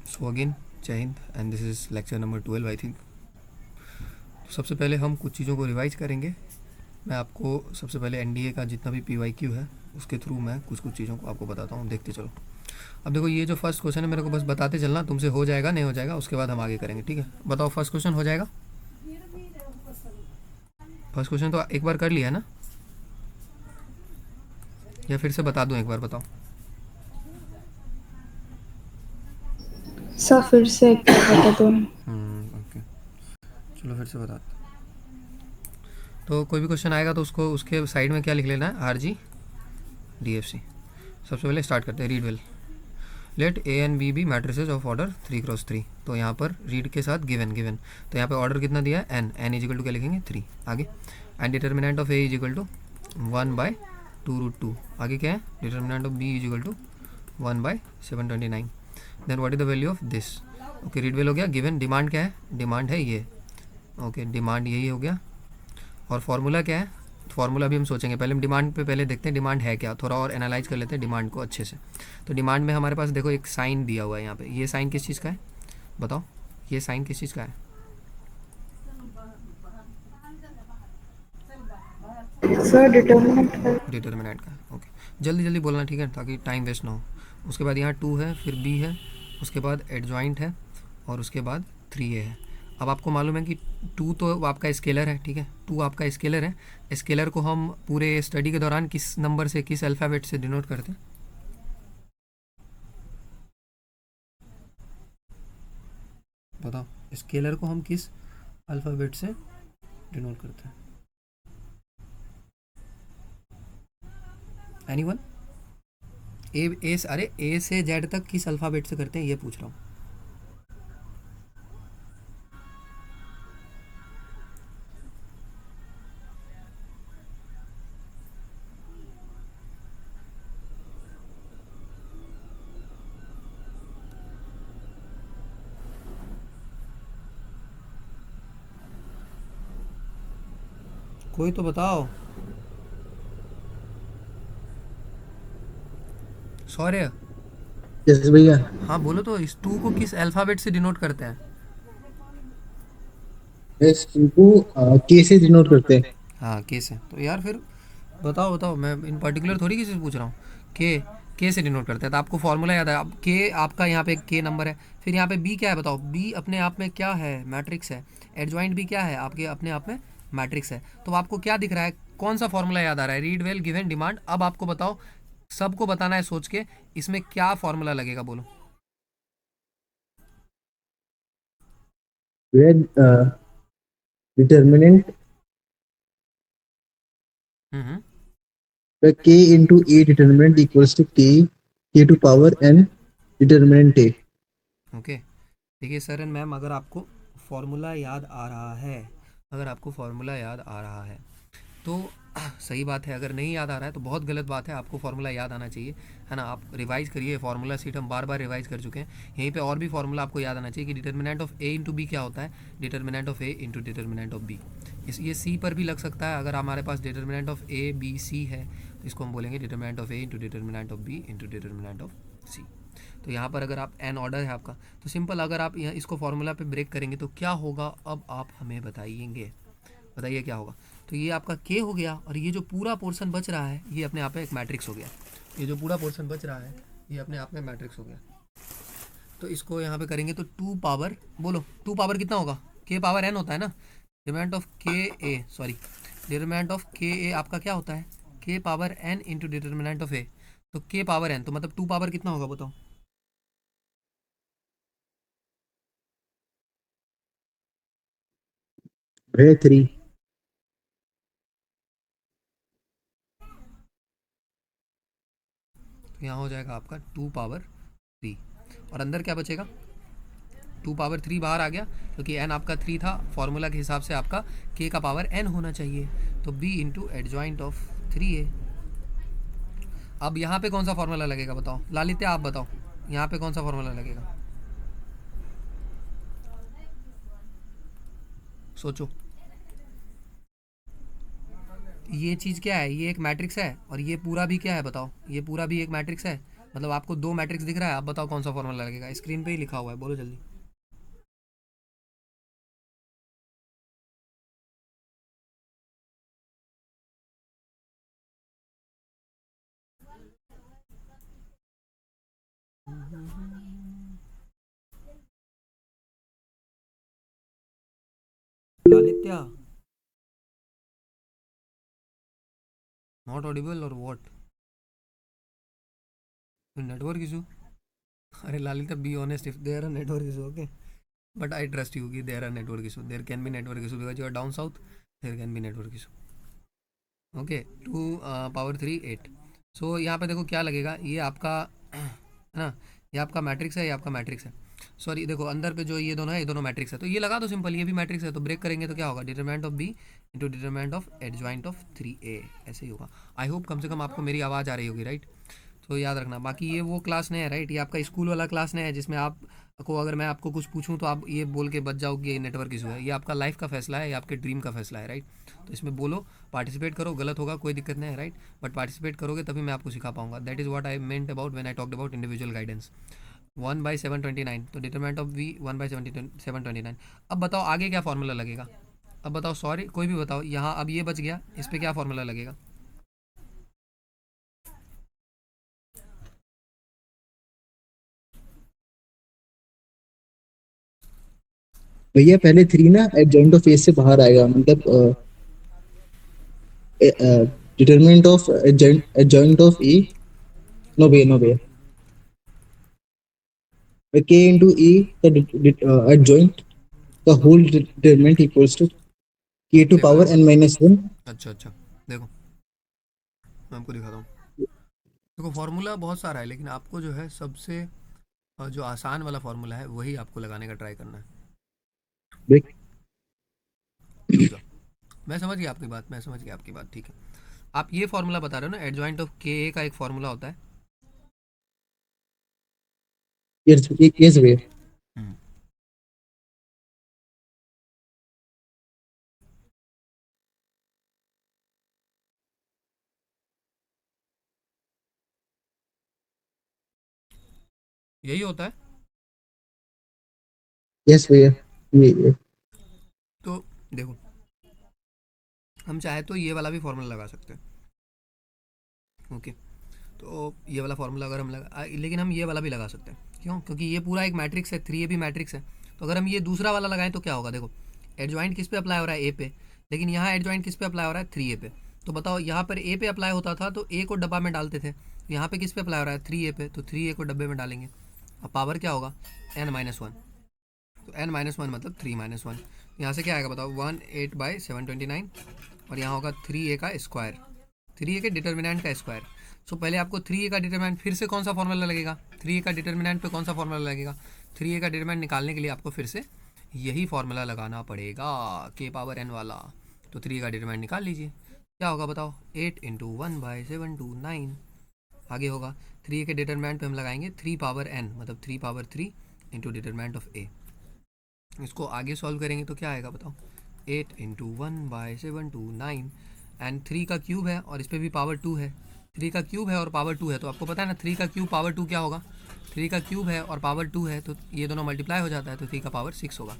So again जय Hind and this is lecture number 12 I think. तो सबसे पहले हम कुछ चीज़ों को रिवाइज करेंगे। मैं आपको सबसे पहले एनडीए का जितना भी पीवाईक्यू है उसके थ्रू मैं कुछ कुछ चीज़ों को आपको बताता हूँ, देखते चलो। अब देखो ये जो फर्स्ट क्वेश्चन है मेरे को बस बताते चलना, तुमसे हो जाएगा नहीं हो जाएगा उसके बाद हम आगे करेंगे, ठीक है। बताओ फर्स्ट क्वेश्चन हो जाएगा? फर्स्ट क्वेश्चन तो एक बार कर लिया है ना, या फिर से बता दूँ एक बार? बताओ। सर फिर से एक बार बता दो। ओके, चलो फिर से बता। तो कोई भी क्वेश्चन आएगा तो उसको उसके साइड में क्या लिख लेना है, RG DFC। सबसे पहले स्टार्ट करते हैं, read well. Let A and B be matrices of order 3x3। तो यहाँ पर रीड के साथ गिवन गिवन, तो यहाँ पे ऑर्डर कितना दिया है, एन इजिकल टू क्या लिखेंगे 3। आगे and determinant of A equal to 1/2√2। आगे क्या है, determinant of B equal to 1/729। Then what is the value of this. Okay, read well हो गया। गिवन डिमांड क्या है, डिमांड है ये। ओके, डिमांड यही हो गया। और फार्मूला क्या है, फार्मूला भी हम सोचेंगे, पहले हम डिमांड पे पहले देखते हैं डिमांड है क्या, थोड़ा और एनालाइज कर लेते हैं डिमांड को अच्छे से। तो डिमांड में हमारे पास देखो एक साइन दिया हुआ है यहाँ पे, ये साइन किस चीज़ का है बताओ, ये साइन किस चीज़ का है? सर डिटर्मिनेंट है। डिटर्मिनेंट का। ओके, जल्दी जल्दी बोलना ठीक है, ताकि टाइम वेस्ट ना हो। उसके बाद यहाँ 2 है, फिर बी है, उसके बाद एडजॉइंट है, और उसके बाद 3A है। अब आपको मालूम है कि 2 तो आपका स्केलर है, ठीक है, 2 आपका स्केलर है। स्केलर को हम पूरे स्टडी के दौरान किस नंबर से, किस अल्फ़ाबेट से डिनोट करते हैं? बताओ, स्केलर को हम किस अल्फ़ाबेट से डिनोट करते हैं? एनीवन? अरे ए से जेड तक किस अल्फ़ाबेट से करते हैं ये पूछ रहा हूँ। कोई तो बताओ। सौर्य। यस भैया। हाँ बोलो तो, इस 2 को किस अल्फ़ाबेट से डिनोट करते हैं? यस, इनको के से डिनोट करते हैं। हाँ के से। तो यार फिर बताओ बताओ, मैं इन पर्टिकुलर थोड़ी किसी से पूछ रहा हूँ। के से डिनोट करते हैं, तो आपको फॉर्मूला याद है। अब के आपका यहाँ पे के नंबर है, फिर यहाँ पे बी क्या है बताओ, बी अपने आप में क्या है, मैट्रिक्स है। एडजॉइंट भी क्या है आपके अपने आप में, मैट्रिक्स है। तो आपको क्या दिख रहा है, कौन सा फॉर्मूला याद आ रहा है, रीड वेल गिवन डिमांड। अब आपको बताओ, सबको बताना है सोच के, इसमें क्या फॉर्मूला लगेगा बोलो। भैया determinant hmm. K into A determinant equals to K to power N determinant A. Okay, देखिए सर एंड मैम, अगर आपको फॉर्मूला याद आ रहा है, अगर आपको फॉर्मूला याद आ रहा है तो सही बात है। अगर नहीं याद आ रहा है तो बहुत गलत बात है, आपको फार्मूला याद आना चाहिए, है ना। आप रिवाइज करिए, फार्मूला सीट हम बार बार रिवाइज कर चुके हैं। यहीं पे और भी फार्मूला आपको याद आना चाहिए कि determinant of A into B क्या होता है, determinant of A into determinant of B. इस ये सी पर भी लग सकता है, अगर हमारे पास determinant of A B C है तो इसको हम बोलेंगे determinant of A into determinant of B into determinant of C. तो यहाँ पर अगर आप एन ऑर्डर है आपका, तो सिंपल अगर आप यहाँ इसको फार्मूला पे ब्रेक करेंगे तो क्या होगा, अब आप हमें बताइएंगे, बताइए क्या होगा। तो ये आपका के हो गया, और ये जो पूरा पोर्शन बच रहा है ये अपने आप में एक मैट्रिक्स हो गया। ये जो पूरा पोर्शन बच रहा है ये अपने आप में मैट्रिक्स हो गया। तो इसको यहाँ पे करेंगे तो 2 पावर, बोलो 2 पावर कितना होगा, के पावर एन होता है ना। डिटरमिनेंट ऑफ के ए, सॉरी, डिटरमिनेंट ऑफ के ए आपका क्या होता है, K power N into determinant of A. तो के पावर एन, तो मतलब 2 पावर कितना होगा बताओ। भैया 3। तो यहाँ हो जाएगा आपका 2 पावर 3, और अंदर क्या बचेगा, 2 पावर 3 बाहर आ गया, क्योंकि एन आपका 3 था, फॉर्मूला के हिसाब से आपका के का पावर एन होना चाहिए। तो B into adjoint of 3A। अब यहाँ पे कौन सा फॉर्मूला लगेगा बताओ, लालित्य आप बताओ, यहाँ पे कौन सा फॉर्मूला लगेगा, सोचो। ये चीज़ क्या है, ये एक मैट्रिक्स है, और ये पूरा भी क्या है बताओ, ये पूरा भी एक मैट्रिक्स है। मतलब आपको दो मैट्रिक्स दिख रहा है, आप बताओ कौन सा फॉर्मूला लगेगा, स्क्रीन पे ही लिखा हुआ है, बोलो जल्दी। लालित्या, नॉट ऑडिबल और व्हाट, नेटवर्क इशू। अरे Lalitya, be honest, if there are network issue, okay, but I trust you कि there are network issue, there can be network issue because you are down south, there can be network issue. Okay, 2 power 3 8। So यहाँ पे देखो क्या लगेगा, ये आपका है ना, ये आपका मैट्रिक्स है, ये आपका मैट्रिक्स है। सॉरी देखो अंदर पे जो ये दोनों है, ये दोनों मैट्रिक्स है, तो ये लगा दो सिंपल, ये भी मैट्रिक्स है, तो ब्रेक करेंगे तो क्या होगा, determinant of B into determinant of adjoint of 3a, ऐसे ही होगा। आई होप कम से कम आपको मेरी आवाज़ आ रही होगी, राइट। तो याद रखना, बाकी ये वो क्लास नहीं है, राइट, ये आपका स्कूल वाला क्लास नहीं है जिसमें आपको अगर मैं आपको कुछ पूछूं तो आप ये बोल के बच जाओगे ये नेटवर्क इशू है। ये आपका लाइफ का फैसला है, ये आपके ड्रीम का फैसला है, राइट। तो इसमें बोलो, पार्टिसिपेट करो, गलत होगा कोई दिक्कत नहीं है, राइट, बट पार्टिसिपेट करोगे तभी मैं आपको सिखा पाऊंगा। That is what I meant about when I talked about individual guidance. 1/729, तो डिटरमिनेंट ऑफ वी 1/729। अब बताओ आगे क्या फॉर्मूला लगेगा, अब बताओ, सॉरी कोई भी बताओ, यहाँ अब ये बच गया, इस पर क्या फॉर्मूला लगेगा। भैया पहले 3 ना एडजॉइंट ऑफ ए से बाहर आएगा, मतलब determinant of adjoint of A, no भैया, नो भैया, k into e the adjoint, the whole determinant equals to k to देखो power देखो, n minus 1. अच्छा अच्छा, देखो मैं आपको दिखाता हूँ। देखो फार्मूला बहुत सारा है, लेकिन आपको जो है सबसे जो आसान वाला फार्मूला है वही आपको लगाने का ट्राई करना है। Break. रुक जाओ, मैं समझ गया आपकी बात, मैं समझ गया आपकी बात, ठीक है। आप ये फार्मूला बता रहे हो ना, एडजॉइंट ऑफ के ए का एक फार्मूला होता है। Yes भैया, हम्म, यही होता है। yes भैया, ये तो देखो, हम चाहे तो ये वाला भी फार्मूला लगा सकते हैं, ओके। तो ये वाला फार्मूला अगर हम लेकिन हम ये वाला भी लगा सकते हैं, क्यों, क्योंकि ये पूरा एक मैट्रिक्स है, 3a भी मैट्रिक्स है। तो अगर हम ये दूसरा वाला लगाएं तो क्या होगा, देखो एडजॉइंट किस पे अप्लाई हो रहा है, ए पे, लेकिन यहाँ एडजॉइंट किस पे अप्लाई हो रहा है, 3a पे। तो बताओ यहाँ पर ए पे अप्लाई होता था तो ए को डब्बा में डालते थे, यहाँ पे किस पे अप्लाई हो रहा है, 3a पे, तो 3a को डब्बे में डालेंगे। अब पावर क्या होगा, n-1, तो n-1 मतलब 3-1। यहाँ से क्या आएगा बताओ, 1/8/729, और यहाँ होगा 3a का स्क्वायर, 3a के डिटर्मिनेंट का स्क्वायर। सो पहले आपको 3a का डिटर्मिनेंट, फिर से कौन सा फॉर्मूला लगेगा, 3a का डिटर्मिनेंट पे कौन सा फॉर्मूला लगेगा, 3a का डिटर्मिनेंट निकालने के लिए आपको फिर से यही फॉर्मूला लगाना पड़ेगा, k पावर n वाला। तो 3a का डिटर्मिनेंट निकाल लीजिए, क्या होगा बताओ, 8 इंटू 1/729। आगे होगा 3a के डिटर्मिनेंट पे हम लगाएंगे 3 पावर n, मतलब 3 power 3 into determinant of a। इसको आगे सॉल्व करेंगे तो क्या आएगा बताओ, 8 इंटू 1/729, एंड 3 का क्यूब है और इस पर भी पावर 2 है, 3 का क्यूब है और पावर 2 है, तो आपको पता है ना 3 का क्यूब पावर 2 क्या होगा, 3 का क्यूब है और पावर 2 है, तो ये दोनों मल्टीप्लाई हो जाता है, तो 3 का पावर 6 होगा।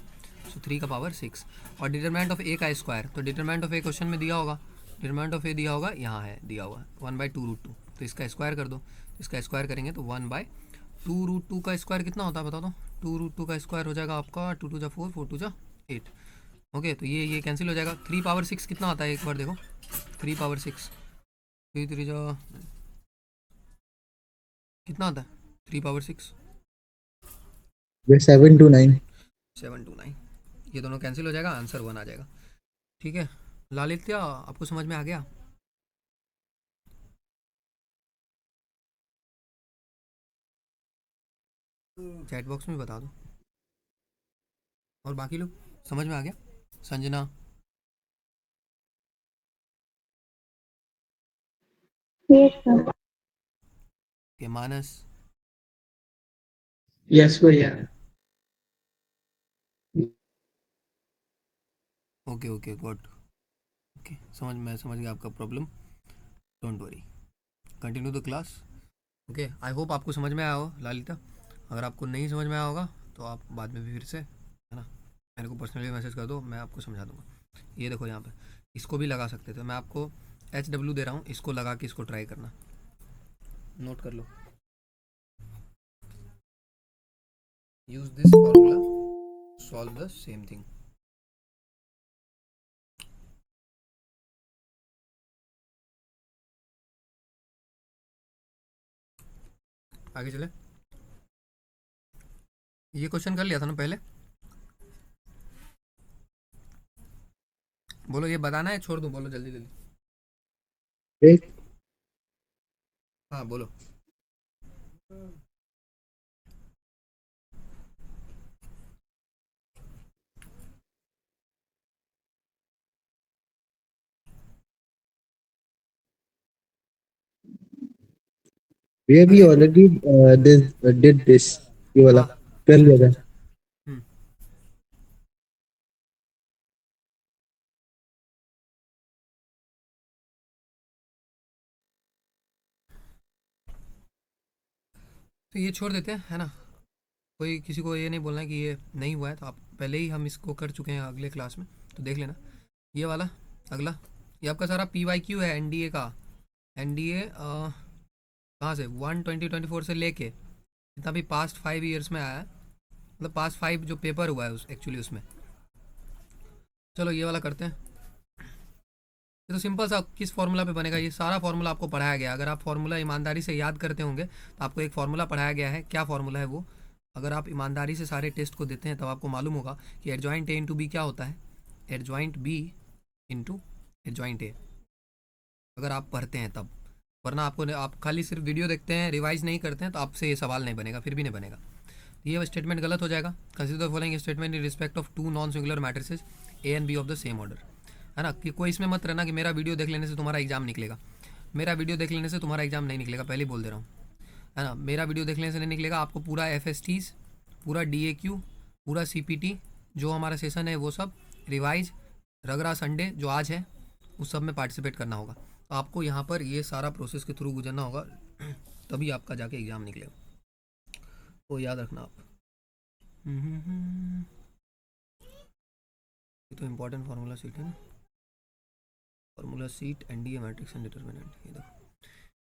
सो 3 का पावर 6, और डिटरमिनेंट ऑफ ए का स्क्वायर, तो डिटरमिनेंट ऑफ ए क्वेश्चन में दिया होगा, डिटरमिनेंट ऑफ ए दिया होगा, यहाँ है दिया हुआ 1/2√2, तो इसका स्क्वायर कर दो, इसका स्क्वायर करेंगे तो 1/2√2 का स्क्वायर कितना होता है बता दो, 2√2 का स्क्वायर हो जाएगा आपका 2 2 4, 4 2 8। ओके, तो ये कैंसिल हो जाएगा। 3 पावर 6 कितना आता है एक बार देखो, 3 पावर 6, 3 3 जा कितना आता है, 3 पावर 6 729. 729, ये दोनों कैंसिल हो जाएगा, आंसर 1 आ जाएगा। ठीक है लालित्या, आपको समझ में आ गया। चैट बॉक्स में बता दो, और बाकी लोग समझ में आ गया, संजना Yes, sir. के मानस, Yes, भैया। ओके ओके गुड, ओके मैं समझ गया आपका problem, don't worry, continue the class. Okay, I hope आपको समझ में आया हो ललिता। अगर आपको नहीं समझ में आया होगा तो आप बाद में भी फिर से, है ना, मेरे को पर्सनली मैसेज कर दो, मैं आपको समझा दूंगा। ये देखो यहाँ पे इसको भी लगा सकते थे, मैं आपको HW दे रहा हूँ, इसको लगा के इसको ट्राई करना, नोट कर लो। Use this formula, solve the same thing. आगे चले, ये क्वेश्चन कर लिया था ना पहले, बोलो ये बताना है छोड़ दूँ, बोलो जल्दी जल्दी। एक हाँ बोलो। where we अरे already did this, ये वाला हाँ, कर अच्छा लिया अच्छा था। अच्छा। हम्म, तो ये छोड़ देते हैं, है ना। कोई किसी को ये नहीं बोलना है कि ये नहीं हुआ है, तो आप पहले ही हम इसको कर चुके हैं अगले क्लास में, तो देख लेना। ये वाला अगला, ये आपका सारा PYQ है NDA का। NDA कहाँ से 1 2024 से लेके जितना भी पास्ट 5 ईयर्स में आया है, मतलब पास्ट 5 जो पेपर हुआ है उस एक्चुअली उसमें। चलो ये वाला करते हैं। ये तो सिंपल सा किस फार्मूला पे बनेगा, ये सारा फार्मूला आपको पढ़ाया गया है। अगर आप फार्मूला ईमानदारी से याद करते होंगे तो आपको एक फार्मूला पढ़ाया गया है, क्या फार्मूला है वो। अगर आप ईमानदारी से सारे टेस्ट को देते हैं तब आपको मालूम होगा कि एडजॉइंट A इंटू बी क्या होता है, adjoint B into adjoint A, अगर आप पढ़ते हैं तब। वरना आपको, आप खाली सिर्फ वीडियो देखते हैं, रिवाइज नहीं करते हैं, तो आपसे ये सवाल नहीं बनेगा, फिर भी नहीं बनेगा। ये स्टेटमेंट गलत हो जाएगा। Consider the following statement in respect of 2 non singular matrices A and B of the same order, है ना। कि कोई इसमें मत रहना कि मेरा वीडियो देख लेने से तुम्हारा एग्जाम निकलेगा। मेरा वीडियो देख लेने से तुम्हारा एग्जाम नहीं निकलेगा, पहले ही बोल दे रहा हूँ, है ना। मेरा वीडियो देख लेने से नहीं निकलेगा, आपको पूरा FSTs, पूरा DAQ, पूरा CPT जो हमारा सेशन है वो सब, रिवाइज, रगड़ा संडे जो आज है, उस सब में पार्टिसिपेट करना होगा। तो आपको यहाँ पर ये सारा प्रोसेस के थ्रू गुजरना होगा, तभी आपका जाके एग्ज़ाम निकलेगा, वो याद रखना आप। ये तो इम्पोर्टेंट फार्मूला सीट है ना, formula seat NDA matrix and determinant. ये देखो,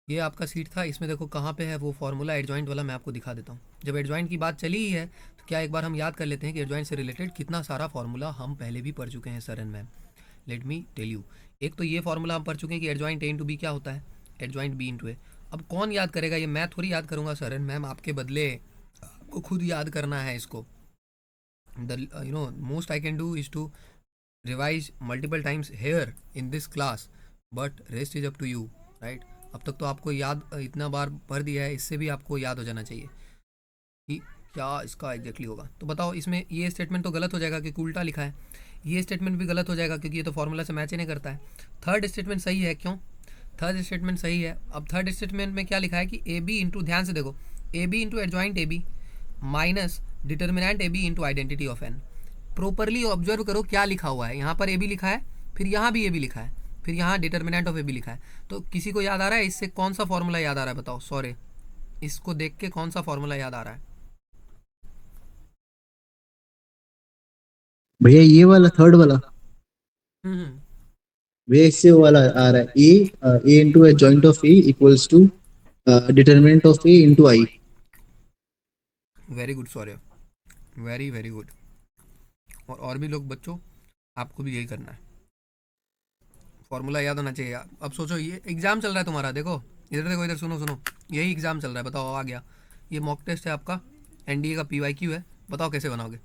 ये आपका सीट था, इसमें देखो कहाँ पे है वो फार्मूला एडजॉइंट वाला, मैं आपको दिखा देता हूँ। जब एडजॉइंट की बात चली ही है तो क्या एक बार हम याद कर लेते हैं कि एडजॉइंट से रिलेटेड कितना सारा फार्मूला हम पहले भी पढ़ चुके हैं sir and ma'am. Let me tell you. एक तो ये फार्मूला हम पढ़ चुके हैं कि एडजॉइंट A इंटू बी क्या होता है, एडजॉइंट B इंटू A। अब कौन याद करेगा, ये मैं थोड़ी याद करूँगा सर एंड मैम, आपके बदले आपको खुद याद करना है इसको। The most I can do is to revise multiple times here in this class, but rest is up to you, right. अब तक तो आपको याद इतना बार पढ़ दिया है, इससे भी आपको याद हो जाना चाहिए कि क्या इसका एग्जैक्टली होगा। तो बताओ, इसमें ये स्टेटमेंट तो गलत हो जाएगा क्योंकि उल्टा लिखा है, ये स्टेटमेंट भी गलत हो जाएगा क्योंकि ये तो फार्मूला से मैच ही नहीं करता है। थर्ड स्टेटमेंट सही है, क्यों थर्ड स्टेटमेंट सही है। अब थर्ड स्टेटमेंट में क्या लिखा है कि AB इंटू, ध्यान से देखो, AB into adjoint AB minus determinant AB into identity of N। Properly observe करो क्या लिखा हुआ है, यहाँ पर AB लिखा है, फिर यहाँ भी AB लिखा है, फिर यहाँ डिटर्मिनेंट ऑफ AB लिखा है। तो किसी को याद आ रहा है इससे कौन सा फॉर्मूला याद आ रहा है, बताओ, सॉरी, इसको देख के कौन सा फॉर्मूला याद आ रहा है। भैया ये वाला थर्ड वाला, हम्म, भैया इससे वो वाला आ रहा है, A into joint of A equals to determinant of A into I। Very good, sorry, very very good. और भी लोग बच्चों, आपको भी यही करना है, फॉर्मूला याद होना चाहिए। अब सोचो, ये एग्जाम चल रहा है तुम्हारा, देखो इधर देखो, इधर सुनो सुनो, यही एग्जाम चल रहा है, बताओ आ गया। ये मॉक टेस्ट है आपका, NDA का PYQ है, बताओ कैसे बनाओगे,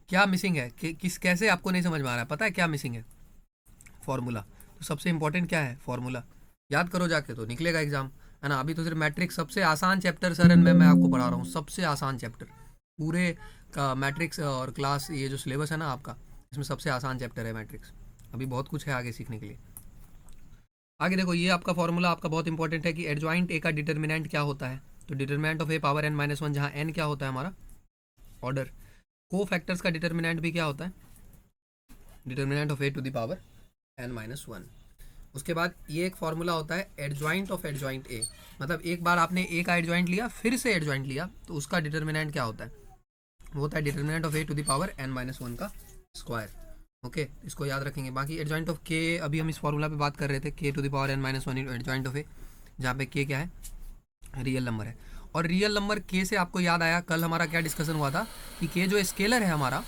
क्या मिसिंग है, किस कैसे आपको नहीं समझ में आ रहा है, पता है क्या मिसिंग है, फॉर्मूला। तो सबसे इंपॉर्टेंट क्या है, फॉर्मूला याद करो जाके तो निकलेगा एग्जाम, है ना। अभी तो सिर्फ मैट्रिक्स सबसे आसान चैप्टर सर एंड मैं आपको पढ़ा रहा हूँ, सबसे आसान चैप्टर पूरे का मैट्रिक्स और क्लास, ये जो सिलेबस है ना आपका, इसमें सबसे आसान चैप्टर है मैट्रिक्स। अभी बहुत कुछ है आगे सीखने के लिए। आगे देखो, ये आपका फॉर्मूला आपका बहुत इंपॉर्टेंट है कि एडजॉइंट A का डिटर्मिनेंट क्या होता है, तो determinant of A power n-1, जहाँ n क्या होता है हमारा ऑर्डर। को फैक्टर्स का डिटर्मिनेंट भी क्या होता है, determinant of A to the power n-1। उसके बाद ये एक फॉर्मूला होता है एडजॉइंट ऑफ एडजॉइंट ए, मतलब एक बार आपने ए का एडजॉइंट लिया फिर से एडजॉइंट लिया तो उसका डिटर्मिनेंट क्या होता है, वो होता है determinant of A to the power n-1 का स्क्वायर। ओके, इसको याद रखेंगे। बाकी एडजॉइंट ऑफ के अभी हम इस फॉर्मूला पे बात कर रहे थे, K to the power n-1 adjoint of A, जहाँ पे के क्या है, रियल नंबर है। और रियल नंबर के से आपको याद आया कल हमारा क्या डिस्कशन हुआ था कि के जो स्केलर है हमारा,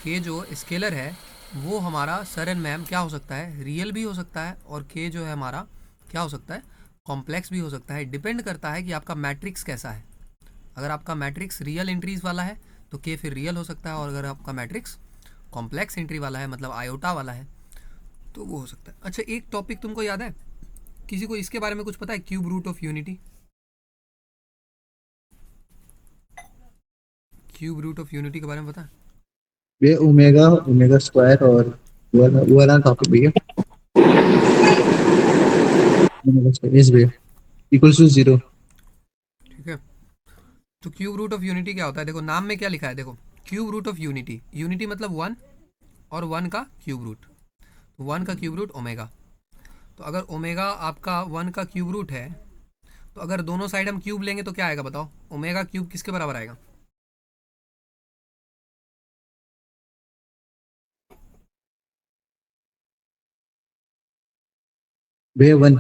के जो स्केलर है वो हमारा सर एंड मैम क्या हो सकता है, रियल भी हो सकता है, और के जो है हमारा क्या हो सकता है, कॉम्प्लेक्स भी हो सकता है। डिपेंड करता है कि आपका मैट्रिक्स कैसा है। अगर आपका मैट्रिक्स रियल एंट्रीज वाला है तो के फिर रियल हो सकता है, और अगर आपका मैट्रिक्स कॉम्प्लेक्स एंट्री वाला है मतलब आयोटा वाला है तो वो हो सकता है। अच्छा, एक टॉपिक तुमको याद है, किसी को इसके बारे में कुछ पता है, cube root of unity? Cube root of unity के बारे में पता है? भैया ओमेगा ओमेगा स्क्वायर और वो वाला टॉपिक भैया, ओमेगा स्क्वायर इज भैया इक्वल्स टू 0। ठीक है, तो क्यूब रूट ऑफ यूनिटी क्या होता है, देखो नाम में क्या लिखा है, देखो cube root of unity, unity मतलब वन, और वन का क्यूब रूट, वन का क्यूब रूट ओमेगा। तो अगर ओमेगा आपका वन का क्यूब रूट है तो अगर दोनों साइड हम क्यूब लेंगे तो क्या आएगा बताओ, ओमेगा क्यूब किसके बराबर आएगा? भैया 1।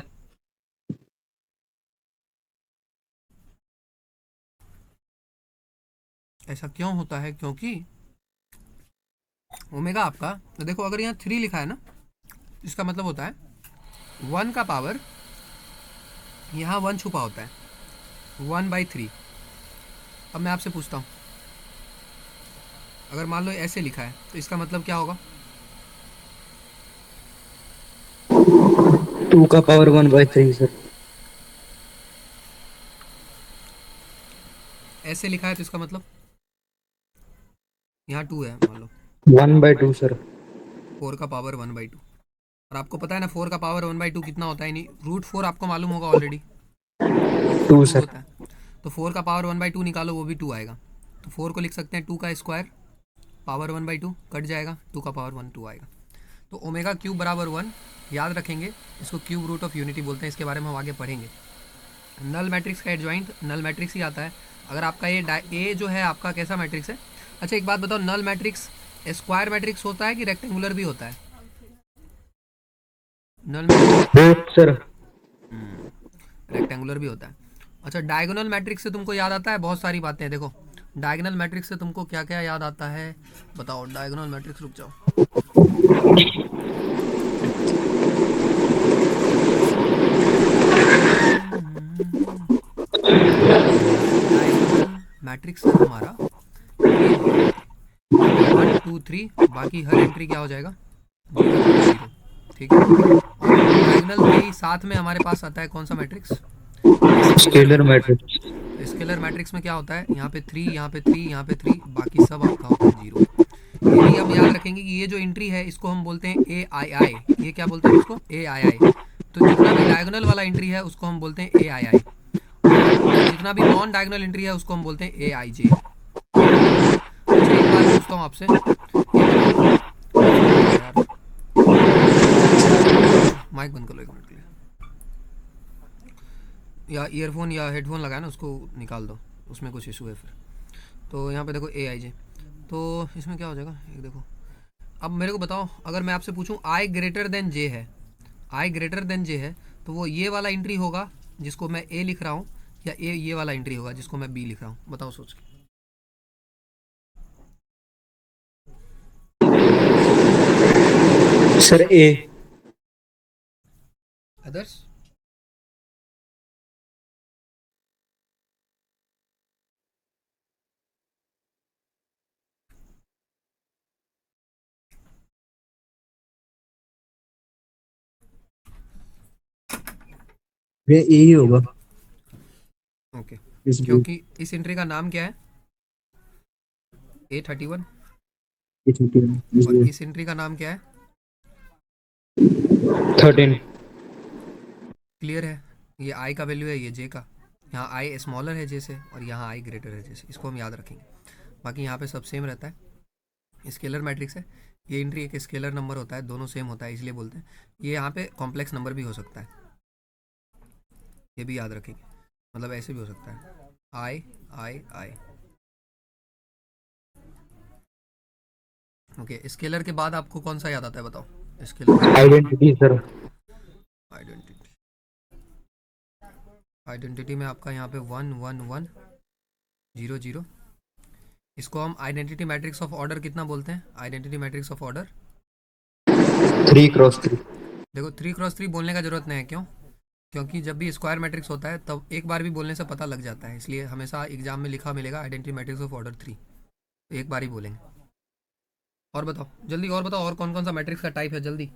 ऐसा क्यों होता है, क्योंकि ओमेगा आपका, तो देखो अगर यहाँ 3 लिखा है ना, इसका मतलब होता है 1 का पावर, यहाँ 1 छुपा होता है, 1/3। अब मैं आपसे पूछता हूँ, अगर मान लो ऐसे लिखा है तो इसका मतलब क्या होगा? 2 का पावर 1/3 सर। ऐसे लिखा है तो इसका मतलब यहाँ 2 है मान लो, 1/2 सर। 4 का पावर 1/2। और आपको पता है ना 4 का पावर 1/2 कितना होता है, नहीं रूट 4 आपको मालूम होगा ऑलरेडी, रूट 4 2 2 सर। होता है। तो 4 का पावर 1/2 निकालो, वो भी 2 आएगा। तो 4 को लिख सकते हैं 2 का स्क्वायर, पावर 1/2 कट जाएगा, 2 का पावर 1 2 आएगा। तो ओमेगा क्यूब बराबर 1 याद रखेंगे, इसको क्यूब रूट ऑफ यूनिटी बोलते हैं, इसके बारे में हम आगे पढ़ेंगे। नल मैट्रिक्स का एडजॉइंट नल मैट्रिक्स ही आता है। अगर आपका ये जो है आपका कैसा मैट्रिक्स है? अच्छा एक बात बताओ, नल मैट्रिक्स स्क्वायर मैट्रिक्स होता है कि रेक्टेंगुलर भी होता है? Null matrix both sir. Rectangular भी होता है। अच्छा, डायगोनल मैट्रिक्स से तुमको याद आता है बहुत सारी बातें, देखो डायगोनल मैट्रिक्स से तुमको क्या क्या याद आता है बताओ, डायगोनल मैट्रिक्स, रुक जाओ। डायगोनल मैट्रिक्स है हमारा, ये है 1 2 3, बाकी हर एंट्री क्या हो जाएगा, 0 0 0। ठीक है, और डायगोनल के ही साथ में हमारे पास आता है कौन सा मैट्रिक्स, स्केलर मैट्रिक्स। तो स्केलर मैट्रिक्स में क्या होता है, यहाँ पे 3 यहाँ पे 3 यहाँ पे 3, बाकी सब आपका होता है 0। ये भी हम याद रखेंगे कि ये जो एंट्री है इसको हम बोलते हैं ए आई आई, ये क्या बोलते हैं इसको, ए आई आई। तो जितना भी डायगोनल वाला एंट्री है उसको हम बोलते हैं ए आई आई, और जितना भी नॉन डायगोनल एंट्री है उसको हम बोलते हैं ए आई जे। अच्छा एक बात पूछता हूँ आपसे, यार माइक बंद कर लो एक मिनट के लिए, या ईयरफोन या हेडफोन लगाया ना उसको निकाल दो, उसमें कुछ इशू है फिर। तो यहाँ पे देखो ए आई जे, तो इसमें क्या हो जाएगा एक देखो। अब मेरे को बताओ, अगर मैं आपसे पूछूं आई ग्रेटर देन जे है, आई ग्रेटर देन जे है, तो वो ये वाला एंट्री होगा जिसको मैं ए लिख रहा हूँ, या ये वाला एंट्री होगा जिसको मैं बी लिख रहा हूँ, बताओ सोच के। सर ए। अदर्स? भैया ए ही होगा। ओके, इस भैया क्योंकि इस एंट्री का नाम क्या है, A31, ये छोटी है, इस और भैया इस एंट्री का नाम क्या है, 13। क्लियर है? ये आई का वैल्यू है, ये जे का, यहाँ आई स्मॉलर है जे से और यहाँ आई ग्रेटर है जे से, इसको हम याद रखेंगे। बाकी यहाँ पे सब सेम रहता है, स्केलर मैट्रिक्स है। ये एंट्री एक स्केलर नंबर होता है, दोनों सेम होता है इसलिए बोलते हैं। ये यहाँ पे कॉम्प्लेक्स नंबर भी हो सकता है, ये भी याद रखेंगे, मतलब ऐसे भी हो सकता है, आई आई आई। ओके, स्केलर के बाद आपको कौन सा याद आता है बताओ? Scalar identity sir. Identity. Identity में आपका यहाँ पे 1 1 1 0 0। इसको हम आइडेंटिटी मैट्रिक्स ऑफ ऑर्डर कितना बोलते हैं? Identity matrix of order 3x3। देखो 3x3 बोलने का जरूरत नहीं है, क्यों? क्योंकि जब भी स्क्वायर मैट्रिक्स होता है तब एक बार भी बोलने से पता लग जाता है, इसलिए हमेशा एग्जाम में लिखा मिलेगा आइडेंटिटी मैट्रिक्स ऑफ ऑर्डर 3, तो एक बार ही बोलेंगे। और बताओ जल्दी, और बताओ और कौन कौन सा मैट्रिक्स का टाइप है जल्दी।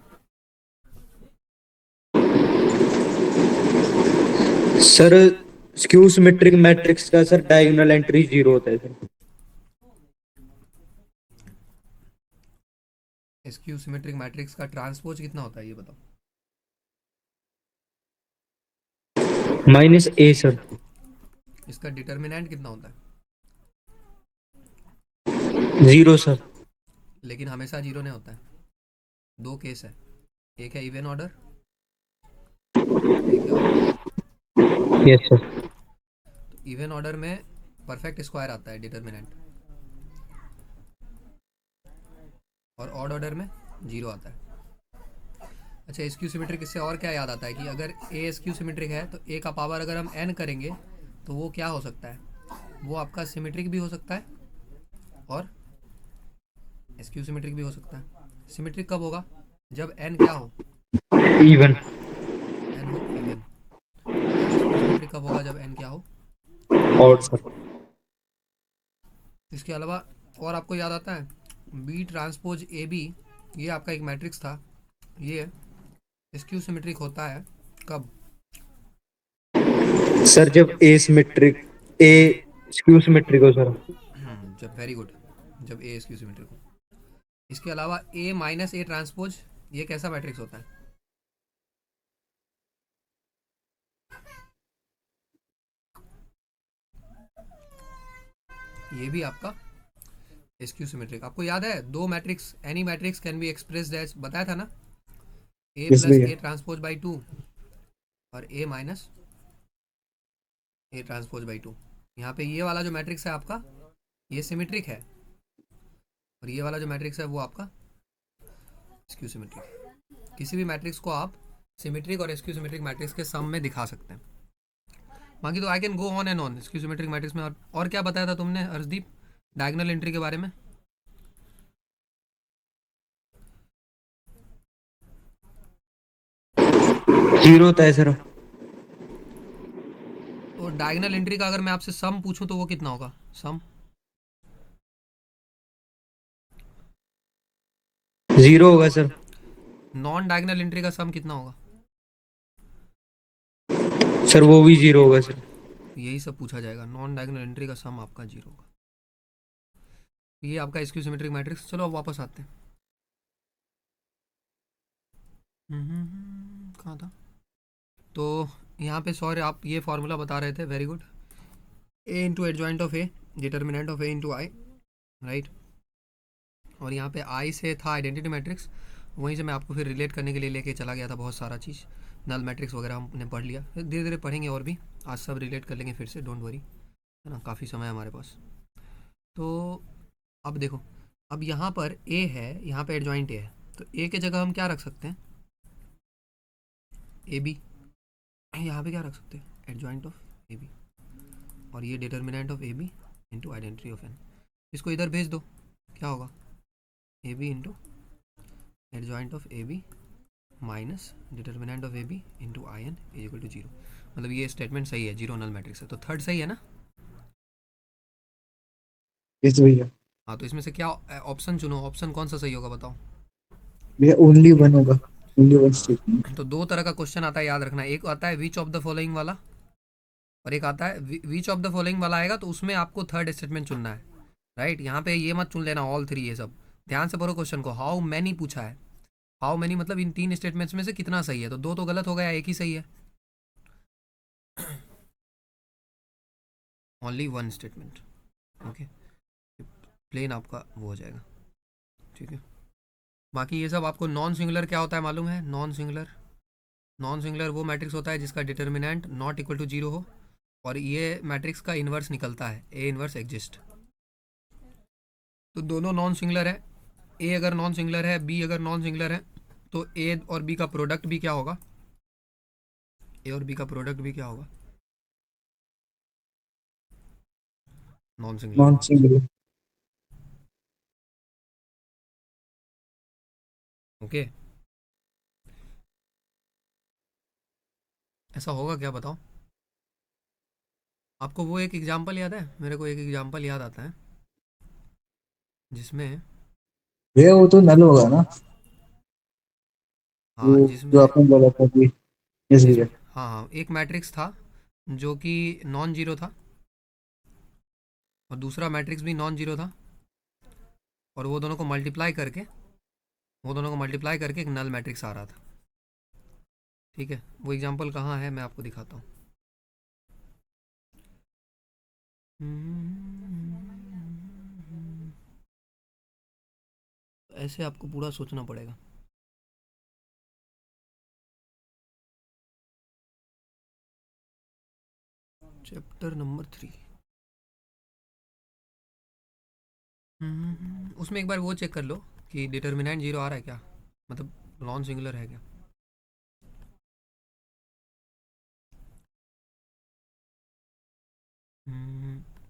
सर स्क्यू सिमेट्रिक मैट्रिक्स का सर डायगोनल एंट्री 0 होता है सर। स्क्यू सिमेट्रिक मैट्रिक्स का ट्रांसपोज कितना होता है ये बताओ? -a sir. इसका डिटर्मिनेंट कितना होता है? 0 सर। लेकिन हमेशा जीरो नहीं होता है, दो केस है, एक है इवन ऑर्डर, एक है odd. Yes sir. Even order में परफेक्ट स्क्वायर आता है डिटर्मिनेंट, और ऑड ऑर्डर में जीरो आता है। अच्छा, स्क्यू सिमेट्रिक इससे और क्या याद आता है कि अगर ए स्क्यू सिमेट्रिक है तो ए का पावर अगर हम एन करेंगे तो वो क्या हो सकता है? वो आपका सिमेट्रिक भी हो सकता है और स्क्यू सिमेट्रिक भी हो सकता है। सिमेट्रिक कब होगा? जब एन क्या हो? इवन। एन हो इवन। स्क्यू सिमेट्रिक कब होगा? जब एन क्या हो? Odd sir. इसके अलावा और आपको याद आता है बी ट्रांसपोज ए बी, ये आपका एक मैट्रिक्स था, ये स्क्यू सिमेट्रिक होता है कब? सर जब ए सिमेट्रिक ए स्क्यू सिमेट्रिक हो सर। जब, वेरी गुड, जब ए स्क्यू सिमेट्रिक हो। इसके अलावा ए माइनस ए ट्रांसपोज, ये कैसा मैट्रिक्स होता है? ये भी आपका स्क्यू सिमेट्रिक। आपको याद है दो matrix, any matrix can be expressed as, बताया था ना, ए यस प्लस भैया। ए ट्रांसपोज बाई 2 और ए माइनस ए ट्रांसपोज बाई 2। यहाँ पे ये वाला जो मैट्रिक्स है आपका, ये सिमेट्रिक है, और ये वाला जो मैट्रिक्स है वो आपका स्क्यू सिमेट्रिक। किसी भी मैट्रिक्स को आप सिमेट्रिक और स्क्यू सिमेट्रिक मैट्रिक्स के सम में दिखा सकते हैं। बाकी तो I can go on and on skew symmetric matrix में। और क्या बताया था तुमने अर्शदीप डायगोनल एंट्री के बारे में? 0 होता है सर। तो डायगोनल एंट्री का अगर मैं आपसे सम पूछूं तो वो कितना होगा सम? 0 होगा सर। नॉन डायगोनल एंट्री का सम कितना होगा? सर वो भी 0 होगा सर। यही सब पूछा जाएगा, नॉन डायगोनल एंट्री का सम आपका जीरो होगा। ये आपका स्क्यू सिमेट्रिक मैट्रिक्स। चलो अब वापस आते हैं। कहाँ था? तो यहाँ पे सॉरी आप ये फॉर्मूला बता रहे थे, very good. A into adjoint of A, determinant of A into I, right. और यहाँ पे आई से था आइडेंटिटी मैट्रिक्स, वहीं से मैं आपको फिर रिलेट करने के लिए लेके चला गया था बहुत सारा चीज़, नल मैट्रिक्स वगैरह हमने पढ़ लिया, फिर धीरे धीरे पढ़ेंगे और भी, आज सब रिलेट कर लेंगे फिर से, डोंट वरी, है ना, काफ़ी समय है हमारे पास। तो अब देखो, अब यहाँ पर ए है, यहाँ पे एडजॉइंट ए है, तो ए के जगह हम क्या रख सकते हैं? A B. यहाँ पे क्या रख सकते हैं? एडजॉइंट ऑफ ए बी, और ये determinant of A B into identity of N. इसको इधर भेज दो, क्या होगा? A B into adjoint of A B minus determinant of A B into I N is equal to zero. मतलब ये स्टेटमेंट सही है, जीरो नल मैट्रिक्स है, तो थर्ड सही है ना? यस भैया। हाँ, तो इसमें से क्या ऑप्शन चुनो, ऑप्शन कौन सा सही होगा बताओ? भैया ओनली वन होगा, ओनली वन स्टेटमेंट। तो दो तरह का क्वेश्चन आता है, याद रखना, एक आता है विच ऑफ द फॉलोइंग वाला, और एक आता है विच ऑफ द फॉलोइंग वाला आएगा तो उसमें आपको थर्ड स्टेटमेंट चुनना है, राइट। यहाँ पे ये मत चुन लेना ऑल थ्री, ये सब ध्यान से पढ़ो क्वेश्चन को। हाउ मैनी पूछा है, हाउ मैनी मतलब इन तीन स्टेटमेंट्स में से कितना सही है, तो दो तो गलत हो गया, एक ही सही है, only one statement. Okay, plain आपका वो हो जाएगा, ठीक है। बाकी ये सब आपको नॉन सिंगुलर क्या होता है मालूम है? नॉन सिंगुलर वो मैट्रिक्स होता है जिसका determinant not equal to zero हो और ये मैट्रिक्स का इन्वर्स निकलता है, ए इन्वर्स एग्जिस्ट। तो दोनों नॉन सिंगुलर है, ए अगर नॉन सिंगुलर है, बी अगर नॉन सिंगुलर है, तो ए और बी का प्रोडक्ट भी क्या होगा? ए और बी का प्रोडक्ट भी क्या होगा? नॉन सिंगुलर नॉन होगा। सिंगुलर। ओके, ऐसा होगा क्या बताओ? आपको वो एक एग्जांपल याद है? मेरे को एक एग्जांपल याद आता है जिसमें, भैया वो तो नल होगा ना, वो हाँ जो जिसमें आपने बोला था कि। यस भैया। जिसमें हाँ हाँ, एक मैट्रिक्स था जो कि नॉन जीरो था और दूसरा मैट्रिक्स भी नॉन जीरो था, और वो दोनों को मल्टीप्लाई करके एक नल मैट्रिक्स आ रहा था। ठीक है, वो एग्जांपल कहाँ है मैं आपको दिखाता हूँ। ऐसे आपको पूरा सोचना पड़ेगा। Chapter number 3। उसमें एक बार वो चेक कर लो कि डिटर्मिनेंट जीरो आ रहा है क्या, मतलब नॉन सिंगुलर है क्या।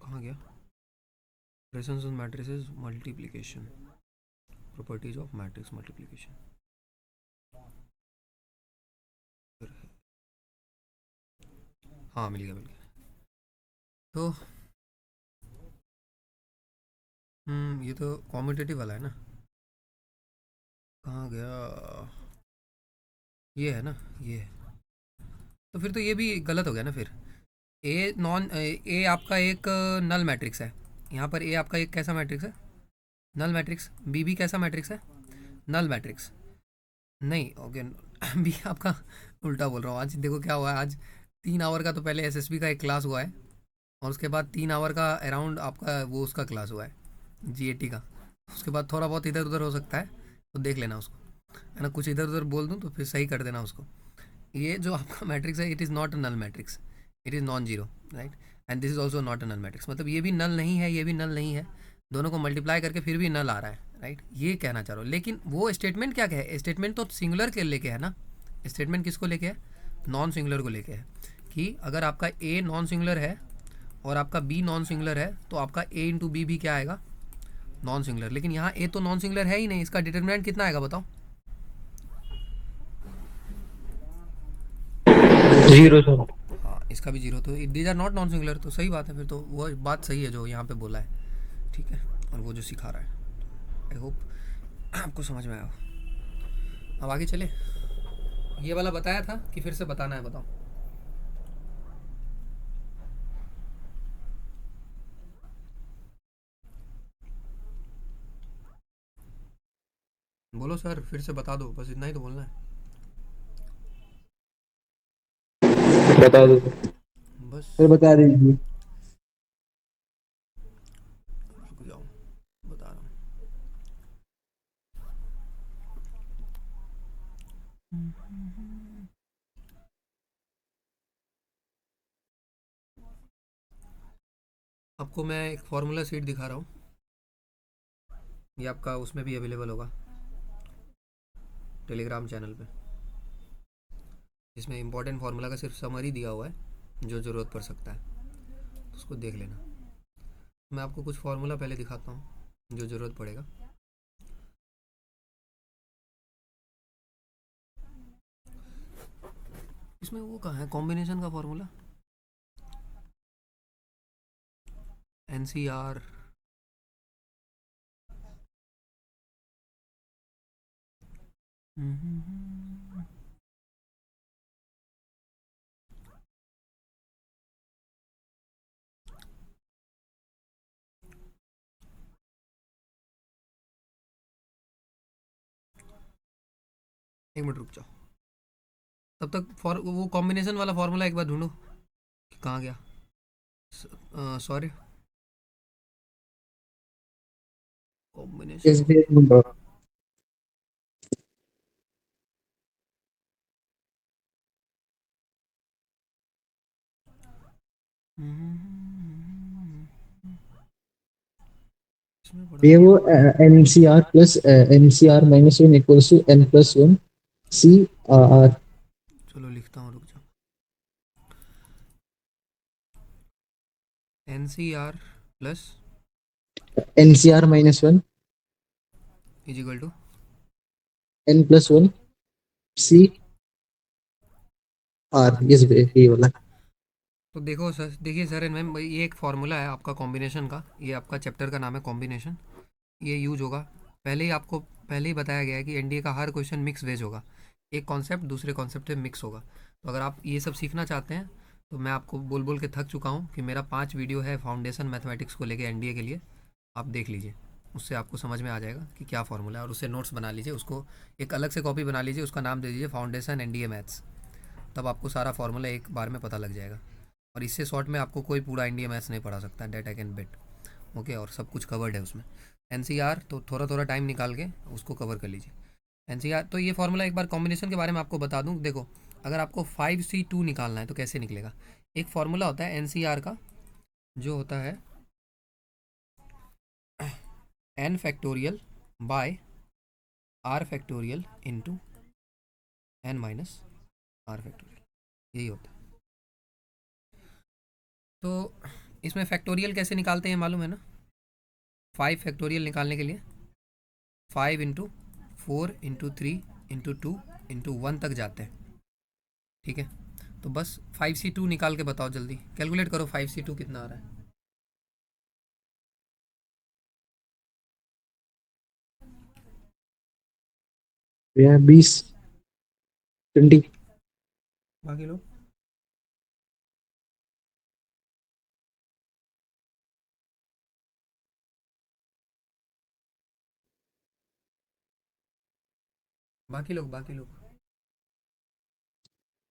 कहाँ गया? Presence of matrices multiplication, properties of matrix multiplication. हाँ मिल गया। तो ये तो कॉम्पिटेटिव वाला है ना, कहाँ गया? ये है ना, ये है। तो फिर तो ये भी गलत हो गया ना फिर। ए आपका एक नल मैट्रिक्स है, यहाँ पर ए आपका एक कैसा मैट्रिक्स है? Null matrix. बी भी कैसा मैट्रिक्स है? Null matrix. नहीं ओके, बी आपका, उल्टा बोल रहा हूँ। आज देखो क्या हुआ है, आज 3 आवर का तो पहले एसएसबी का एक क्लास हुआ है और उसके बाद 3 आवर का अराउंड आपका वो उसका क्लास हुआ है, जीएटी का। उसके बाद थोड़ा बहुत इधर उधर हो सकता है, तो देख लेना उसको, है ना। कुछ इधर उधर बोल दूँ तो फिर सही कर देना उसको। ये जो आपका मैट्रिक्स है, it is not a null matrix, it is non zero, right. And this is also not a null matrix, मतलब ये भी नल नहीं है, ये भी नल नहीं है, दोनों को मल्टीप्लाई करके फिर भी नल आ रहा है, राइट। ये कहना चाह रहा हूँ। लेकिन वो स्टेटमेंट क्या है? स्टेटमेंट तो सिंगुलर के लेके है ना। स्टेटमेंट किसको लेके है? नॉन सिंगुलर को लेके है, कि अगर आपका ए नॉन सिंगुलर है और आपका बी नॉन सिंगुलर है तो आपका ए इंटू बी भी क्या आएगा? Non singular. लेकिन यहाँ ए तो नॉन सिंगुलर है ही नहीं, इसका डिटर्मिनेंट कितना आएगा बताओ? Zero sir. हाँ, इसका भी जीरो, तो these are not non singular. तो सही बात है, फिर तो वो बात सही है जो यहाँ पे बोला है, ठीक है, और वो जो सिखा रहा है। आई होप आपको समझ में आया हो। अब आगे चले। ये वाला बताया था कि फिर से बताना है, बताओ। बोलो सर, फिर से बता दो, बस इतना ही तो बोलना है। बता दो सर। बस फिर बता दीजिए। रुक जाओ, बता रहा हूँ। आपको मैं एक फार्मूला शीट दिखा रहा हूँ, ये आपका उसमें भी अवेलेबल होगा टेलीग्राम चैनल पे, जिसमें इंपॉर्टेंट फार्मूला का सिर्फ समरी दिया हुआ है जो ज़रूरत पड़ सकता है, तो उसको देख लेना। मैं आपको कुछ फार्मूला पहले दिखाता हूँ जो ज़रूरत पड़ेगा। इसमें वो कहाँ है कॉम्बिनेशन का फार्मूला? एनसीआर, एक मिनट रुक जाओ, तब तक वो कॉम्बिनेशन वाला फार्मूला एक बार ढूंढो कि कहाँ गया। Sorry, yes combination. भैया ढूंढ रहा हूँ। इसमें पढ़ा ये था। वो NCR plus NCR minus one equals to N plus one CR। चलो लिखता हूँ, रुक जाओ। NCR plus NCR minus one is equal to. N plus one CR। ये वाला। तो देखो सर, देखिए सर एंड मैम, ये एक फार्मूला है आपका कॉम्बिनेशन का, ये आपका चैप्टर का नाम है कॉम्बिनेशन। ये यूज होगा, पहले ही आपको पहले ही बताया गया है कि एनडीए का हर क्वेश्चन मिक्स वेज होगा। एक कॉन्सेप्ट दूसरे कॉन्सेप्ट से मिक्स होगा। तो अगर आप ये सब सीखना चाहते हैं तो मैं आपको बोल बोल के थक चुका हूँ कि मेरा 5 वीडियो है फाउंडेशन मैथमेटिक्स को लेके एनडीए के लिए, आप देख लीजिए। उससे आपको समझ में आ जाएगा कि क्या फार्मूला है, और उससे नोट्स बना लीजिए, उसको एक अलग से कॉपी बना लीजिए, उसका नाम दे दीजिए फाउंडेशन एनडीए मैथ्स। तब आपको सारा फार्मूला एक बार में पता लग जाएगा, और इससे शॉर्ट में आपको कोई पूरा एनडीए मैथ्स नहीं पढ़ा सकता, that I can bet. Okay, और सब कुछ कवर्ड है उसमें। एनसीआर तो थोड़ा थोड़ा टाइम निकाल के उसको कवर कर लीजिए। एनसीआर तो ये फार्मूला एक बार कॉम्बिनेशन के बारे में आपको बता दूं। देखो, अगर आपको 5C2 निकालना है तो कैसे निकलेगा। एक फार्मूला होता है एनसीआर का, जो होता है n factorial by r factorial into n minus r factorial, यही होता है। तो इसमें फैक्टोरियल कैसे निकालते हैं मालूम है ना। 5 फैक्टोरियल निकालने के लिए 5 इंटू 4 इंटू 3 इंटू 2 इंटू 1 तक जाते हैं, ठीक है। तो बस 5C2 निकाल के बताओ, जल्दी कैलकुलेट करो 5C2 कितना आ रहा है। भैया 20 20। बाकी लोग बाकी लोग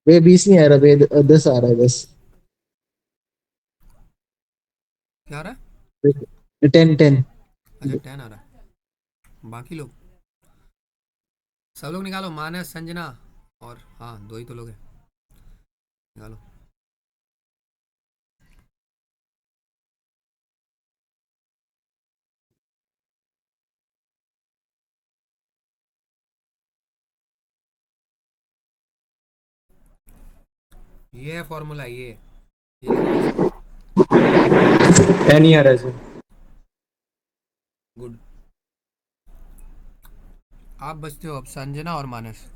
भैया 20 नहीं आ रहा भैया, 10 आ रहा है 10। क्या आ रहा है। 10 10। अच्छा 10 आ रहा है। बाकी लोग सब लोग निकालो, मानस संजना, और हाँ, दो ही तो लोग हैं, निकालो। ये है फॉर्मूला, ये लिखो ऐसे। है नहीं आ रहा है सर। गुड। आप बचते हो अब संजना और मानस।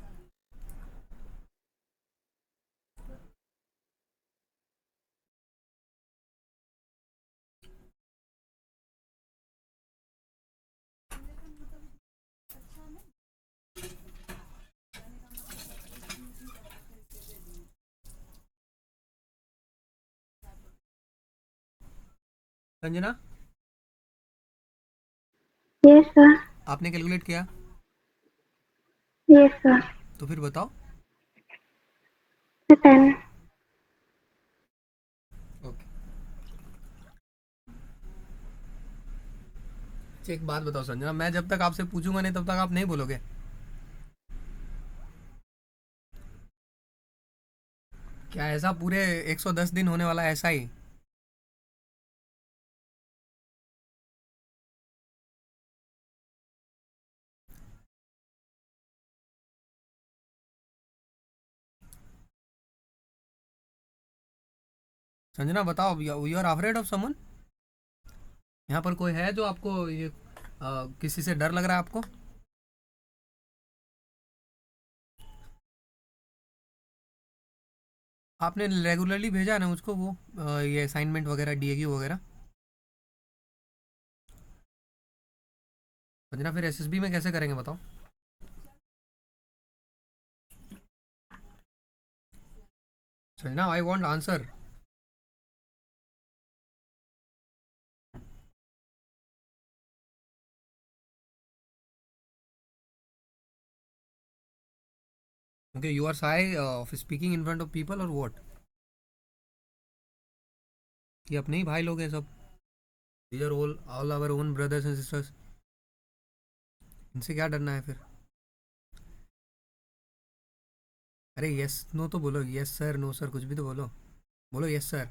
Sanjana, Yes, sir. आपने कैलकुलेट किया, Yes, sir. तो फिर बताओ। 10. ओके, अच्छा एक बात बताओ संजना, मैं जब तक आपसे पूछूंगा नहीं तब तक आप नहीं बोलोगे। क्या ऐसा पूरे 110 दिन होने वाला है, ऐसा ही। संजना बताओ, you are afraid of someone. यहाँ पर कोई है जो आपको ये किसी से डर लग रहा है आपको। आपने रेगुलरली भेजा है ना मुझको वो ये असाइनमेंट वगैरह, डीएक्यू वगैरह। संजना फिर एसएसबी में कैसे करेंगे बताओ। Sanjana I want answer. Okay, you are shy of speaking in front of people और व्हाट। ये अपने ही भाई लोग हैं सब, these are all our own brothers and sisters, इनसे क्या डरना है फिर। अरे यस नो तो बोलो, यस सर नो सर कुछ भी तो बोलो, बोलो yes sir.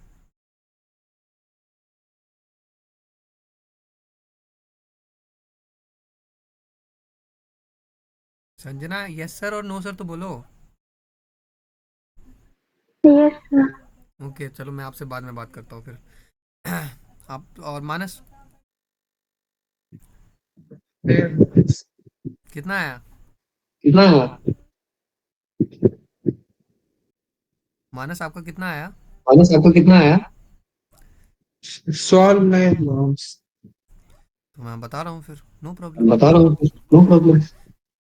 Sanjana yes sir और नो सर तो बोलो। Yes sir. ओके चलो मैं आपसे बाद में बात करता हूँ फिर। आप और मानस कितना आया? कितना है? मानस आपका कितना आया? मानस आपको कितना आया? सॉल्व नहीं। तो मैं बता रहा हूँ फिर, नो प्रॉब्लम। बता रहा हूँ, नो प्रॉब्लम।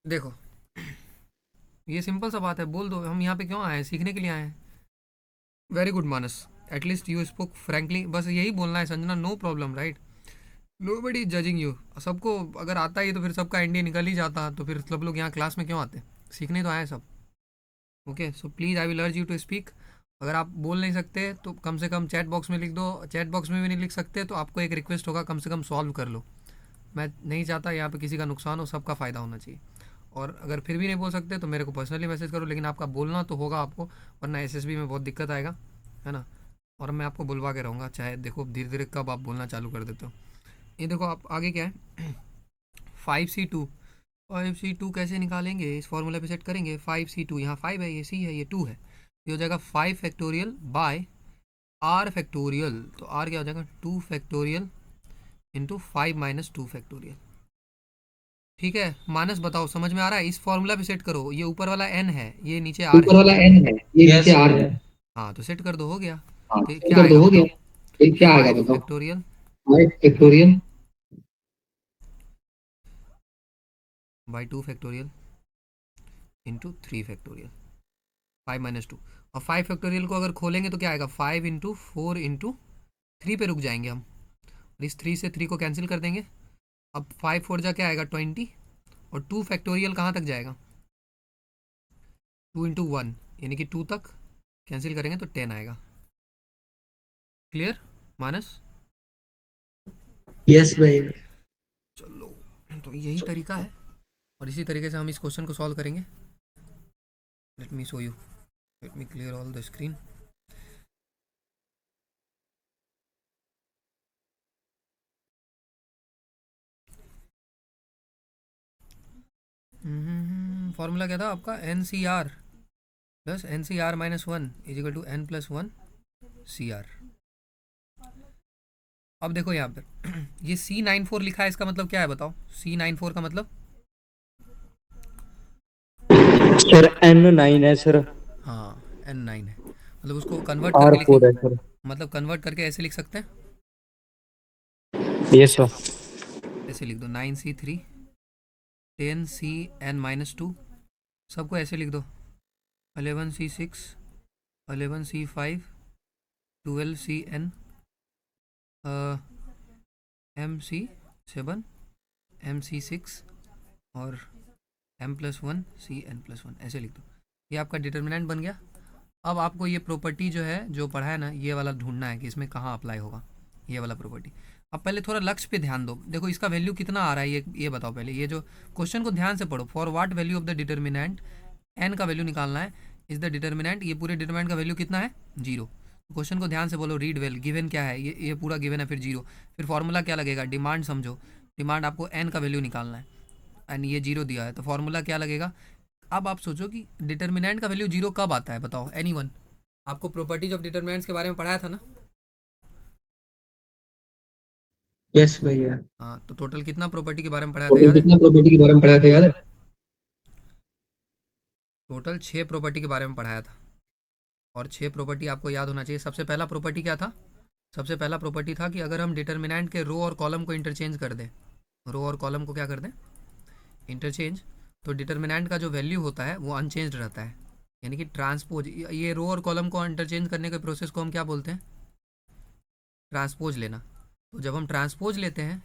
देखो ये सिंपल सा बात है, बोल दो हम यहाँ पे क्यों आए हैं, सीखने के लिए आए हैं। Very good Manas, at least you spoke frankly, बस यही बोलना है Sanjana, no problem right. No buddy judging you, सबको अगर आता ही तो फिर सबका इंडिया निकल ही जाता, तो फिर सब लोग यहाँ क्लास में क्यों आते, सीखने तो आए सब। Okay so please I will urge you to speak. अगर आप बोल नहीं सकते तो कम से कम चैट बॉक्स में लिख दो, चैट बॉक्स में भी नहीं लिख सकते तो आपको एक रिक्वेस्ट होगा, कम से कम सॉल्व कर लो। मैं नहीं चाहता यहाँ पे किसी का नुकसान हो, सबका फ़ायदा होना चाहिए। और अगर फिर भी नहीं बोल सकते तो मेरे को पर्सनली मैसेज करो, लेकिन आपका बोलना तो होगा आपको, वरना एसएसबी में बहुत दिक्कत आएगा, है ना। और मैं आपको बुलवा के रहूँगा, चाहे देखो धीरे धीरे कब आप बोलना चालू कर देते हो। ये देखो आप आगे क्या है, 5C2। 5C2 कैसे निकालेंगे, इस फॉर्मूला पे सेट करेंगे। 5C2, यहाँ 5 है, ये C है, ये 2 है, ये हो जाएगा 5 फैक्टोरियल बाय R फैक्टोरियल। तो R क्या हो जाएगा, 2 फैक्टोरियल इंटू 5 माइनस 2 फैक्टोरियल। ठीक है मानस बताओ समझ में आ रहा है, इस फॉर्मूला पे सेट करो, ये ऊपर वाला n है, ये नीचे r ऊपर है। वाला n है, ये नीचे r है। हाँ तो सेट कर दो, हो गया। हाँ, तो फिर क्या कर दो, आएगा हो गया। बताओ, फिर क्या आएगा 5 बताओ? Factorial 5 factorial by 2 factorial into 3 factorial, 5 minus 2। और 5 फैक्टोरियल को अगर खोलेंगे तो क्या आएगा, 5 इंटू 4 इंटू 3 पे रुक जाएंगे हम, और इस 3 से 3 को कैंसिल कर देंगे। अब 5 4 जा क्या आएगा 20, और 2 फैक्टोरियल कहाँ तक जाएगा, 2 इंटू 1 यानी कि 2 तक, कैंसिल करेंगे तो 10 आएगा। क्लियर मानस? यस भाई। चलो तो यही तरीका है, और इसी तरीके से हम इस क्वेश्चन को सॉल्व करेंगे। Let me show you, let me clear all the screen. Formula क्या था आपका, N C R plus N C R minus 1 is equal to N plus 1 C R. अब देखो यहाँ पर ये C94 लिखा है, इसका मतलब क्या है बताओ, C94 का मतलब, सर N9 है सर। हाँ N9 है, मतलब उसको कन्वर्ट करके R4 लिखेंगे, है सर। मतलब कन्वर्ट करके ऐसे लिख सकते हैं, यस सर। ऐसे लिख दो 9C3 10CN-2, सबको ऐसे लिख दो 11C6 11C5 12CN MC7 MC6 और M+1 CN+1, ऐसे लिख दो। ये आपका डिटर्मिनेंट बन गया। अब आपको ये प्रॉपर्टी जो है, जो पढ़ा है ना, ये वाला ढूंढना है कि इसमें कहाँ अप्लाई होगा, ये वाला प्रॉपर्टी। अब पहले थोड़ा लक्ष्य पे ध्यान दो, देखो इसका वैल्यू कितना आ रहा है, ये बताओ पहले, ये जो क्वेश्चन को ध्यान से पढ़ो। For what value of the determinant, N का वैल्यू निकालना है, इज द डिटर्मिनेंट, ये पूरे डिटर्मिनेंट का वैल्यू कितना है, 0। क्वेश्चन को ध्यान से बोलो, रीड वेल, गिवन क्या है, ये पूरा गिवन है, फिर 0। फिर फॉर्मूला क्या लगेगा, डिमांड समझो, डिमांड आपको एन का वैल्यू निकालना है, एंड ये 0 दिया है, तो फॉर्मूला क्या लगेगा। अब आप सोचो कि डिटर्मिनेंट का वैल्यू 0 कब आता है, बताओ एनीवन। आपको प्रॉपर्टीज ऑफ डिटर्मिनेंट्स के बारे में पढ़ाया था ना। यस भैया। हाँ तो टोटल कितना प्रॉपर्टी के बारे में पढ़ाया था टोटल याद है, कितना प्रॉपर्टी के बारे में पढ़ा था याद है? टोटल 6 प्रॉपर्टी के बारे में पढ़ाया था, और 6 प्रॉपर्टी आपको याद होना चाहिए। सबसे पहला प्रॉपर्टी क्या था, सबसे पहला प्रॉपर्टी था कि अगर हम डिटर्मिनेंट के रो और कॉलम को इंटरचेंज कर दें, रो और कॉलम को क्या कर दें, इंटरचेंज, तो डिटर्मिनेंट का जो वैल्यू होता है वो अनचेंज रहता है, यानी कि ट्रांसपोज। ये रो और कॉलम को इंटरचेंज करने के प्रोसेस को हम क्या बोलते हैं, ट्रांसपोज लेना। तो जब हम ट्रांसपोज लेते हैं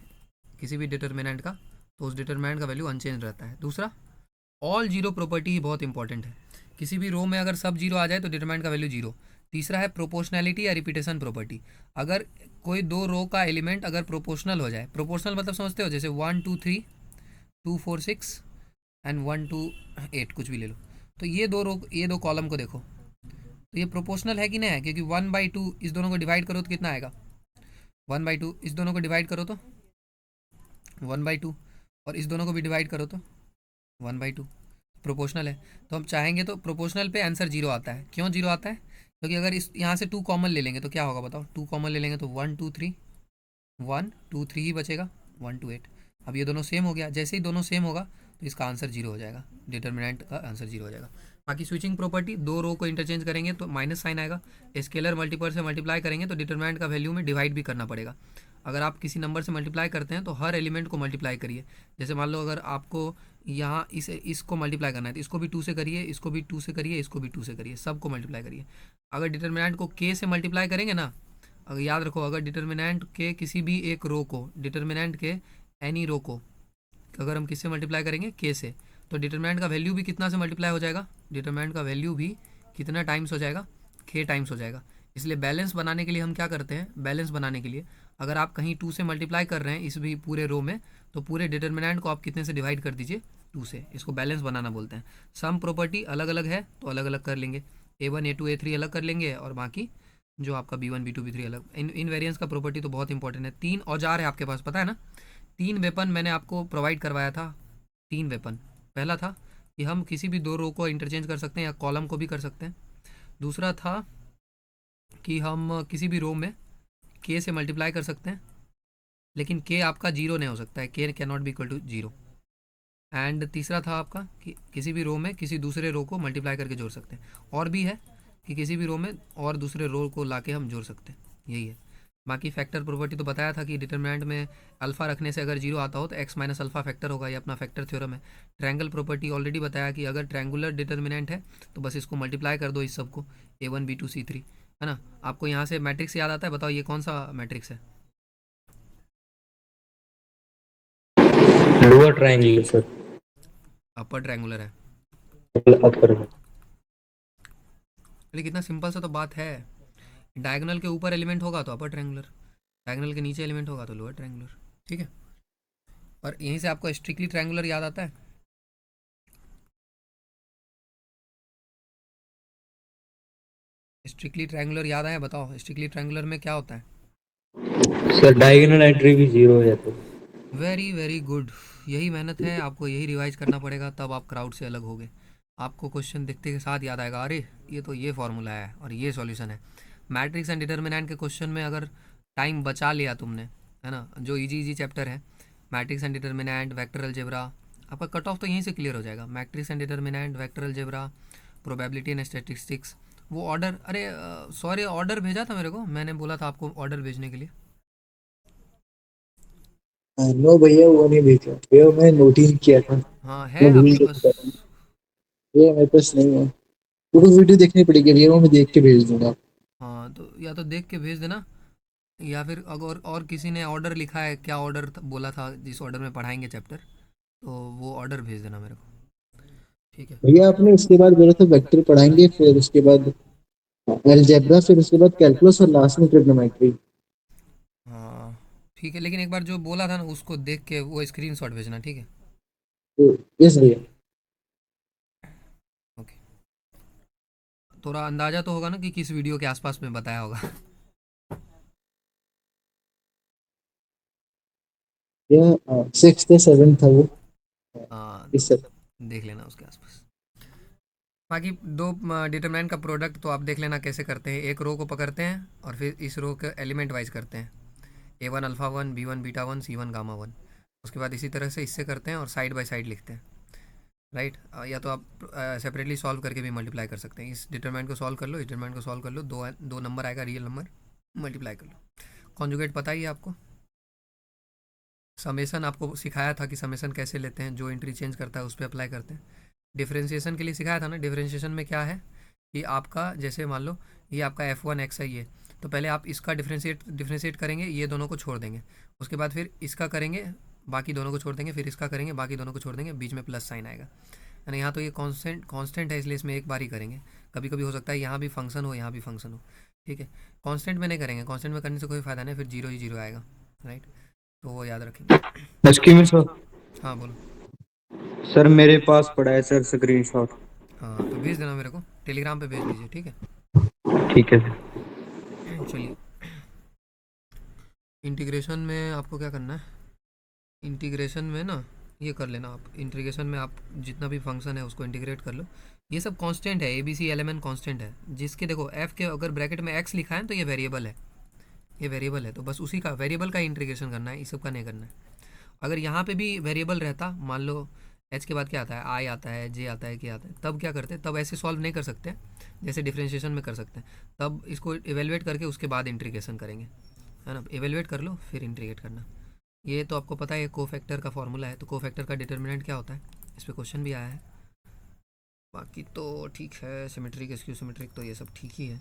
किसी भी डिटर्मिनेंट का, तो उस डिटर्मिनेंट का वैल्यू अनचेंज रहता है। दूसरा, ऑल जीरो प्रॉपर्टी ही बहुत इंपॉर्टेंट है, किसी भी रो में अगर सब जीरो आ जाए तो डिटरमिनेंट का वैल्यू 0। तीसरा है प्रोपोर्शनैलिटी या रिपीटेशन प्रॉपर्टी, अगर कोई दो रो का एलिमेंट अगर प्रोपोर्शनल हो जाए, प्रोपोर्शनल मतलब समझते हो, जैसे 1 2 3 2 4 6 एंड 1 2 8 कुछ भी ले लो, तो ये दो कॉलम को देखो, तो ये प्रोपोर्शनल है कि नहीं है, क्योंकि 1/2 इस दोनों को डिवाइड करो तो कितना आएगा, 1/2 इस दोनों को डिवाइड करो तो 1/2, और इस दोनों को भी डिवाइड करो तो 1/2, प्रोपोर्शनल है, तो हम चाहेंगे तो प्रोपोर्शनल पे आंसर जीरो आता है। क्यों जीरो आता है? क्योंकि अगर इस यहाँ से टू कॉमन ले लेंगे तो क्या होगा बताओ, टू कॉमन ले लेंगे तो 1 2 3 ही बचेगा, 1 2 8। अब ये दोनों सेम हो गया, जैसे ही दोनों सेम होगा तो इसका आंसर जीरो हो जाएगा, डिटर्मिनेंट का आंसर जीरो हो जाएगा। बाकी स्विचिंग प्रॉपर्टी, दो रो को इंटरचेंज करेंगे तो माइनस साइन आएगा, स्केलर मल्टीपल से मल्टीप्लाई करेंगे तो डिटर्मिनेंट का वैल्यू में डिवाइड भी करना पड़ेगा। अगर आप किसी नंबर से मल्टीप्लाई करते हैं तो हर एलिमेंट को मल्टीप्लाई करिए। जैसे मान लो अगर आपको यहाँ इसको मल्टीप्लाई करना है तो इसको भी 2 से करिए, इसको भी 2 से करिए, इसको भी 2 से करिए, सबको मल्टीप्लाई करिए। अगर डिटर्मिनेंट को k से मल्टीप्लाई करेंगे ना, अगर याद रखो, अगर डिटर्मिनेंट के किसी भी एक रो को, डिटर्मिनेंट के एनी रो को अगर हम किससे मल्टीप्लाई करेंगे, k से, तो डिटर्मिनेंट का वैल्यू भी कितना से मल्टीप्लाई हो जाएगा, डिटर्मिनेंट का वैल्यू भी कितना टाइम्स हो जाएगा, k टाइम्स हो जाएगा। इसलिए बैलेंस बनाने के लिए हम क्या करते हैं, बैलेंस बनाने के लिए अगर आप कहीं 2 से मल्टीप्लाई कर रहे हैं इस भी पूरे रो में, तो पूरे डिटर्मिनेंट को आप कितने से डिवाइड कर दीजिए, 2 से। इसको बैलेंस बनाना बोलते हैं। सम प्रॉपर्टी अलग अलग है तो अलग अलग कर लेंगे, a1 a2 a3 अलग कर लेंगे, और बाकी जो आपका b1 b2 b3 अलग। इन वेरिएंस का प्रॉपर्टी तो बहुत इंपॉर्टेंट है। 3 औजार है आपके पास, पता है ना, 3 वेपन मैंने आपको प्रोवाइड करवाया था। 3 वेपन, पहला था कि हम किसी भी दो रो को इंटरचेंज कर सकते हैं या कॉलम को भी कर सकते हैं। दूसरा था कि हम किसी भी रो में k से मल्टीप्लाई कर सकते हैं, लेकिन k आपका जीरो नहीं हो सकता है, k can not be equal to zero. And तीसरा था आपका कि किसी भी रो में किसी दूसरे रो को मल्टीप्लाई करके जोड़ सकते हैं। और भी है कि किसी भी रो में और दूसरे रो को लाके हम जोड़ सकते हैं, यही है। बाकी फैक्टर प्रॉपर्टी तो बताया था कि डिटर्मिनेंट में अल्फा रखने से अगर जीरो आता हो तो x माइनस अल्फा फैक्टर होगा, ये अपना फैक्टर थ्योरम है। ट्रायंगल प्रॉपर्टी ऑलरेडी बताया कि अगर ट्रायंगुलर डिटर्मिनेंट है तो बस इसको मल्टीप्लाई कर दो इस सबको, a1 b2 c3, है ना। आपको यहाँ से मैट्रिक्स याद आता है, बताओ ये कौन सा मैट्रिक्स है? Lower triangle sir, upper triangular है। अपर। लेकिन कितना सिंपल सा तो बात है, डायगोनल के ऊपर एलिमेंट होगा तो अपर ट्रायंगुलर, डायगोनल के नीचे एलिमेंट होगा तो लोअर ट्रायंगुलर, ठीक है। और यहीं से आपको स्ट्रिक्टली ट्रायंगुलर याद आता है। स्ट्रिक्टली ट्रायंगुलर याद आया, बताओ स्ट्रिक्टली ट्रायंगुलर में क्या होता है? सर डायगोनल एंट्री भी जीरो हो जाता है। वेरी वेरी गुड, यही मेहनत है, आपको यही रिवाइज करना पड़ेगा, तब आप क्राउड से अलग होगे। आपको क्वेश्चन देखते के साथ याद आएगा, अरे ये तो ये फॉर्मूला है और ये सॉल्यूशन है। मैट्रिक्स एंड डिटर्मिनेंट के क्वेश्चन में अगर टाइम बचा लिया तुमने, है ना, जो इजी इजी चैप्टर है, matrix and determinant, vector algebra, आपका कट ऑफ तो यहीं से क्लियर हो जाएगा। Matrix and determinant, vector algebra, probability and statistics, वो ऑर्डर, अरे सॉरी ऑर्डर भेजा था मेरे को, मैंने बोला था आपको ऑर्डर भेजने के लिए। नो भैया, वो नहीं भेजा भैया, मैं नोट ही नहीं किया था, हाँ मैं है भूल आपके पास? गया था। ये मेरे पास नहीं है, वो तो वीडियो देखनी पड़ेगी भैया, वो मैं देख के भेज दूंगा। हाँ तो या तो देख के भेज देना, या फिर अगर और किसी ने ऑर्डर लिखा है, क्या ऑर्डर बोला था जिस ऑर्डर में पढ़ाएंगे चैप्टर, तो वो ऑर्डर भेज देना मेरे को, ठीक है। भैया आपने उसके बाद बोला था वेक्टर पढ़ाएंगे, फिर उसके बाद अलजेब्रा, फिर उसके बाद कैलकुलस और लास्ट में ट्रिग्नोमेट्री। हाँ ठीक है, लेकिन एक बार जो बोला था ना उसको देख के वो स्क्रीनशॉट भेजना, ठीक है। तो यस भैया। ओके, थोड़ा अंदाज़ा तो होगा ना कि किस वीडियो के आसपास में बताया होगा। या 6th या 7th था वो, हाँ इस तो सब। देख लेना उसके आसपास। बाकी दो डिटरमिनेंट का प्रोडक्ट तो आप देख लेना कैसे करते हैं। एक रो को पकड़ते हैं और फिर इस रो के एलिमेंट वाइज करते हैं, a1 alpha 1, b1 beta 1, c1 gamma 1। उसके बाद इसी तरह से इससे करते हैं और साइड बाय साइड लिखते हैं, राइट। या तो आप सेपरेटली सॉल्व करके भी मल्टीप्लाई कर सकते हैं। इस डिटरमिनेंट को सॉल्व कर लो, इस डिटरमिनेंट को सॉल्व कर लो, दो दो नंबर आएगा रियल नंबर, मल्टीप्लाई कर लो। कॉन्जुगेट पता ही है आपको, समेसन आपको सिखाया था कि समेसन कैसे लेते हैं, जो एंट्री चेंज करता है उस पर अप्लाई करते हैं। डिफरेंशिएशन के लिए सिखाया था ना, डिफरेंशिएशन में क्या है कि आपका जैसे मान लो ये आपका f1x है, ये तो पहले आप इसका डिफरेंशिएट करेंगे, ये दोनों को छोड़ देंगे, उसके बाद फिर इसका करेंगे, बाकी दोनों को छोड़ देंगे, फिर इसका करेंगे, बाकी दोनों को छोड़ देंगे, बीच में प्लस साइन आएगा, है ना। यहाँ तो ये कांस्टेंट है इसलिए इसमें एक बार ही करेंगे। कभी कभी हो सकता है यहाँ भी फंक्शन हो, यहाँ भी फंक्शन हो, ठीक है। कांस्टेंट में नहीं करेंगे, कांस्टेंट में करने से कोई फ़ायदा नहीं, फिर जीरो ही जीरो आएगा, राइट। तो वो याद रखेंगे। उसकी में सर, हाँ बोलो। सर मेरे पास पड़ा है सर स्क्रीनशॉट। हाँ तो भेज देना मेरे को, टेलीग्राम पे भेज दीजिए, ठीक है। ठीक है सर। चलिए, इंटीग्रेशन में आपको क्या करना है, इंटीग्रेशन में ना ये कर लेना आप इंटीग्रेशन में, आप जितना भी फंक्शन है उसको इंटीग्रेट कर लो। ये सब कांस्टेंट है, A B C element constant है, जिसके देखो एफ के अगर ब्रैकेट में एक्स लिखा है तो ये वेरिएबल है, ये वेरिएबल है, तो बस उसी का वेरिएबल का इंटीग्रेशन करना है, इस सब का नहीं करना है। अगर यहाँ पे भी वेरिएबल रहता, मान लो एच के बाद क्या आता है, आई आता है, जे आता है, के आता है, तब क्या करते, तब ऐसे सॉल्व नहीं कर सकते जैसे डिफरेंशिएशन में कर सकते हैं। तब इसको इवेलुएट करके उसके बाद इंटीग्रेशन करेंगे, है ना। इवेलुएट कर लो फिर इंटीग्रेट करना। ये तो आपको पता है, ये कोफैक्टर का फॉर्मूला है, तो कोफैक्टर का डिटर्मिनेंट क्या होता है, इस पर क्वेश्चन भी आया है। बाकी तो ठीक है, सिमेट्रिक स्क्यू सिमेट्रिक तो ये सब ठीक ही है।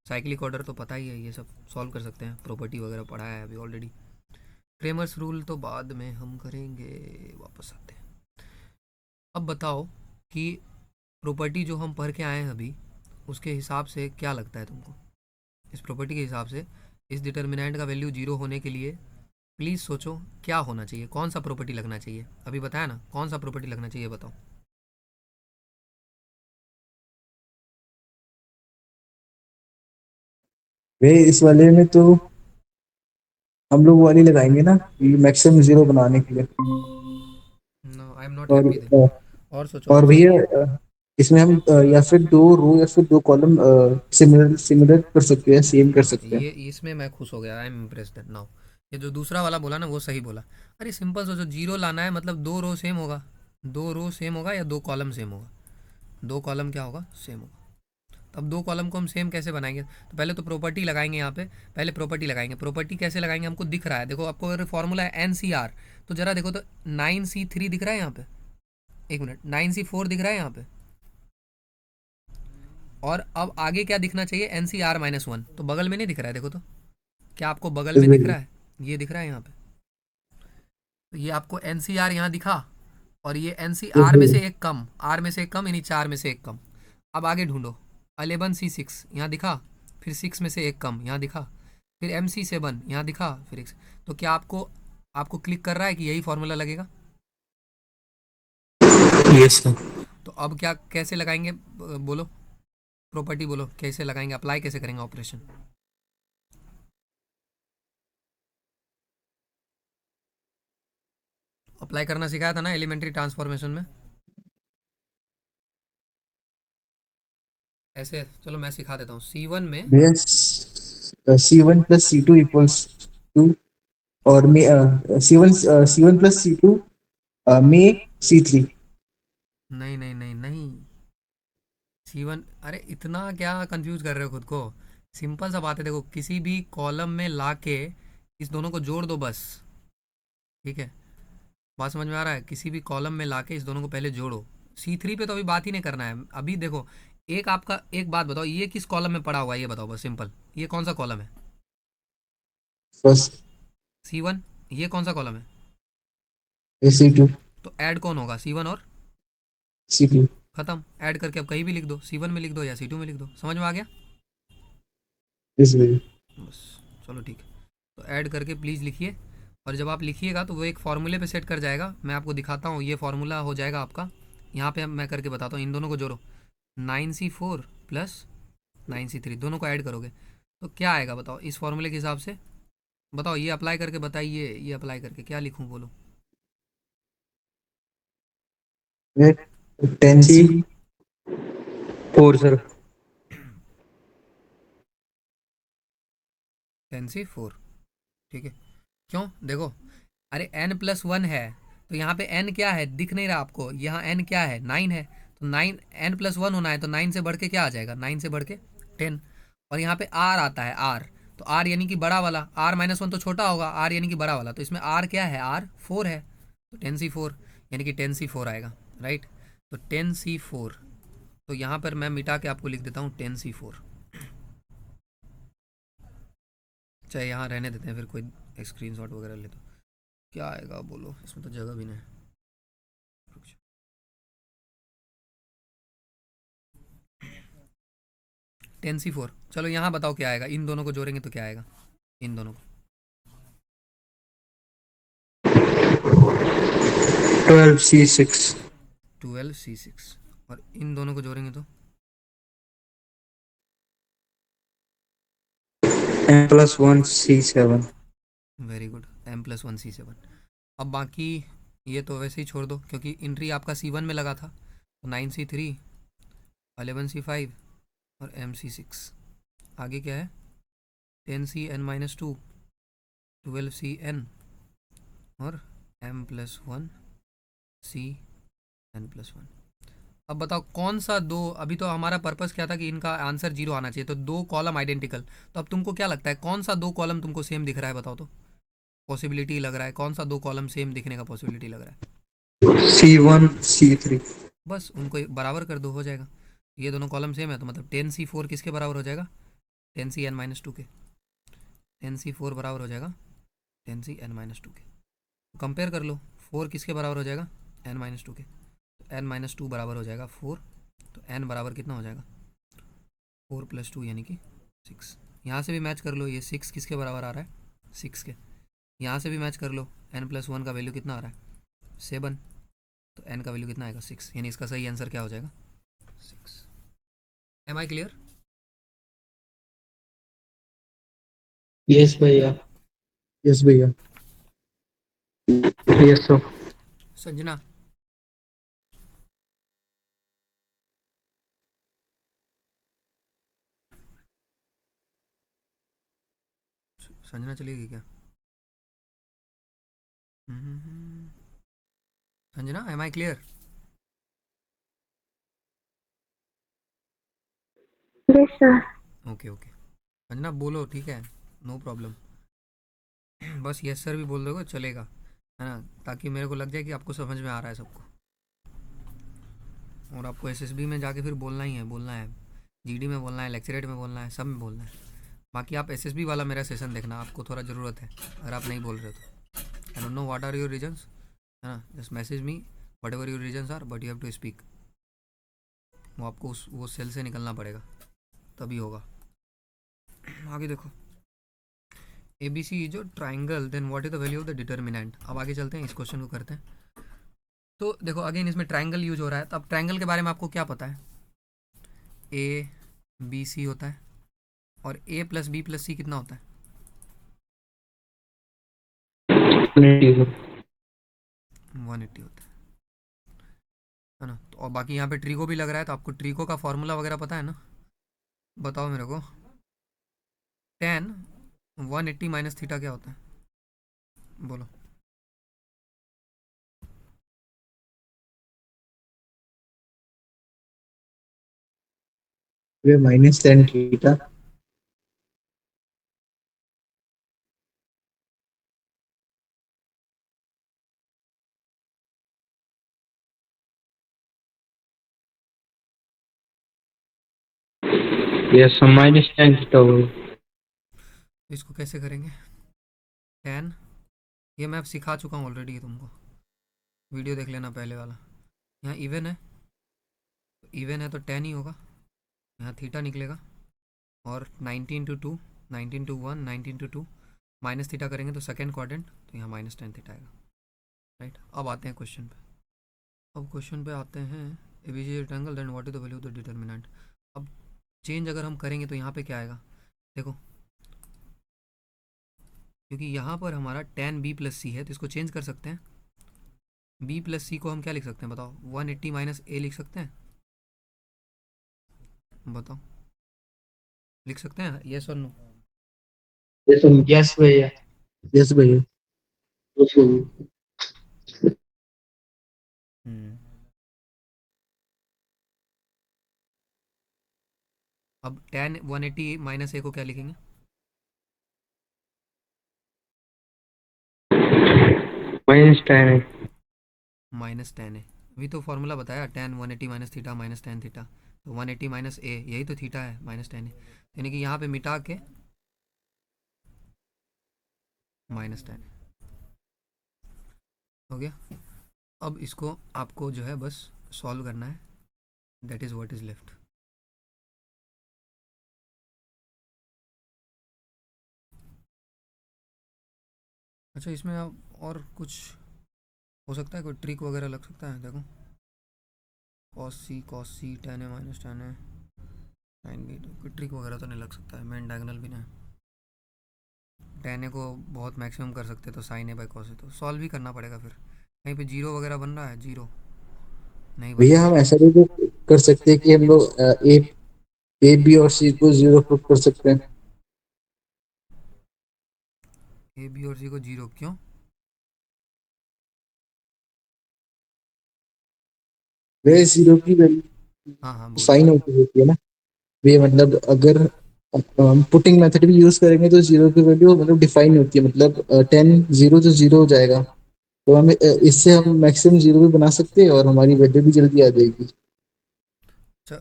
साइक्लिक ऑर्डर तो पता ही है, ये सब सॉल्व कर सकते हैं, प्रॉपर्टी वगैरह पढ़ा है अभी ऑलरेडी। क्रेमर्स रूल तो बाद में हम करेंगे, वापस आते हैं। अब बताओ कि प्रॉपर्टी जो हम पढ़ के आए हैं अभी, उसके हिसाब से क्या लगता है तुमको, इस प्रॉपर्टी के हिसाब से इस डिटर्मिनेंट का वैल्यू जीरो होने के लिए प्लीज़ सोचो क्या होना चाहिए, कौन सा प्रॉपर्टी लगना चाहिए। अभी बताया ना कौन सा प्रॉपर्टी लगना चाहिए, बताओ। वे इस वाले में तो हम लोग वाली लगाएंगे ना, मैक्सिमम जीरो बनाने के लिए। नो आई एम नॉट और हैप्पी दे, और सोचो और और सोचो। भैया इसमें हम या फिर दो रो या फिर दो कॉलम सिमिलर सिमिलर कर सकते हैं, सेम कर हाँ, सकते हैं। ये इसमें मैं खुश हो गया, आई एम इम्प्रेस्ड नाउ। ये जो दूसरा वाला बोला ना वो सही बोला। अरे सिंपल सोचो, जीरो लाना है मतलब दो रो सेम होगा, दो रो सेम होगा या दो कॉलम सेम होगा, दो कॉलम क्या होगा, सेम होगा। तो अब दो कॉलम को हम सेम कैसे बनाएंगे, तो पहले तो प्रॉपर्टी लगाएंगे यहाँ पे, पहले प्रॉपर्टी लगाएंगे। प्रॉपर्टी कैसे लगाएंगे, हमको दिख रहा है, देखो आपको अगर फॉर्मूला है एन सी आर, तो जरा देखो तो 9C3 दिख रहा है यहाँ पे, एक मिनट, 9C4 दिख रहा है यहाँ पे, और अब आगे क्या दिखना चाहिए, एन सी आर -1, तो बगल में नहीं दिख रहा है, देखो तो क्या आपको बगल में दिख रहा है, ये दिख रहा है यहाँ पे, तो ये आपको एन सी आर यहाँ दिखा, और ये एन सी आर में से एक कम, आर में से एक कम, यानी 4 में से एक कम। अब आगे ढूंढो, 11C6 यहाँ दिखा, फिर 6 में से एक कम यहाँ दिखा, फिर MC7 यहाँ दिखा, फिर एक, तो क्या आपको आपको क्लिक कर रहा है कि यही फॉर्मूला लगेगा। Yes sir. तो अब क्या कैसे लगाएंगे, बोलो प्रॉपर्टी बोलो, कैसे लगाएंगे, अप्लाई कैसे करेंगे ऑपरेशन। अप्लाई करना सिखाया था ना एलिमेंट्री ट्रांसफॉर्मेशन में, ऐसे चलो मैं सिखा देता हूँ। C1 में, भैया C1 plus C2 equals to, और में C1 प्लस C2 में C3। नहीं नहीं नहीं नहीं, C1, अरे इतना क्या कंफ्यूज कर रहे हो खुद को, सिंपल सा बात है, देखो किसी भी कॉलम में ला के इस दोनों को जोड़ दो बस, ठीक है, बात समझ में आ रहा है, किसी भी कॉलम में ला के इस दोनों को पहले जोड़ो। C3 पे तो अभी बात ही नहीं करना है अभी। देखो एक आपका, एक बात बताओ, ये किस कॉलम में पड़ा हुआ है, ये बताओ बस सिंपल, ये कौन सा कॉलम है, फर्स्ट C1, ये कौन सा कॉलम है, C2 तो ऐड कौन होगा, C1 और C2। खत्म, ऐड करके अब कहीं भी लिख दो, C1 में लिख दो या C2 में लिख दो, समझ में आ गया इस भैया बस। चलो ठीक है, तो ऐड करके प्लीज़ लिखिए, और जब आप लिखिएगा तो वो एक फार्मूले पे सेट कर जाएगा, मैं आपको दिखाता हूँ, ये फार्मूला हो जाएगा आपका, यहाँ पे मैं करके बताता हूँ, इन दोनों को जोड़ो, 9C4 प्लस 9C3 दोनों को ऐड करोगे तो क्या आएगा बताओ, इस फार्मूले के हिसाब से बताओ, ये अप्लाई करके बताइए, ये अप्लाई करके क्या लिखूँ बोलो। 10C 4 sir. 10C4, ठीक है, क्यों देखो, अरे n+1 है, तो यहाँ पे n क्या है दिख नहीं रहा आपको, यहाँ n क्या है 9 है, तो 9 n+1 होना है, तो 9 से बढ़ के क्या आ जाएगा, 9 से बढ़ के 10, और यहाँ पे r आता है r, तो r यानी कि बड़ा वाला, r-1 तो छोटा होगा, r यानी कि बड़ा वाला, तो इसमें r क्या है, r 4 है, तो 10C4 यानी कि 10C4 आएगा, राइट। तो 10C4, तो यहाँ पर मैं मिटा के आपको लिख देता हूँ 10C4, चाहे यहाँ रहने देते हैं, फिर कोई स्क्रीनशॉट वगैरह ले तो क्या आएगा बोलो, इसमें तो जगह भी नहीं है, रुक जाओ। 10C4, चलो यहाँ बताओ क्या आएगा, इन दोनों को जोड़ेंगे तो क्या आएगा, इन दोनों को 12C6। 12C6, और इन दोनों को जोड़ेंगे तो M+1 C7। Very good, M+1 C7। अब बाकी ये तो वैसे ही छोड़ दो क्योंकि एंट्री आपका C1 में लगा था, तो 9C3, 11C5 और MC6। आगे क्या है, 10CN-2, 12CN और M+1CN+1। अब बताओ कौन सा दो, अभी तो हमारा पर्पस क्या था कि इनका आंसर 0 आना चाहिए, तो दो कॉलम आइडेंटिकल। तो अब तुमको क्या लगता है कौन सा दो कॉलम तुमको सेम दिख रहा है, बताओ तो। पॉसिबिलिटी लग रहा है कौन सा दो कॉलम सेम दिखने का पॉसिबिलिटी लग रहा है। C1 C3। बस उनको बराबर कर दो, हो जाएगा। ये दोनों कॉलम सेम है तो मतलब 10C4 किसके बराबर हो जाएगा, 10CN-2 के। 10C4 बराबर हो जाएगा 10CN-2 के। कंपेयर कर लो, 4 किसके बराबर हो जाएगा, N-2 के। तो N-2 बराबर हो जाएगा 4, तो N बराबर कितना हो जाएगा, 4+2 यानी कि 6। यहाँ से भी मैच कर लो, ये 6 किसके बराबर आ रहा है, 6 के। यहाँ से भी मैच कर लो, N+1 का वैल्यू कितना आ रहा है, 7, तो N का वैल्यू कितना आएगा, 6। यानी इसका सही आंसर क्या हो जाएगा, 6। Am I clear. यस भैया। यस भैया। Yes sir. संजना, संजना चलेगी क्या, Sanjana am I clear. Yes, sir. Okay okay, Sanjana बोलो, ठीक है, नो प्रॉब्लम। बस यस सर भी बोल दोगे चलेगा, है ना, ताकि मेरे को लग जाए कि आपको समझ में आ रहा है सबको। और आपको एसएसबी में जाके फिर बोलना ही है, बोलना है, जीडी में बोलना है, लेक्चरेट में बोलना है, सब में बोलना है। बाकी आप एसएसबी वाला मेरा सेशन देखना, आपको थोड़ा ज़रूरत है अगर आप नहीं बोल रहे तो। I don't know what are your reasons, है ना, just message me whatever your reasons are, but you have to speak. वो आपको वो सेल से निकलना पड़ेगा, तभी होगा। आगे देखो, ए बी सी जो triangle, then what is the value of the determinant. अब आगे चलते हैं, इस क्वेश्चन को करते हैं। तो देखो अगेन इसमें ट्राइंगल यूज हो रहा है, तो अब ट्राइंगल के बारे में आपको क्या पता है, ए बी सी होता है, और ए प्लस बी प्लस सी कितना होता है, 180 होता है ना। तो और बाकी यहाँ पे ट्रीको भी लग रहा है, तो आपको ट्रीको का फॉर्मूला वगैरह पता है ना, बताओ मेरे को। tan 180 माइनस थीटा क्या होता है, बोलो। वे -tan theta. Yes sir, -tan theta होगा। इसको कैसे करेंगे, tan, ये मैं सिखा चुका हूँ ऑलरेडी तुमको, वीडियो देख लेना पहले वाला। यहाँ इवन है, इवन है तो tan ही होगा, यहाँ थीटा निकलेगा, और 19 to 2, 19 to 1, 19 to 2, minus theta करेंगे तो सेकेंड क्वाड्रेंट, तो यहाँ -tan थीटा आएगा, राइट। अब आते हैं क्वेश्चन पे, अब क्वेश्चन पे आते हैं, A B C rectangle then what is the value of the determinant. अब चेंज अगर हम करेंगे तो यहाँ पे क्या आएगा, देखो, क्योंकि यहाँ पर हमारा tan b प्लस सी है, तो इसको चेंज कर सकते हैं। b प्लस सी को हम क्या लिख सकते हैं, बताओ, 180 माइनस ए लिख सकते हैं, बताओ, लिख सकते हैं, यस और नो। यस भैया। यस भैया। अब tan 180 माइनस ए को क्या लिखेंगे, -tan है। -tan है। अभी तो फॉर्मूला बताया, tan 180 minus theta minus tan theta, तो 180 माइनस ए यही तो थीटा है, -tan है, यानी कि यहाँ पे मिटा के -tan हो गया। अब इसको आपको जो है बस सॉल्व करना है, that is what is left. अच्छा, इसमें अब और कुछ हो सकता है, कोई ट्रिक वगैरह लग सकता है, देखो, cos c tan a minus tan a sin b, तो कोई ट्रिक वगैरह तो नहीं लग सकता है, मेन डायगोनल भी ना है, tan a को बहुत मैक्सिमम कर सकते तो sin a by cos a, तो सॉल्व भी करना पड़ेगा फिर, कहीं पे जीरो वगैरह बन रहा है? जीरो नहीं बन भैया रहा। हम ऐसा भी तो कर सकते हैं कि हम लोग ए बी और सी को जीरो पुट कर सकते हैं। ए बी और सी को जीरो क्यों? वे जीरो की वैल्यू हाँ हाँ बोलो। डिफाइन होती है ना। वे मतलब अगर हम पुटिंग मेथड भी यूज करेंगे तो जीरो की वैल्यू मतलब डिफाइन होती है, मतलब 10 जीरो तो जीरो हो जाएगा। तो हम इससे हम मैक्सिमम जीरो भी बना सकते हैं और हमारी वैल्यू भी जल्दी आ जाएगी। अच्छा,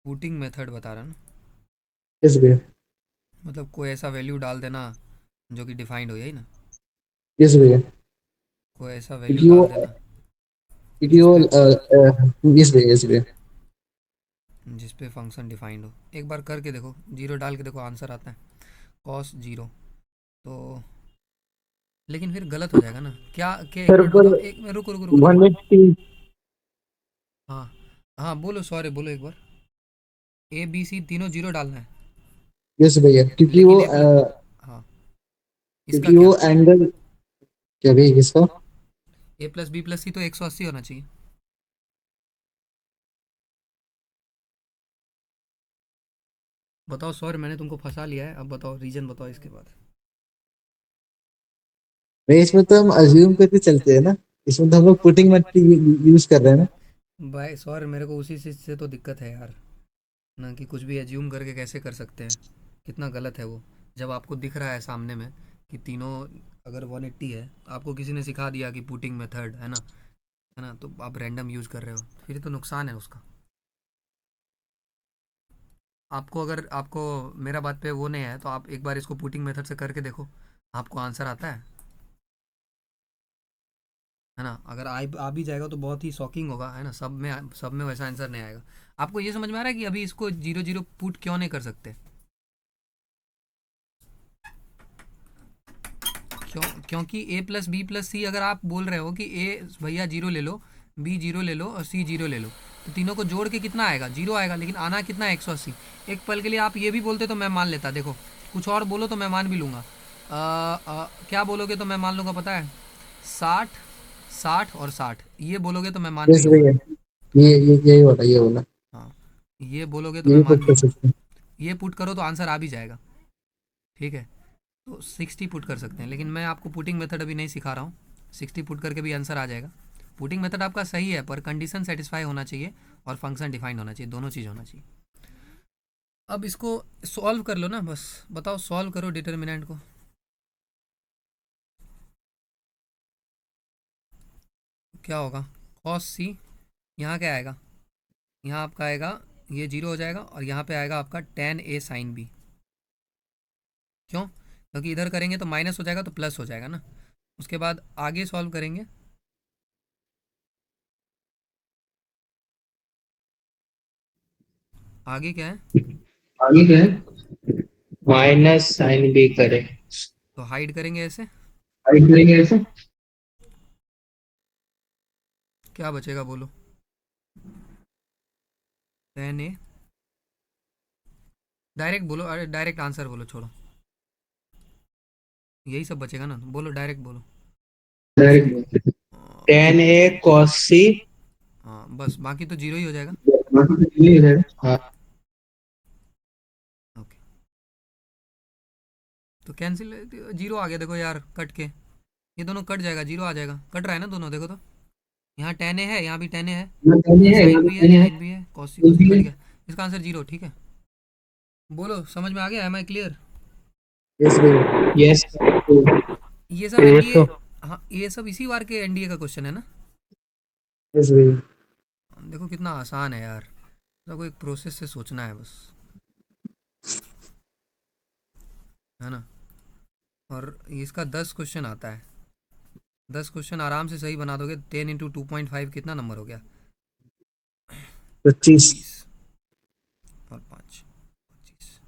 पुटिंग मेथड बता रहा ना, यस भैया। मतलब कोई ऐसा वैल्यू डाल देना जो कि डिफाइंड हो, यही ना? यस भैया। कोई ऐसा वैल्यू क्योंकि वो डाल देना क्योंकि जिस वो पे यस भैया, यस भैया। फंक्शन डिफाइंड हो। एक बार करके देखो, जीरो डाल के देखो, आंसर आता है कॉस जीरो। तो लेकिन फिर गलत हो जाएगा ना क्या? एक सर मिनट पर बताओ, एक मिनट, रुको रुको रुको रुको। 180। हाँ हाँ बोलो, सॉरी बोलो एक बार। ए बी सी तीनों जीरो डालना है, यस भैया, लेकिन ए प्लस, हाँ, इसका क्योंकि क्या? वो एंगल क्या भैया इसका। ए प्लस बी प्लस सी तो 180 होना चाहिए। बताओ सॉरी, मैंने तुमको फंसा लिया है, अब बताओ रीजन बताओ इसके बाद। नहीं, इसमें तो हम अज्यूम करके चलते हैं ना। इसमें तो हम लोग पुटिंग मेथड यूज कर रहे हैं ना। भाई सॉरी, मेरे को उसी चीज़ से तो दिक्कत है यार, ना कि कुछ भी एज्यूम करके कैसे कर सकते हैं, कितना गलत है वो। जब आपको दिख रहा है सामने में कि तीनों अगर 180 है, तो आपको किसी ने सिखा दिया कि पुटिंग मेथड है ना, तो आप रैंडम यूज़ कर रहे हो, फिर तो नुकसान है उसका। आपको अगर आपको मेरा बात पे वो नहीं है तो आप एक बार इसको पुटिंग मेथड से करके देखो, आपको आंसर आता है ना? अगर आ भी जाएगा तो बहुत ही शॉकिंग होगा, है ना? सब में वैसा आंसर नहीं आएगा। आपको ये समझ में आ रहा है कि अभी इसको जीरो जीरो पुट क्यों नहीं कर सकते? क्योंकि ए प्लस बी प्लस सी, अगर आप बोल रहे हो कि ए भैया जीरो ले लो, बी जीरो ले लो और सी जीरो ले लो, तो तीनों को जोड़ के कितना आएगा? जीरो आएगा, लेकिन आना कितना है? 180। एक पल के लिए आप ये भी बोलते तो मैं मान लेता, देखो कुछ और बोलो तो मैं मान भी लूँगा। क्या बोलोगे तो मैं मान लूँगा पता है? 60, 60 और 60, ये बोलोगे तो मैं मान भी यस लूँगा। भैया, ये यही वाला, ये वाला। हाँ, ये बोलोगे तो ये मैं भी मान पुट भी कर लूँगा। सकते हैं। ये पुट करो तो आंसर आ भी जाएगा, ठीक है? तो 60 पुट कर सकते हैं, लेकिन मैं आपको पुटिंग मेथड अभी नहीं सिखा रहा हूँ। 60 पुट करके भी आंसर आ जाएगा। पुटिंग मेथड आपका सही है, पर कंडीशन सेटिस्फाई होना चाहिए और फंक्शन डिफाइंड होना चाहिए, दोनों चीज़ होना चाहिए। अब इसको सॉल्व कर लो ना, बस बताओ, सॉल्व करो डिटर्मिनेंट को। क्या होगा? कॉस सी, यहाँ क्या आएगा? यहाँ आपका आएगा, ये जीरो हो जाएगा, और यहाँ पे आएगा आपका टेन ए साइन बी। क्यों? क्योंकि इधर करेंगे तो माइनस हो जाएगा तो प्लस हो जाएगा ना। उसके बाद आगे सॉल्व करेंगे, आगे क्या है? आगे क्या है। माइनस साइन भी करें। तो हाइड करेंगे ऐसे, हाइड करेंगे ऐसे। क्या बचेगा बोलो? टेन ए, डायरेक्ट बोलो, अरे डायरेक्ट आंसर बोलो, छोड़ो, यही सब बचेगा ना, बोलो डायरेक्ट बोलो। डायरेक्ट। टेन ए कॉस सी। हाँ बस, बाकी तो जीरो ही हो जाएगा। बाकी तो ये है। हाँ। ओके, तो कैंसिल, जीरो आ गया देखो यार, कट के, ये दोनों कट जाएगा, जीरो आ जाएगा, कट रहा है ना दोनों, देखो तो, यहाँ टेन ए है, यहाँ भी टेन ए है, यहाँ पहले यहाँ है, यहाँ साइन पे भी है, पहले है। साइन भी है, कॉस कुछ सी भी कट है। गया। इसका आंसर जीरो, ठीक है? बोलो, समझ में आ गया? Am I clear? यस भैया। यस। ये सब ये एनडीए, तो हाँ ये सब इसी बार के एनडीए का क्वेश्चन है ना। यस भैया। देखो कितना आसान है यार, तो एक प्रोसेस से सोचना है बस, है ना? और इसका 10 क्वेश्चन आता है, 10 क्वेश्चन आराम से सही बना दोगे। 10 × 2.5 कितना नंबर हो गया? 25। 20 और 5, 25,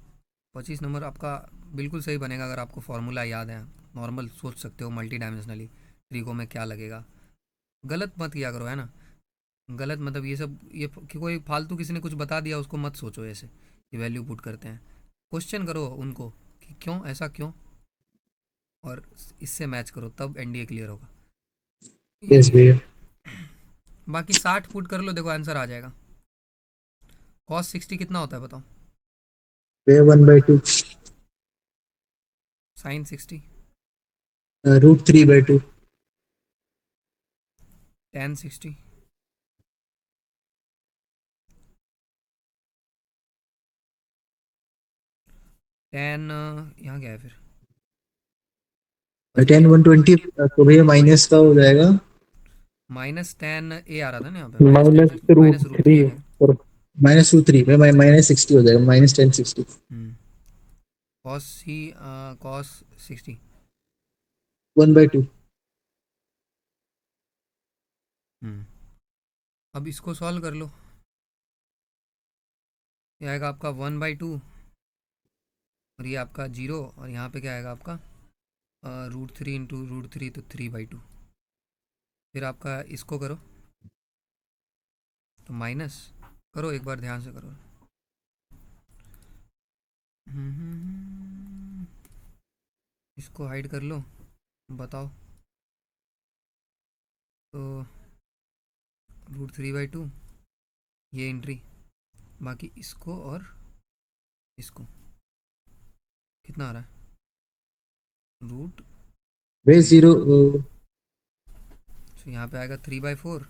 25 नंबर आपका बिल्कुल सही बनेगा, अगर आपको फॉर्मूला याद है। नॉर्मल सोच सकते हो मल्टी डायमेंशनली, त्रिको में क्या लगेगा। गलत मत किया करो, है ना? गलत मतलब ये सब, ये कि कोई फालतू किसी ने कुछ बता दिया उसको मत सोचो ऐसे कि वैल्यू पुट करते हैं। क्वेश्चन करो उनको कि क्यों, ऐसा क्यों, और इससे मैच करो, तब एनडीए क्लियर होगा। यस भैया। बाकी 60 पुट कर लो, देखो आंसर आ जाएगा। कॉस 60 कितना होता है बताओ? भैया 1/2 साइन 60? √3/2 टेन 60? टेन यहाँ क्या है फिर? अच्छा 10 120 तो भैया माइनस का हो जाएगा। माइनस टेन ए आ रहा था ना यहाँ पे, minus ten minus minus root root three three आ जाएगा। -√3 भैया -60 हो जाएगा, -1060। कॉस सी, कॉस 60। 1/2 अब इसको सॉल्व कर लो। ये आएगा आपका 1/2, और ये आपका 0, और यहाँ पे क्या आएगा आपका √3 इंटू √3, तो 3/2। फिर आपका इसको करो तो माइनस करो, एक बार ध्यान से करो। इसको हाइड कर लो, बताओ। तो √3/2 ये एंट्री, बाकी इसको और इसको कितना आ रहा है रूट। भैया 0 तो यहाँ पे आएगा 3/4,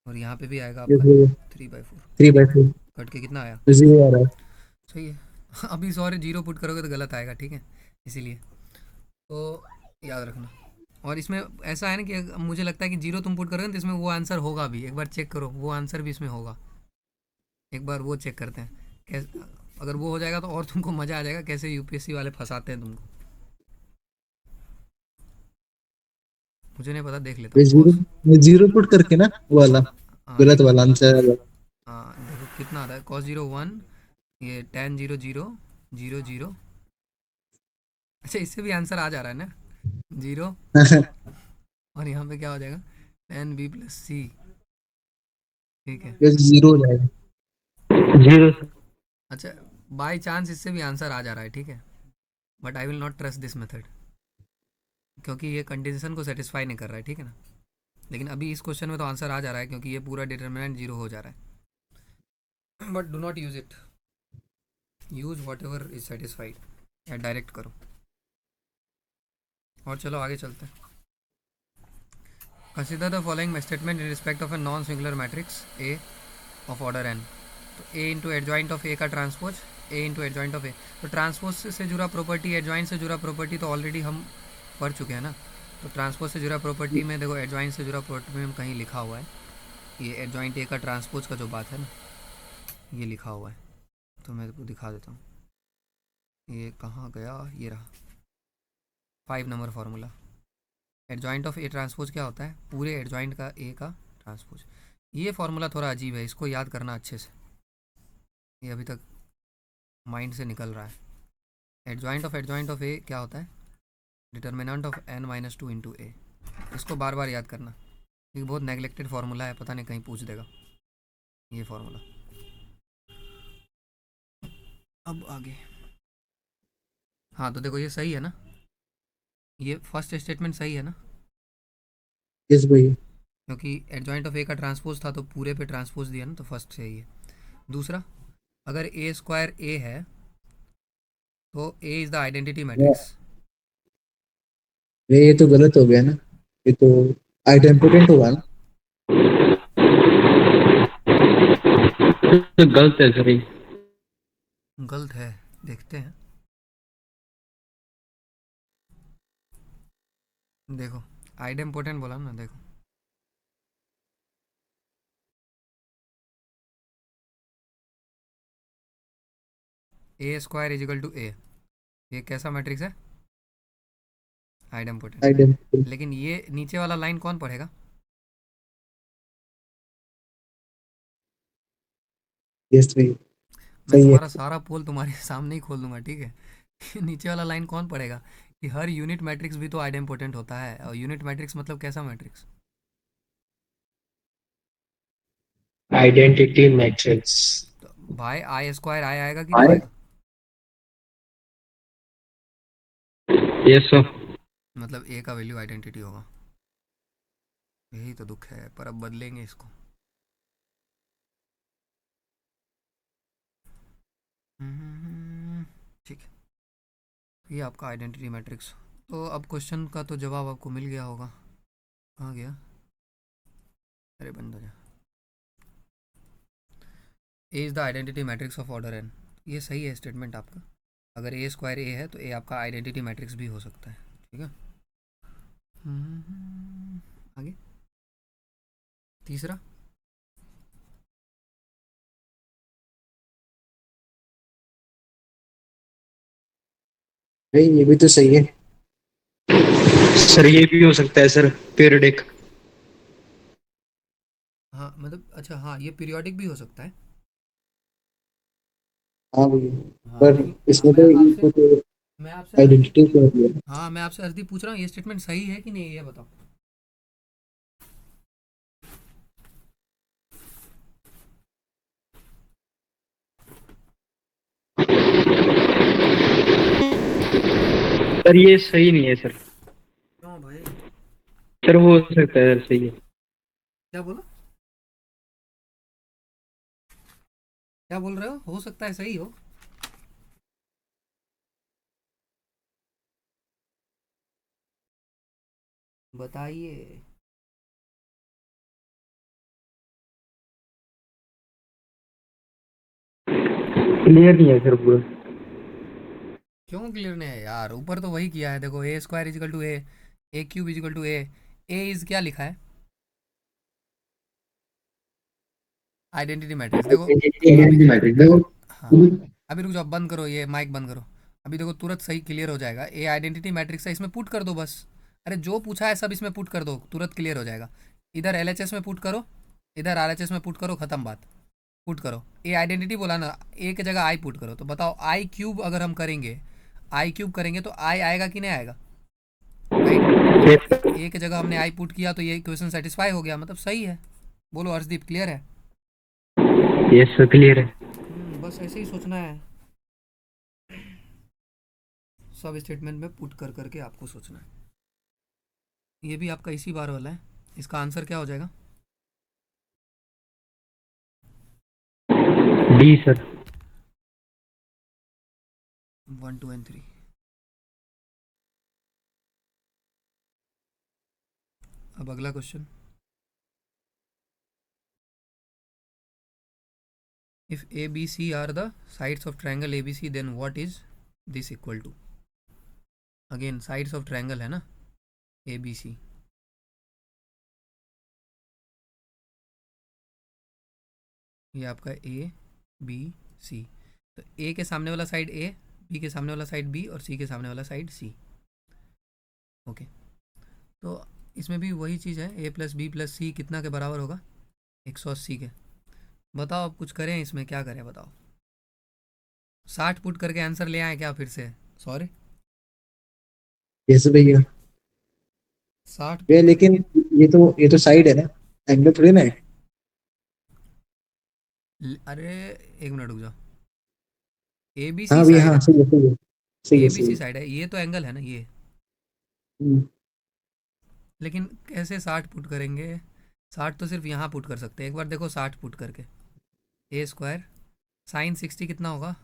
और यहाँ पे भी आएगा यस आपका भैया 3/4। 3/4 कट के कितना आया? 0 आ रहा है। सही है। अभी सॉरी 0 पुट करोगे तो गलत आएगा, ठीक है, इसीलिए तो याद रखना। और इसमें ऐसा है ना कि मुझे लगता है कि 0 तुम पुट करोगे तो इसमें वो आंसर होगा भी, एक बार चेक करो, वो आंसर भी इसमें होगा। एक बार वो चेक करते हैं कैसे, अगर वो हो जाएगा तो और तुमको मज़ा आ जाएगा कैसे यूपीएससी वाले फंसाते हैं तुमको। मुझे नहीं पता, देख लेता भैया हूँ 0, कॉस। 0 पुट करके ना वो वाला हाँ गलत एक वाला आंसर आ हाँ देखो कितना आता है, कॉस 0 1, ये टेन 0 0 0 0। अच्छा इससे भी आंसर आ जा रहा है ना, 0, जाएगा। और यहाँ पे क्या हो जाएगा, टेन बी प्लस सी, ठीक है। यस 0 हो जाएगा। जीरो। अच्छा बाय चांस इससे भी आंसर आ जा रहा है, ठीक है, but I will not trust this method, क्योंकि ये कंडीशन को सेटिस्फाई नहीं कर रहा है, ठीक है ना। लेकिन अभी इस क्वेश्चन में तो आंसर आ जा रहा है क्योंकि ये पूरा डिटर्मिनेंट 0 हो जा रहा है। But do not use it, use whatever is satisfied, या डायरेक्ट करो। और चलो आगे चलते हैं। Consider the following statement in respect of a non singular matrix A of order N. तो A into adjoint of A का transpose, A into adjoint of A, तो ट्रांसपोज से जुड़ा प्रॉपर्टी, एडजॉइंट से जुड़ा प्रॉपर्टी तो ऑलरेडी हम पढ़ चुके हैं ना। तो ट्रांसपोज से जुड़ा प्रॉपर्टी में देखो, एडजॉइंट से जुड़ा प्रॉपर्टी में कहीं लिखा हुआ है, ये एडजॉइंट ए का ट्रांसपोज का जो बात है ना, ये लिखा हुआ है, तो मैं आपको दिखा देता हूँ। ये कहाँ गया, ये रहा 5 number formula. Adjoint of A transpose क्या होता है, पूरे एडजॉइंट का ए का ट्रांसपोज। ये फार्मूला थोड़ा अजीब है, इसको याद करना अच्छे से, ये अभी तक माइंड से निकल रहा है। एडजॉइंट ऑफ ए क्या होता है, डिटर्मिनेंट ऑफ n-2 इंटू ए। इसको बार बार याद करना, ये बहुत नेगलेक्टेड फार्मूला है, पता नहीं कहीं पूछ देगा ये फार्मूला। अब आगे, हाँ तो देखो ये सही है ना, ये फर्स्ट स्टेटमेंट सही है ना, यस भैया। क्योंकि एडजॉइंट ऑफ ए का ट्रांसपोज था तो पूरे पे ट्रांसपोज दिया ना, तो फर्स्ट सही है। दूसरा, अगर ए स्क्वायर ए है तो ए इज़ द आइडेंटिटी मैट्रिक्स। ये तो गलत हो गया ना, ये तो आइडेम्पोटेंट होगा ना। तो गलत है सर ये। गलत है, देखते हैं। देखो आइडेम्पोटेंट बोला ना, देखो ए स्क्वायर इजिकल टू ए, ये कैसा मैट्रिक्स है, आइडेम्पोटेंट। आइडेम्पोटेंट। लेकिन ये नीचे वाला लाइन कौन पढ़ेगा, यस भैया मैं सही है। तुम्हारा सारा पोल तुम्हारे सामने ही खोल दूंगा, ठीक है। नीचे वाला लाइन कौन पढ़ेगा कि हर यूनिट मैट्रिक्स भी तो आइडेम्पोटेंट होता है, और यूनिट मैट्रिक्स मतलब कैसा मैट्रिक्स, आइडेंटिटी मैट्रिक्स। तो भाई आई स्क्वायर आई आएगा कि नहीं आएगा, यस सर। मतलब ए का वैल्यू आइडेंटिटी होगा। यही तो दुख है, पर अब बदलेंगे इसको। ठीक है, ये आपका आइडेंटिटी मैट्रिक्स। तो अब क्वेश्चन का तो जवाब आपको मिल गया होगा। कहाँ गया? अरे बंद हो जा। A is the identity matrix of order N. ये सही है स्टेटमेंट आपका। अगर ए स्क्वायर ए है तो ए आपका आइडेंटिटी मैट्रिक्स भी हो सकता है। ठीक है। आगे तीसरा। भाई ये भी तो सही है। सर ये भी हो सकता है सर, पीरियडिक। हाँ मतलब अच्छा, हाँ ये पीरियोडिक भी हो सकता है। हाँ भैया, हाँ पर लेकिन इसमें तो इनको तो मैं आपसे अर्दी आइडेंटिटी कर दिया। हाँ मैं आपसे अर्दी पूछ रहा हूँ, ये स्टेटमेंट सही है कि नहीं, ये बताओ। सर ये सही नहीं है सर। क्यों भाई? सर हो सकता है सर, सही है। क्या बोला? क्या बोल रहे हो सकता है सही हो? बताइए। क्लियर नहीं है सर पूरा। क्यों क्लियर नहीं है यार? ऊपर तो वही किया है, देखो A square equal to A cube equal to A is क्या लिखा है? Identity matrix. देखो अभी, आइडेंटिटी मैट्रिक्स देखो। हाँ अभी रुक जाओ, बंद करो ये माइक बंद करो। अभी देखो तुरंत सही क्लियर हो जाएगा। ए आइडेंटिटी मैट्रिक्स है, इसमें पुट कर दो बस। अरे जो पूछा है सब इसमें पुट कर दो, तुरंत क्लियर हो जाएगा। इधर एलएचएस में पुट करो, इधर आरएचएस में पुट करो, खत्म बात। पुट करो। ए आइडेंटिटी बोला ना, ए की जगह आई पुट करो। तो बताओ आई क्यूब अगर हम करेंगे, आई क्यूब करेंगे तो आई आएगा कि नहीं आएगा? राइट। तो ए की जगह हमने आई पुट किया तो ये क्वेश्चन सेटिस्फाई हो गया, मतलब सही है। बोलो अर्शदीप, क्लियर है? यस सर क्लियर है। बस ऐसे ही सोचना है, सब स्टेटमेंट में पुट कर करके आपको सोचना है। ये भी आपका इसी बार वाला है। इसका आंसर क्या हो जाएगा? D sir. 1 2 एंड 3। अब अगला question. If A B C are the sides of triangle A B C then what is this equal to? Again sides of triangle है ना, ए बी सी। ये आपका ए बी सी। तो ए के सामने वाला साइड ए, बी के सामने वाला साइड बी और सी के सामने वाला साइड सी। ओके। तो इसमें भी वही चीज़ है, ए प्लस बी प्लस सी कितना के बराबर होगा? 180 के। बताओ अब कुछ करें इसमें, क्या करें बताओ? 60 पुट करके आंसर ले आए क्या फिर से? सॉरी, यस भैया। 60 भैया पुट लेकिन ये तो साइड है ना, एंगल थोड़ी ना है। अरे एक मिनट रुक जाओ। ए बी सी हाँ भैया, साइड हाँ है, सही है, सही है, सही ए है, बी सही सी है। साइड है, ये तो एंगल है ना ये। हम्म, लेकिन कैसे 60 पुट करेंगे? 60 तो सिर्फ यहाँ पुट कर सकते हैं। एक बार देखो 60 पुट करके। ए स्क्वायर साइन 60 कितना होगा?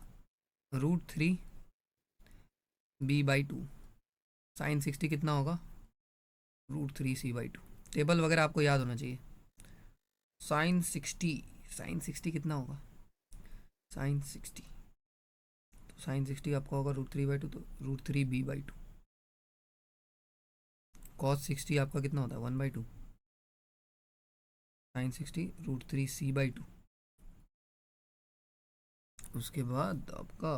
√3 b/2। साइन 60 कितना होगा? √3 c/2। टेबल वगैरह आपको याद होना चाहिए। साइन 60, साइन 60 कितना होगा? साइन 60, तो साइन 60 आपका होगा √3/2, तो √3 b/2। कॉस 60 आपका कितना होता है? 1/2। Sign 60 √3 c/2। उसके बाद आपका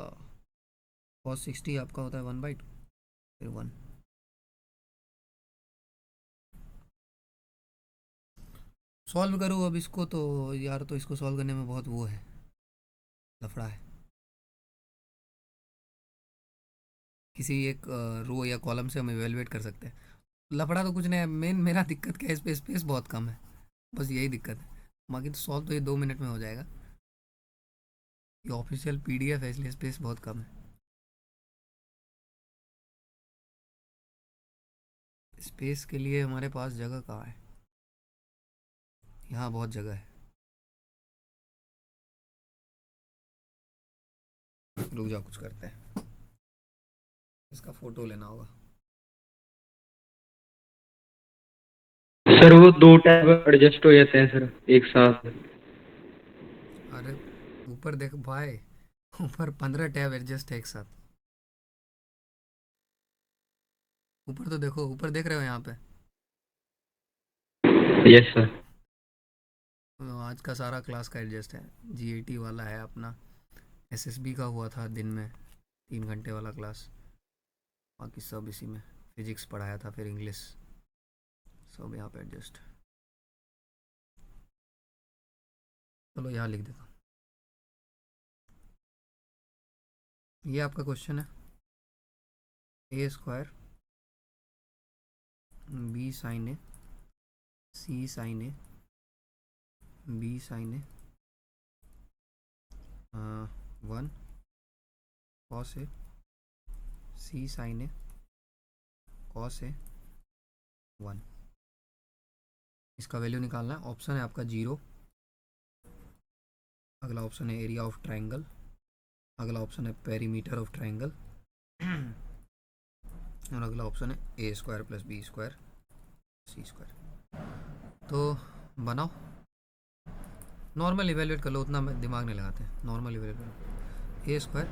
कॉस 60 आपका होता है 1/2, फिर 1। सॉल्व करो अब इसको तो यार, तो इसको सॉल्व करने में बहुत वो है, लफड़ा है। किसी एक रो या कॉलम से हम इवेलुएट कर सकते हैं। लफड़ा तो कुछ नहीं है, मेन मेरा दिक्कत क्या है, स्पेस स्पेस बहुत कम है, बस यही दिक्कत है। बाकी तो सॉल्व तो ये 2 मिनट में हो जाएगा। ये ऑफिशियल पीडीएफ है इसलिए स्पेस बहुत कम है। स्पेस के लिए हमारे पास जगह कहाँ है? यहाँ बहुत जगह है। रुक जाओ, कुछ करते हैं, इसका फोटो लेना होगा। सर वो 2 टैब एडजस्ट हो जाते हैं सर एक साथ। अरे ऊपर देख भाई, ऊपर 15 टैब एडजस्ट है एक साथ। ऊपर तो देखो, ऊपर देख रहे हो यहाँ पे। Yes sir. तो आज का सारा क्लास का एडजस्ट है। जीएटी वाला है अपना, एसएसबी का हुआ था दिन में 3 घंटे वाला क्लास, बाकी सब इसी में। फिजिक्स पढ़ाया था, फिर इंग्लिश, सब यहाँ पे एडजस्ट। चलो यहाँ लिख देता हूँ। ये आपका क्वेश्चन है, A square B sine A C sine A B sine A 1 cos A C sine A cos A 1। इसका वैल्यू निकालना है। ऑप्शन है आपका 0, अगला ऑप्शन है एरिया ऑफ ट्राइंगल, अगला ऑप्शन है पेरीमीटर ऑफ ट्राइंगल, और अगला ऑप्शन है A square plus B square C square. तो बनाओ, नॉर्मल इवेल्युएट कर लो, उतना दिमाग नहीं लगाते, नॉर्मल इवेल्युएट करो। ए स्क्वायर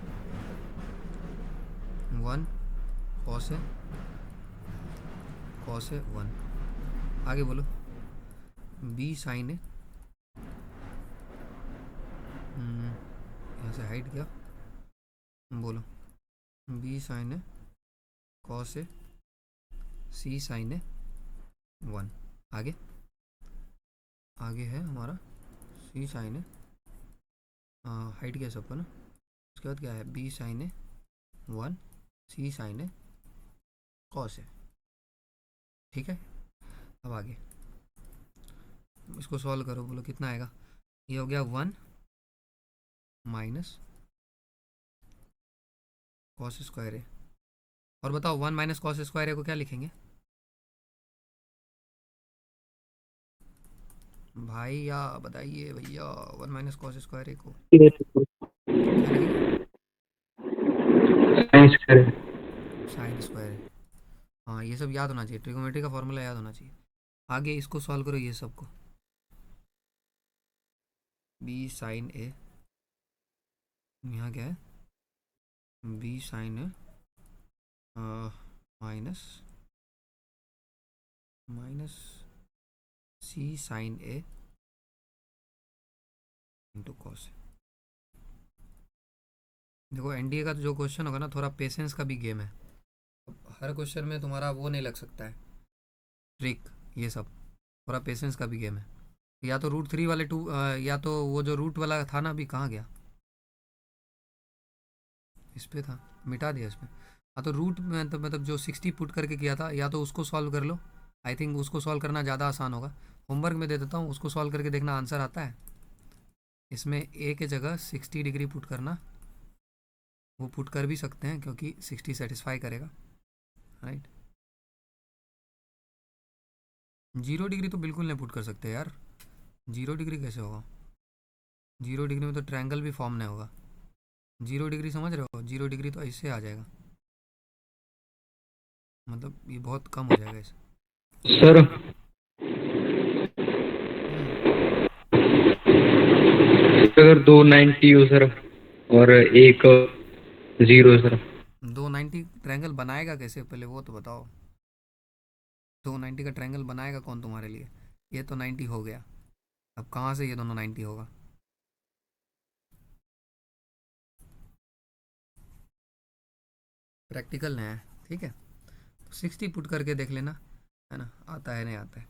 1 कॉस ए 1। आगे बोलो, बी साइन ए, यहाँ से हाइट क्या, बोलो B sine A cos A C sine A 1। आगे आगे है हमारा सी साइन ए, हाइट क्या सबको ना। उसके बाद क्या है, B sine A 1 C sine A cos ए। ठीक है, अब आगे इसको सॉल्व करो, बोलो कितना आएगा। ये हो गया 1 माइनस कॉस स्क्वायर ए, और बताओ 1 माइनस कॉस स्क्वायर ए को क्या लिखेंगे भाई, या बताइए भैया। 1 माइनस कॉस स्क्वायर ए को क्या लिखेंगे, साइंस करें। साइन स्क्वायर ए। हाँ ये सब याद होना चाहिए, ट्रिगोनोमेट्री का फॉर्मूला याद होना चाहिए। आगे इसको सॉल्व करो, ये सबको, बी साइन ए, यहाँ क्या है, बी साइन ए माइनस माइनस सी साइन ए इंटू कॉस। देखो एनडीए का तो जो क्वेश्चन होगा ना, थोड़ा पेशेंस का भी गेम है। हर क्वेश्चन में तुम्हारा वो नहीं लग सकता है ट्रिक, ये सब थोड़ा पेशेंस का भी गेम है। या तो √3 वाले 2, या तो वो जो रूट वाला था ना, अभी कहाँ गया, इस पे था, मिटा दिया इसमें। हाँ तो रूट में तो मतलब जो 60 पुट करके किया था, या तो उसको सॉल्व कर लो, आई थिंक उसको सॉल्व करना ज़्यादा आसान होगा। होमवर्क में दे देता हूँ, उसको सॉल्व करके देखना आंसर आता है। इसमें ए के जगह 60 डिग्री पुट करना, वो पुट कर भी सकते हैं क्योंकि 60 सेटिस्फाई करेगा, राइट। 0 डिग्री तो बिल्कुल नहीं पुट कर सकते यार, 0 डिग्री कैसे होगा, 0 डिग्री में तो ट्रायंगल भी फॉर्म नहीं होगा। 0 डिग्री समझ रहे हो, 0 डिग्री तो ऐसे आ जाएगा, मतलब ये बहुत कम हो जाएगा इसे। सर अगर 290 हो सर और एक 0 सर। 290 ट्रायंगल बनाएगा कैसे, पहले वो तो बताओ। 290 का ट्रायंगल बनाएगा कौन तुम्हारे लिए। ये तो 90 हो गया, अब कहाँ से ये दोनों 90 होगा। प्रैक्टिकल नहीं है, ठीक है। 60 पुट करके देख लेना, है ना, आता है नहीं आता है।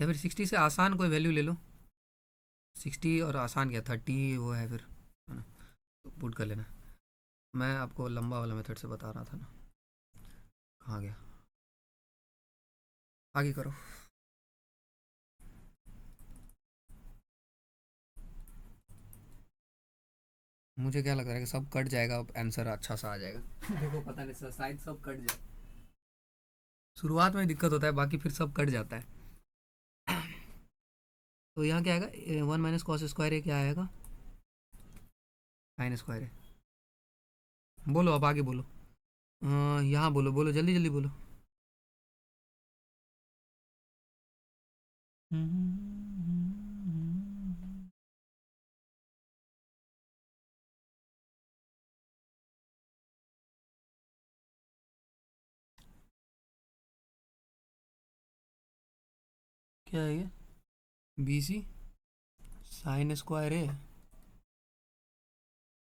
या फिर 60 से आसान कोई वैल्यू ले लो, 60 और आसान क्या 30 वो है फिर, है ना, तो पुट कर लेना। मैं आपको लंबा वाला मेथड से बता रहा था ना, कहाँ गया, आगे करो। मुझे क्या लग रहा है कि सब कट जाएगा, अब आंसर अच्छा सा आ जाएगा। देखो पता नहीं सर, शायद सब कट जाए, शुरुआत में दिक्कत होता है, बाकी फिर सब कट जाता है। तो यहाँ क्या आएगा, 1 माइनस कॉस स्क्वायर ए क्या आएगा, साइन स्क्वायर ए। बोलो अब आगे बोलो, यहाँ बोलो बोलो जल्दी जल्दी बोलो। क्या है ये, बी सी साइन स्क्वायर ए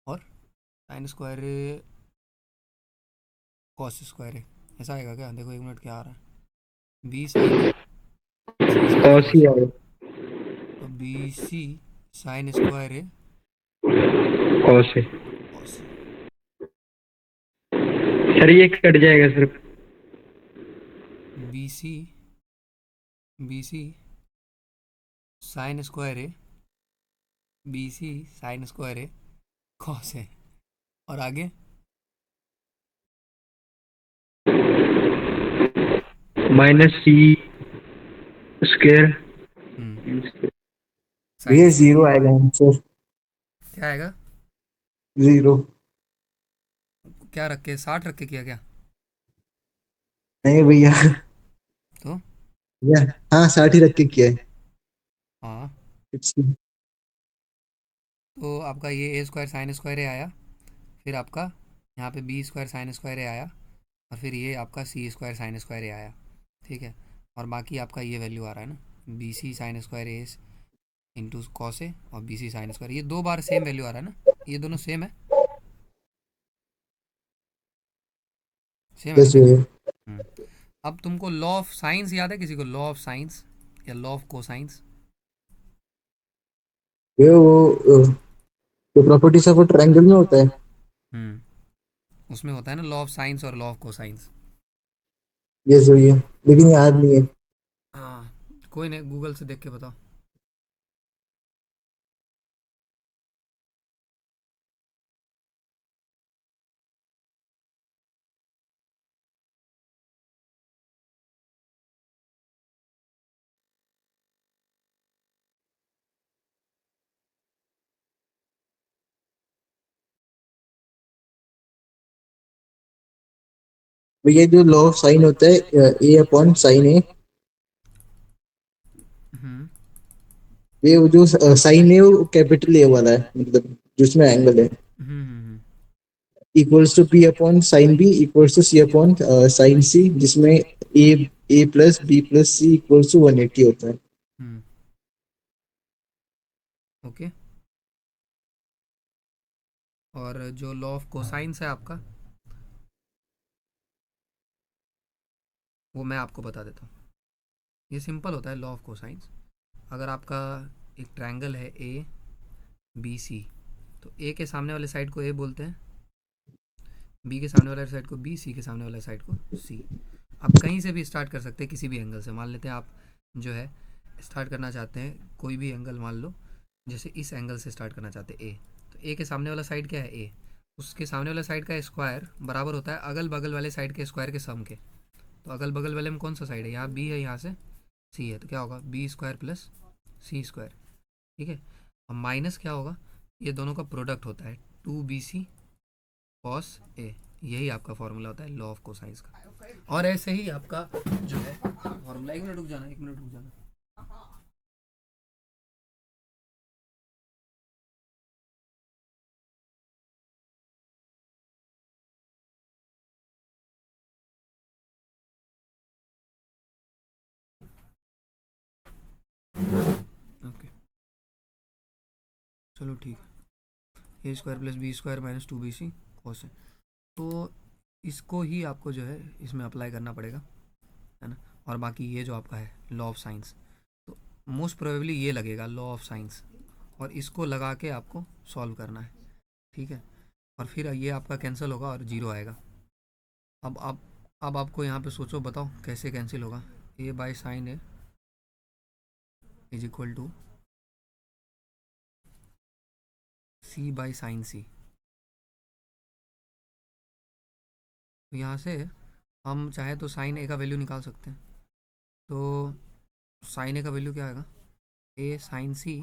और sign square A cos square ए, ऐसा आएगा क्या? देखो 1 मिनट क्या आ रहा है, B sine A C sine cos ही कॉस, आएगा। तो B C sine square A cos है कॉस ए। सर, ये कट जाएगा sir. B C sine square A, B C sine square A cos A, और आगे माइनस सी स्क्वायर। भैया sine C, zero आएगा आंसर, क्या आएगा? जीरो। क्या रख के, 60 रख के किया क्या? नहीं भैया, तो भैया हाँ 60 ही रख के किया है। हाँ, It's- तो आपका ये ए स्क्वायर साइन स्क्वायर ए आया, फिर आपका यहाँ पे बी स्क्वायर साइन स्क्वायर ए आया, और फिर ये आपका सी स्क्वायर साइन स्क्वायर ए आया, ठीक है। और बाकी आपका ये वैल्यू आ रहा है ना, B C sine square A into cos A, और बी सी साइन स्क्वायर, ये 2 बार सेम वैल्यू आ रहा है ना, ये दोनों सेम है, सेम है ना yes भैया? भैया। अब तुमको लॉ ऑफ साइंस याद है किसी को, लॉ ऑफ साइंस या लॉ ऑफ कोसाइंस? भैया वो प्रॉपर्टीज ऑफ ट्रायंगल में होता है। उसमें होता है ना लॉ ऑफ साइंस और लॉ ऑफ कोसाइंस। यस भैया, लेकिन याद नहीं है। हाँ, कोई नहीं, गूगल से देख के बताओ। भैया जो लॉ ऑफ साइन होता है, ए अपॉन साइन ए, हम्म ये वो जो साइन है वो कैपिटल ए वाला है, मतलब जिसमें एंगल है, hmm equals to P upon sine B equals to C upon sine C, जिसमें A plus B plus C equals to 180 होता है। Hmm okay. और जो लॉ ऑफ कोसाइंस है आपका, वो मैं आपको बता देता हूँ। ये सिंपल होता है लॉ ऑफ कोसाइंस। अगर आपका एक ट्रायंगल है ए बी सी, तो ए के सामने वाले साइड को ए बोलते हैं, बी के सामने वाले साइड को बी, सी के सामने वाले साइड को सी। आप कहीं से भी स्टार्ट कर सकते हैं, किसी भी एंगल से। मान लेते हैं आप जो है स्टार्ट करना चाहते हैं कोई भी एंगल, मान लो जैसे इस एंगल से स्टार्ट करना चाहते हैं ए, तो ए के सामने वाला साइड क्या है, ए, उसके सामने वाला साइड का स्क्वायर बराबर होता है अगल बगल वाले साइड के स्क्वायर के सम के। तो अगल बगल वाले में कौन सा साइड है, यहाँ बी है, यहाँ से सी है, तो क्या होगा, बी स्क्वायर प्लस सी स्क्वायर, ठीक है। और माइनस क्या होगा, ये दोनों का प्रोडक्ट होता है 2bc कॉस ए, यही आपका फॉर्मूला होता है लॉ ऑफ कोसाइंस का। और ऐसे ही आपका जो है फॉर्मूला, 1 मिनट रुक जाना, 1 मिनट रुक जाना। ओके, चलो ठीक है, A square plus B square minus 2bc cos है। तो इसको ही आपको जो है इसमें अप्लाई करना पड़ेगा, है ना। और बाकी ये जो आपका है लॉ ऑफ साइंस, तो मोस्ट प्रोबेबली ये लगेगा लॉ ऑफ साइंस, और इसको लगा के आपको सॉल्व करना है, ठीक है। और फिर ये आपका कैंसिल होगा और जीरो आएगा। अब आपको यहाँ पे सोचो, बताओ कैसे कैंसिल होगा। A by sine A is equal to C by sine C. तो यहाँ से हम चाहे तो साइन ए का वैल्यू निकाल सकते हैं। तो साइन ए का वैल्यू क्या आएगा, ए साइन सी,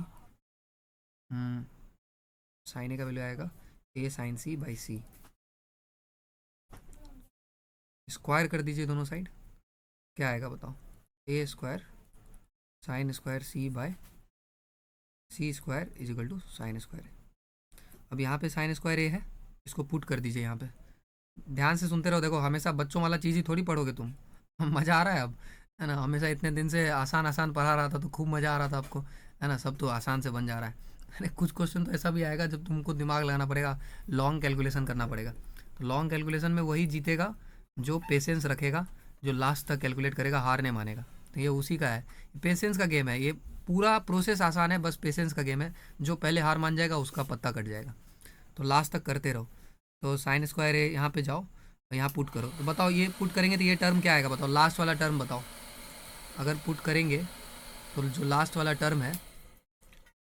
साइन ए का वैल्यू आएगा A sine C by C. Square कर दीजिए दोनों साइड, क्या आएगा बताओ? A square sine square C by C square is equal to sine square. अब यहाँ पे साइन स्क्वायर ए है, इसको पुट कर दीजिए यहाँ पे। ध्यान से सुनते रहो, देखो हमेशा बच्चों वाला चीज़ ही थोड़ी पढ़ोगे तुम। मज़ा आ रहा है अब, है ना? हमेशा इतने दिन से आसान आसान पढ़ा रहा था तो खूब मज़ा आ रहा था आपको, है ना? सब तो आसान से बन जा रहा है। अरे कुछ क्वेश्चन तो ऐसा भी आएगा जब तुमको दिमाग लगाना पड़ेगा, लॉन्ग कैलकुलेशन करना पड़ेगा। तो लॉन्ग कैलकुलेशन में वही जीतेगा जो पेशेंस रखेगा, जो लास्ट तक कैलकुलेट करेगा, हार नहीं मानेगा। तो ये उसी का है, पेशेंस का गेम है। ये पूरा प्रोसेस आसान है, बस पेशेंस का गेम है। जो पहले हार मान जाएगा उसका पत्ता कट जाएगा। तो लास्ट तक करते रहो। तो साइन स्क्वायर है, यहाँ पे जाओ और यहाँ पुट करो। तो बताओ ये पुट करेंगे तो ये टर्म क्या आएगा बताओ? लास्ट वाला टर्म बताओ। अगर पुट करेंगे तो जो लास्ट वाला टर्म है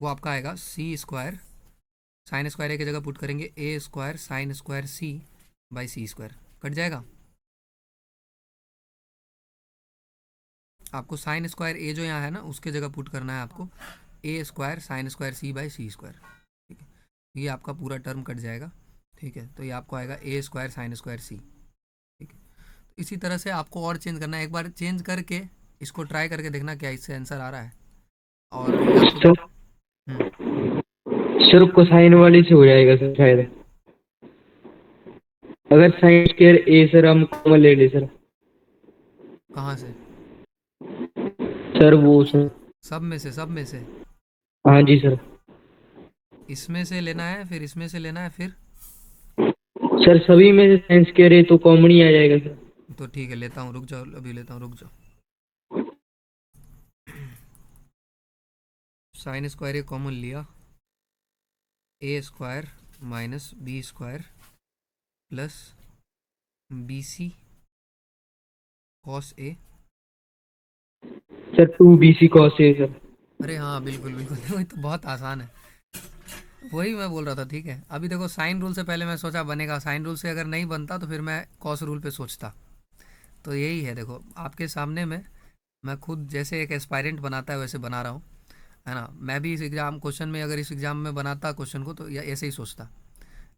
वो आपका आएगा C square, sine square A की जगह पुट करेंगे A square sine square C by C square. Cut जाएगा। आपको साइन स्क्वायर ए जो यहाँ है ना उसके जगह पुट करना है आपको A square sine square C by C square. ठीक है, ये आपका पूरा टर्म कट जाएगा। ठीक है, तो ये आपको आएगा ए स्क्वायर साइन स्क्वायर सी। ठीक है, तो इसी तरह से आपको और चेंज करना है। एक बार चेंज करके इसको ट्राई करके देखना क्या इससे आंसर आ रहा है। और या तो सर सर कोसाइन वाली से हो जाएगा सर शायद, अगर साइन स्क्वायर ए सर हम कॉमन ले ले सर। कहाँ से? सर वो सर, सब में से, सब में से। हाँ जी सर। इसमें से लेना है, फिर इसमें से लेना है, फिर सर सभी में से साइन स्क्वायर ए तो कॉमन ही आ जाएगा सर। तो ठीक है लेता हूँ, रुक जाओ अभी लेता हूँ, रुक जाओ। साइन स्क्वायर ए कॉमन लिया, A square minus B square plus B C cos A. Sir 2bc cos A sir. अरे हाँ बिल्कुल बिल्कुल, देखो ये तो बहुत आसान है, वही मैं बोल रहा था। ठीक है, अभी देखो साइन रूल से पहले मैं सोचा बनेगा, साइन रूल से अगर नहीं बनता तो फिर मैं कॉस रूल पे सोचता। तो यही है, देखो आपके सामने में मैं खुद जैसे एक एस्पायरेंट बनाता है वैसे बना रहा हूँ, है ना? मैं भी इस एग्ज़ाम क्वेश्चन में, अगर इस एग्ज़ाम में बनाता क्वेश्चन को तो ऐसे ही सोचता,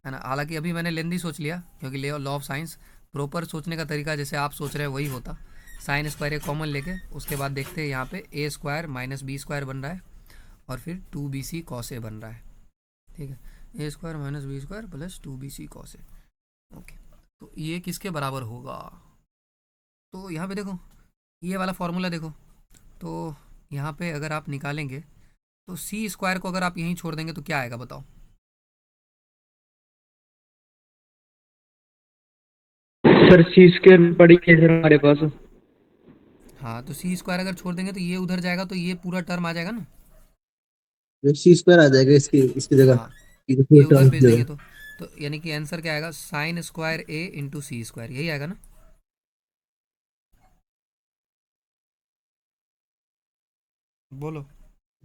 है ना? हालांकि अभी मैंने लेंदी सोच लिया क्योंकि लॉ ऑफ साइंस प्रॉपर सोचने का तरीका जैसे आप सोच रहे हैं वही होता। साइन स्क्वायर ए कॉमन लेके उसके बाद देखते हैं यहाँ पे ए स्क्वायर माइनस बी स्क्वायर बन रहा है और फिर 2bc कॉस ए बन रहा है। ठीक है, A square minus B square plus 2bc cos A. Okay, तो ये किसके बराबर होगा? तो यहाँ पे देखो ये वाला फॉर्मूला देखो, तो यहाँ पे अगर आप निकालेंगे तो सी स्क्वायर को अगर आप यहीं छोड़ देंगे तो क्या आएगा बताओ? सर सी स्क्वायर पड़ी है सर हमारे पास। हाँ, तो सी स्क्वायर अगर छोड़ देंगे तो ये उधर जाएगा तो ये पूरा टर्म आ जाएगा ना। सी स्क्वायर आ जाएगा इसकी इसकी जगह, हाँ, ये तो ये पूरे उधर टर्म भेज की देंगे जगह। तो यानी कि आंसर क्या आएगा? साइन स्क्वायर ए इंटू सी स्क्वायर, यही आएगा ना? बोलो,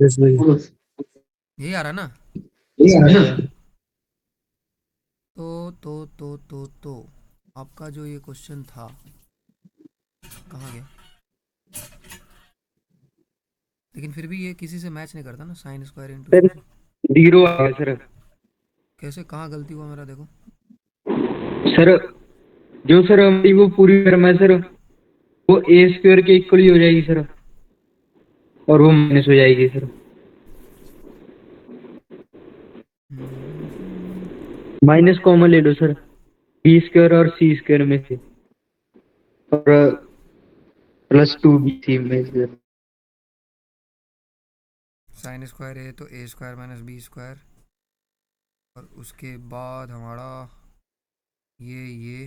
यस भाई। यही आ रहा ना? ये आ रहा है। तो आपका जो ये क्वेश्चन था कहाँ गया? लेकिन फिर भी ये किसी से मैच नहीं करता ना, साइन स्क्वायर इंटू सर सी। 0 आ गया सर। कैसे, कहाँ गलती हुआ मेरा देखो? सर जो सर हमारी वो पूरी टर्म है सर, वो ए स्क्वायर के इक्वल ही हो जाएगी सर, और वो माइनस हो जाएगी सर। माइनस कॉमन ले लो सर, बी स्क्वायर और सी स्क्वायर में से, और प्लस 2bc में से। साइन स्क्वायर ए तो ए स्क्वायर माइनस बी स्क्वायर, और उसके बाद हमारा ये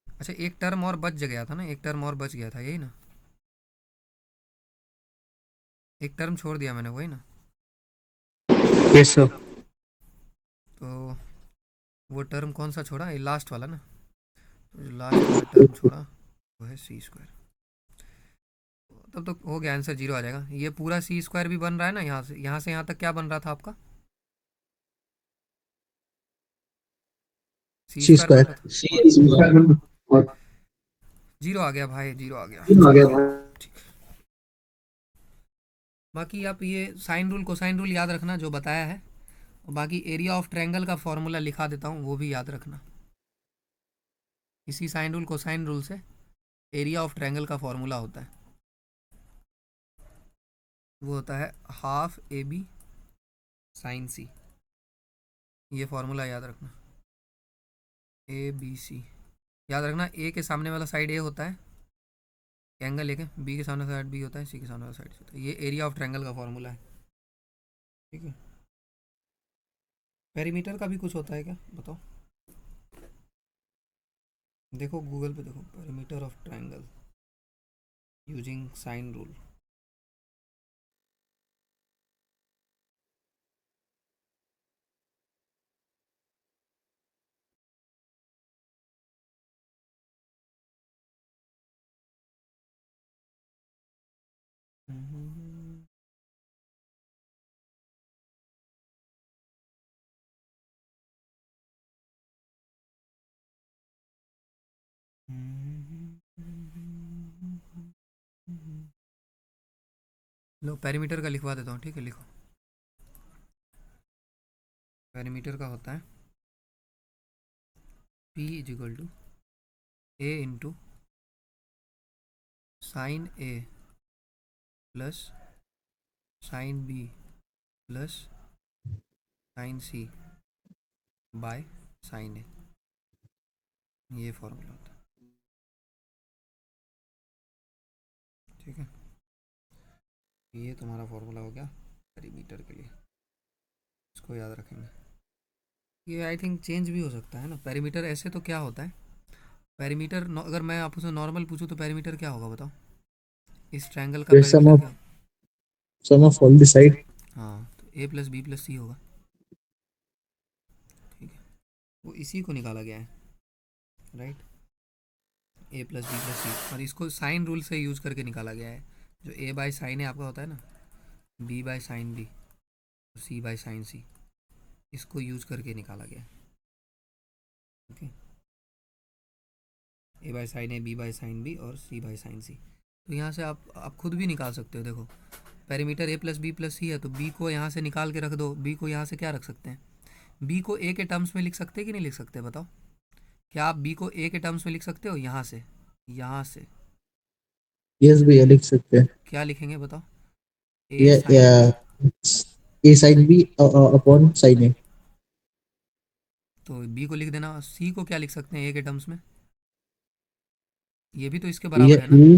अच्छा एक टर्म और बच गया था ना, एक टर्म और बच गया था, यही ना? एक टर्म छोड़ दिया मैंने, वही ना? Yes sir. तो वो टर्म कौन सा छोड़ा? ये लास्ट वाला ना? तो जो लास्ट वाला टर्म छोड़ा वो है सी स्क्वायर। तब तो हो गया, आंसर 0 आ जाएगा। ये पूरा सी स्क्वायर भी बन रहा है ना, यहाँ से यहाँ तक क्या बन रहा था आपका? सी सी स्क्वायर बन रहा था, स्क्वायर। और 0 आ गया भाई, 0 आ गया। आ गया। ठीक, बाकी आप ये साइन रूल कोसाइन रूल याद रखना जो बताया है, और बाकी एरिया ऑफ ट्रायंगल का फॉर्मूला लिखा देता हूँ, वो भी याद रखना। इसी साइन रूल कोसाइन रूल से एरिया ऑफ ट्रायंगल का फॉर्मूला होता है, वो होता है हाफ ए बी साइन सी। ये फॉर्मूला याद रखना, ए बी सी याद रखना। ए के सामने वाला साइड ए होता है, एंगल लेके, बी के सामने साइड बी होता है, सी के सामने वाला साइड सी होता है। ये एरिया ऑफ ट्रायंगल का फॉर्मूला है, ठीक है। पेरीमीटर का भी कुछ होता है क्या, बताओ? देखो गूगल पे देखो, perimeter of triangle using sine rule. लो पेरीमीटर का लिखवा देता हूँ, ठीक है, लिखो। पेरीमीटर का होता है P is equal to A into sine A plus sine B plus sine C by sine A. ये फॉर्मूला होता है, ठीक है। ये तुम्हारा फॉर्मूला हो गया पेरीमीटर के लिए, इसको याद रखेंगे। ये आई थिंक चेंज भी हो सकता है ना पेरीमीटर। ऐसे तो क्या होता है पेरीमीटर, अगर मैं आपसे नॉर्मल पूछूं तो पेरीमीटर क्या होगा बताओ? इस ट्रायंगल का सम पेरीमीटर ऑफ क्या? सम ऑफ ऑल द साइड। हाँ, तो ए प्लस बी प्लस सी होगा, ठीक है। वो इसी को निकाला गया है, राइट, ए प्लस बी प्लस सी, और इसको साइन रूल से यूज करके निकाला गया है। जो ए बाय साइन ए आपका होता है ना, B by sine B, C by sine C, इसको यूज करके निकाला गया है, okay. A by sine A, B by sine B और सी बाय साइन सी। तो यहाँ से आप खुद भी निकाल सकते हो। देखो पेरीमीटर ए प्लस बी प्लस सी है, तो बी को यहाँ से निकाल के रख दो। बी को यहाँ से क्या रख सकते हैं? बी को ए के टर्म्स में लिख सकते हैं कि नहीं लिख सकते, बताओ? क्या आप बी को ए के टर्म्स में लिख सकते हो? यहाँ से, यहाँ से यस भैया लिख सकते हैं। क्या लिखेंगे बताओ? ए ये साइन बी, ए साइन बी अपॉन साइन ए। तो बी को लिख देना। सी को क्या लिख सकते हैं ए के टर्म्स में? ये भी तो इसके भैया बराबर है ना, ए,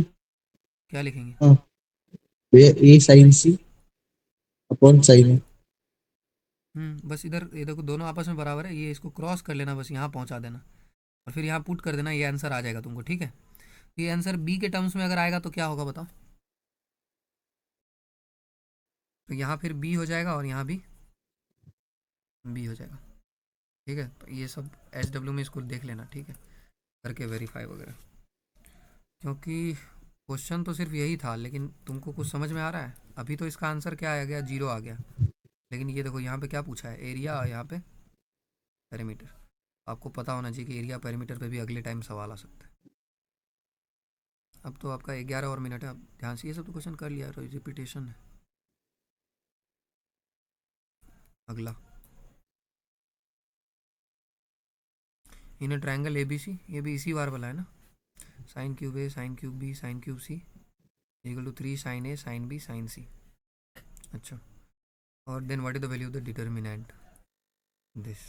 क्या लिखेंगे? हाँ, भैया ए साइन सी अपॉन साइन ए। बस इधर ये देखो, दोनों आपस में बराबर है, ये इसको क्रॉस कर लेना, बस यहाँ पहुँचा देना और फिर यहाँ पुट कर देना, ये आंसर आ जाएगा तुमको, ठीक है। ये आंसर बी के टर्म्स में अगर आएगा तो क्या होगा बताओ? तो यहाँ फिर बी हो जाएगा और यहाँ भी बी हो जाएगा, ठीक है। तो ये सब एच डब्ल्यू में इसको देख लेना, ठीक है, करके वेरीफाई वगैरह। क्योंकि क्वेश्चन तो सिर्फ यही था, लेकिन तुमको कुछ समझ में आ रहा है? अभी तो इसका आंसर क्या आ गया, जीरो आ गया, लेकिन ये देखो यहाँ पे क्या पूछा है, एरिया और यहाँ पे पेरीमीटर। आपको पता होना चाहिए कि एरिया पेरीमीटर पे भी अगले टाइम सवाल आ सकता है। अब तो आपका 11 और मिनट है, आप ध्यान से ये सब तो क्वेश्चन कर लिया, रिपीटेशन है। अगला इन ट्रायंगल ए बी सी, ये भी इसी बार वाला है ना, sine cube A sine cube B sine cube C equal to 3 sine A sine B sine C. अच्छा, और then what is the value of the determinant this.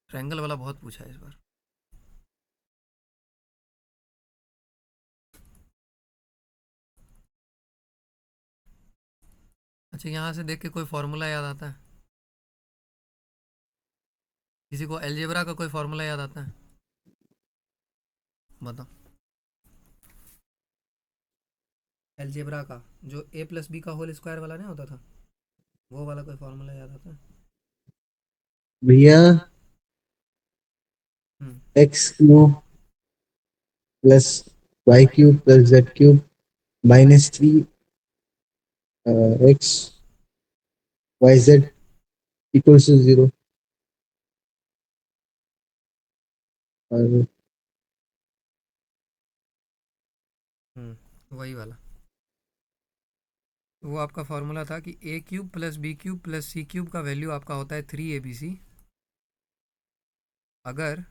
Triangle वाला बहुत पूछा है इस बार। अच्छा, यहाँ से देख के कोई फार्मूला याद आता है? किसी को अलजेब्रा का कोई फार्मूला याद आता है? बताओ। अलजेब्रा का, जो ए प्लस बी का होल स्क्वायर वाला नहीं होता था, वो वाला कोई फार्मूला याद आता है? भैया hmm X cube plus Y cube plus Z cube minus 3 X Y Z equals to 0। और वही वाला। वो आपका फॉर्मूला था कि A cube plus B cube plus C cube का वैल्यू आपका होता है 3 ABC, अगर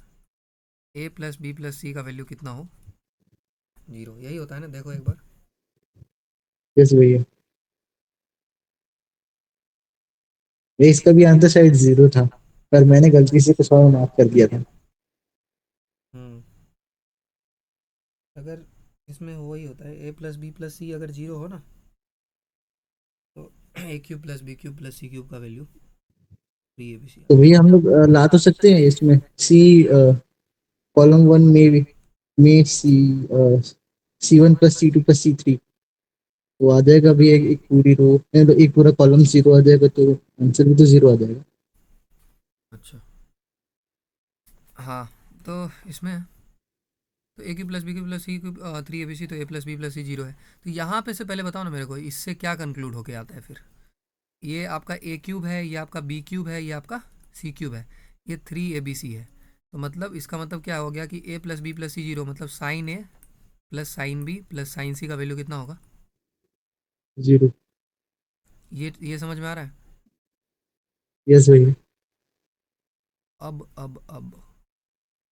A plus B plus C का वैल्यू कितना हो, 0। यही होता है ना, देखो एक बार। यस भैया, ये इसका भी आंसर शायद 0 था, पर मैंने गलती से कुछ और मार्क कर दिया था। हम्म अगर इसमें वही होता है, A plus B plus C अगर 0 हो ना, तो A cube plus B cube plus C cube का वैल्यू 3 ABC। तो भैया हम लोग ला तो सकते हैं इसमें सी, कॉलम वन में C1 plus C2 plus C3, तो आ जाएगा भी एक पूरी रो, तो एक पूरा कॉलम 0 आ जाएगा, तो आंसर भी तो 0 आ जाएगा। अच्छा, हाँ, तो इसमें तो A cube plus B cube plus C cube 3 ABC, तो A plus B plus C 0 है। तो यहाँ पे से पहले बताओ ना मेरे को, इससे क्या कंक्लूड होके आता है फिर? ये आपका ए क्यूब है, ये आपका बी क्यूब है, ये आपका सी क्यूब है, ये 3 ABC है। तो मतलब इसका मतलब क्या हो गया कि A plus B plus C 0, मतलब sine A plus sine B plus sine C का वैल्यू कितना होगा? 0। ये समझ में आ रहा है? यस भैया।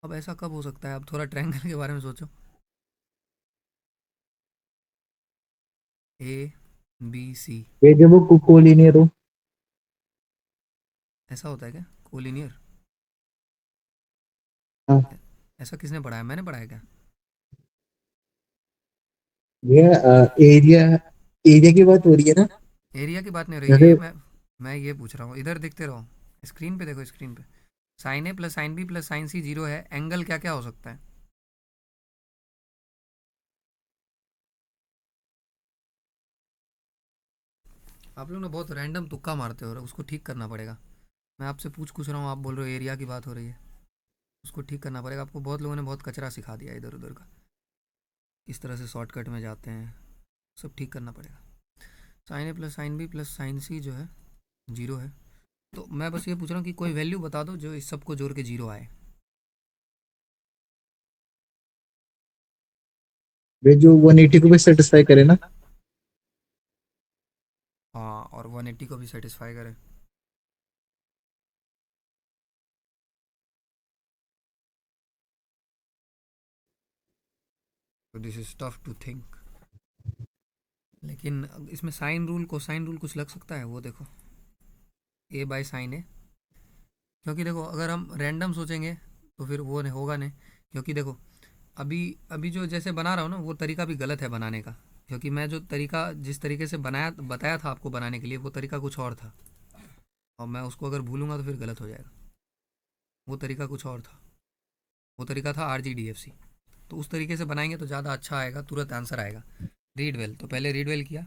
अब ऐसा कब हो सकता है? अब थोड़ा ट्रायंगल के बारे में सोचो। ए बी सी, ये जब वो कोलिनियर हो। ऐसा होता है क्या कोलिनियर? हाँ ऐसा किसने पढ़ाया? मैंने पढ़ाया क्या? भैया, एरिया एरिया की बात हो रही है ना। एरिया की बात नहीं हो रही है, जैसे मैं ये पूछ रहा हूँ, इधर देखते रहो, स्क्रीन पे देखो, स्क्रीन पे। Sine A plus sine B plus sine C 0 है, एंगल क्या क्या हो सकता है? आप लोग ना बहुत रैंडम तुक्का मारते हो, उसको ठीक करना पड़ेगा। मैं आपसे पूछ रहा हूँ, आप बोल रहे हो एरिया की बात हो रही है, उसको ठीक करना पड़ेगा आपको। बहुत लोगों ने बहुत कचरा सिखा दिया इधर उधर का, किस तरह से शॉर्टकट में जाते हैं, सब ठीक करना पड़ेगा। Sine A plus sine B plus sine C जो है 0 है। तो मैं बस ये पूछ रहा हूँ कि कोई वैल्यू बता दो जो इस सबको जोड़ के 0 आए। वे जो 180 को भी सेटिस्फाई करे ना। हाँ, और 180 को भी सेटिस्फाई करे। तो this is tough to think. लेकिन इसमें साइन रूल कोसाइन रूल कुछ लग सकता है, वो देखो, ए बाय साइन ए। क्योंकि देखो अगर हम रैंडम सोचेंगे तो फिर वो नहीं होगा नहीं। क्योंकि देखो अभी अभी जो जैसे बना रहा हूँ ना, वो तरीका भी गलत है बनाने का। क्योंकि मैं जो तरीका जिस तरीके से बनाया बताया था आपको बनाने के लिए, वो तरीका कुछ और था, और मैं उसको अगर भूलूंगा तो फिर गलत हो जाएगा। वो तरीका कुछ और था, वो तरीका था RGDFC। तो उस तरीके से बनाएंगे तो ज़्यादा अच्छा आएगा, तुरंत आंसर आएगा। रीड वेल, तो पहले रीड वेल किया,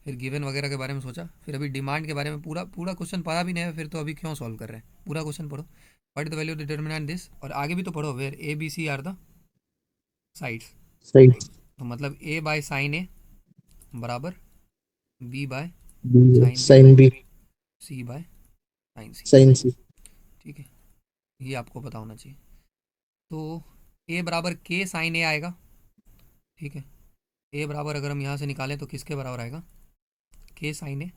फिर गिवन वगैरह के बारे में सोचा, फिर अभी डिमांड के बारे में पूरा पूरा क्वेश्चन पढ़ा भी नहीं है, फिर तो अभी क्यों सॉल्व कर रहे हैं? पूरा क्वेश्चन पढ़ो, what the value determinant this, और आगे भी तो पढ़ो, where A B C are the sides. सही। तो मतलब ए बाय साइन ए बराबर B by B sine B, sine B C by sine C. Sine C. ठीक है, ये आपको पता होना चाहिए। तो ए बराबर के साइन ए आएगा, ठीक है। ए बराबर अगर हम यहाँ से निकालें तो किसके बराबर आएगा? के साइन ए।